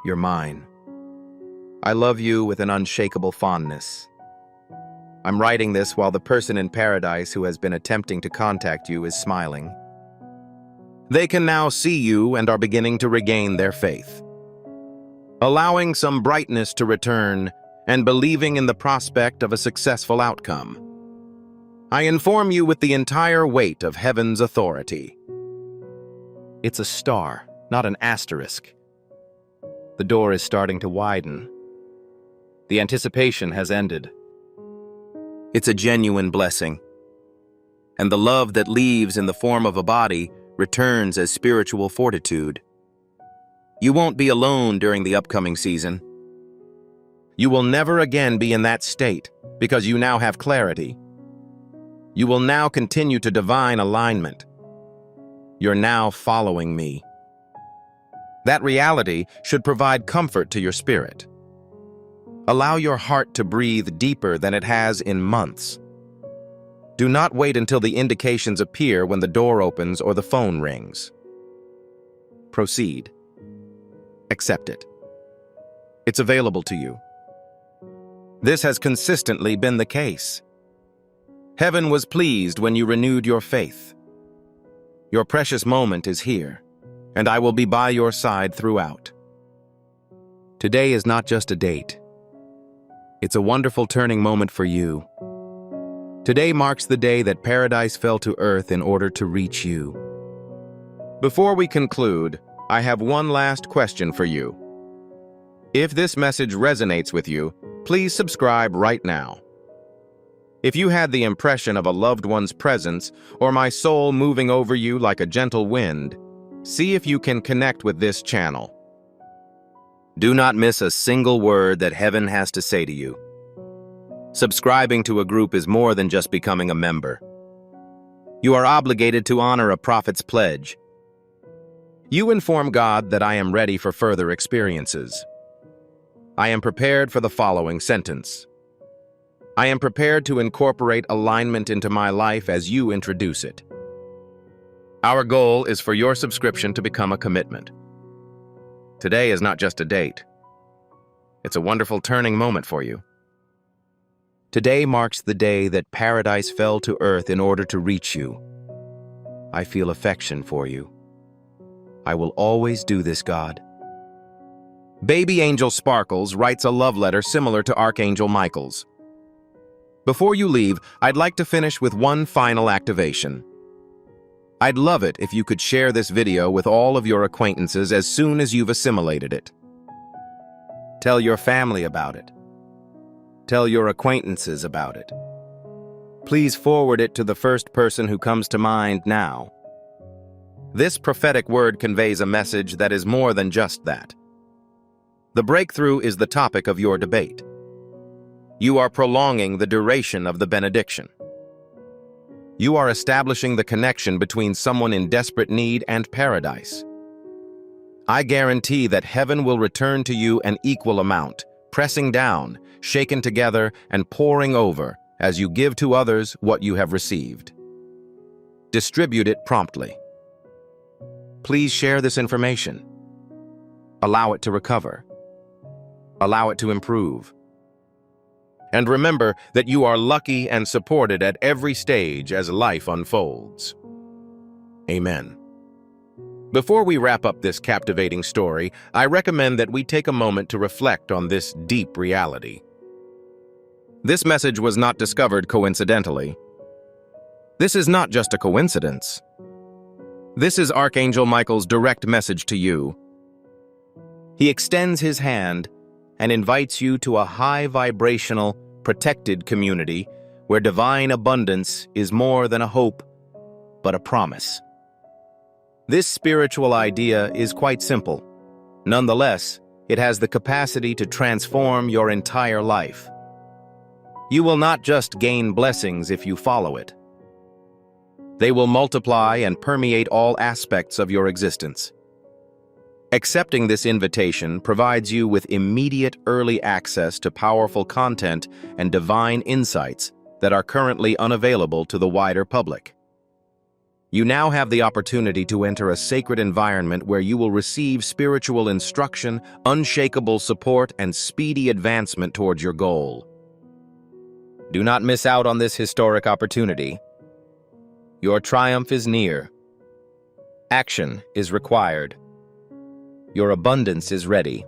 You're mine. I love you with an unshakable fondness. I'm writing this while the person in paradise who has been attempting to contact you is smiling. They can now see you and are beginning to regain their faith, allowing some brightness to return and believing in the prospect of a successful outcome. I inform you with the entire weight of heaven's authority. It's a star, not an asterisk. The door is starting to widen. The anticipation has ended. It's a genuine blessing. And the love that leaves in the form of a body returns as spiritual fortitude. You won't be alone during the upcoming season. You will never again be in that state because you now have clarity. You will now continue to divine alignment. You're now following me. That reality should provide comfort to your spirit. Allow your heart to breathe deeper than it has in months. Do not wait until the indications appear when the door opens or the phone rings. Proceed. Accept it. It's available to you. This has consistently been the case. Heaven was pleased when you renewed your faith. Your precious moment is here, and I will be by your side throughout. Today is not just a date. It's a wonderful turning moment for you. Today marks the day that paradise fell to earth in order to reach you. Before we conclude, I have one last question for you. If this message resonates with you, please subscribe right now. If you had the impression of a loved one's presence or my soul moving over you like a gentle wind, see if you can connect with this channel. Do not miss a single word that heaven has to say to you. Subscribing to a group is more than just becoming a member. You are obligated to honor a prophet's pledge. You inform God that I am ready for further experiences. I am prepared for the following sentence. I am prepared to incorporate alignment into my life as you introduce it. Our goal is for your subscription to become a commitment. Today is not just a date. It's a wonderful turning moment for you. Today marks the day that paradise fell to earth in order to reach you. I feel affection for you. I will always do this, God. Baby Angel Sparkles writes a love letter similar to Archangel Michael's. Before you leave, I'd like to finish with one final activation. I'd love it if you could share this video with all of your acquaintances as soon as you've assimilated it. Tell your family about it. Tell your acquaintances about it. Please forward it to the first person who comes to mind now. This prophetic word conveys a message that is more than just that. The breakthrough is the topic of your debate. You are prolonging the duration of the benediction. You are establishing the connection between someone in desperate need and paradise. I guarantee that heaven will return to you an equal amount, pressing down, shaken together, and pouring over as you give to others what you have received. Distribute it promptly. Please share this information. Allow it to recover. Allow it to improve. And remember that you are lucky and supported at every stage as life unfolds. Amen. Before we wrap up this captivating story, I recommend that we take a moment to reflect on this deep reality. This message was not discovered coincidentally. This is not just a coincidence. This is Archangel Michael's direct message to you. He extends his hand and invites you to a high-vibrational, protected community where divine abundance is more than a hope, but a promise. This spiritual idea is quite simple. Nonetheless, it has the capacity to transform your entire life. You will not just gain blessings if you follow it. They will multiply and permeate all aspects of your existence. Accepting this invitation provides you with immediate early access to powerful content and divine insights that are currently unavailable to the wider public. You now have the opportunity to enter a sacred environment where you will receive spiritual instruction, unshakable support, and speedy advancement towards your goal. Do not miss out on this historic opportunity. Your triumph is near. Action is required. Your abundance is ready.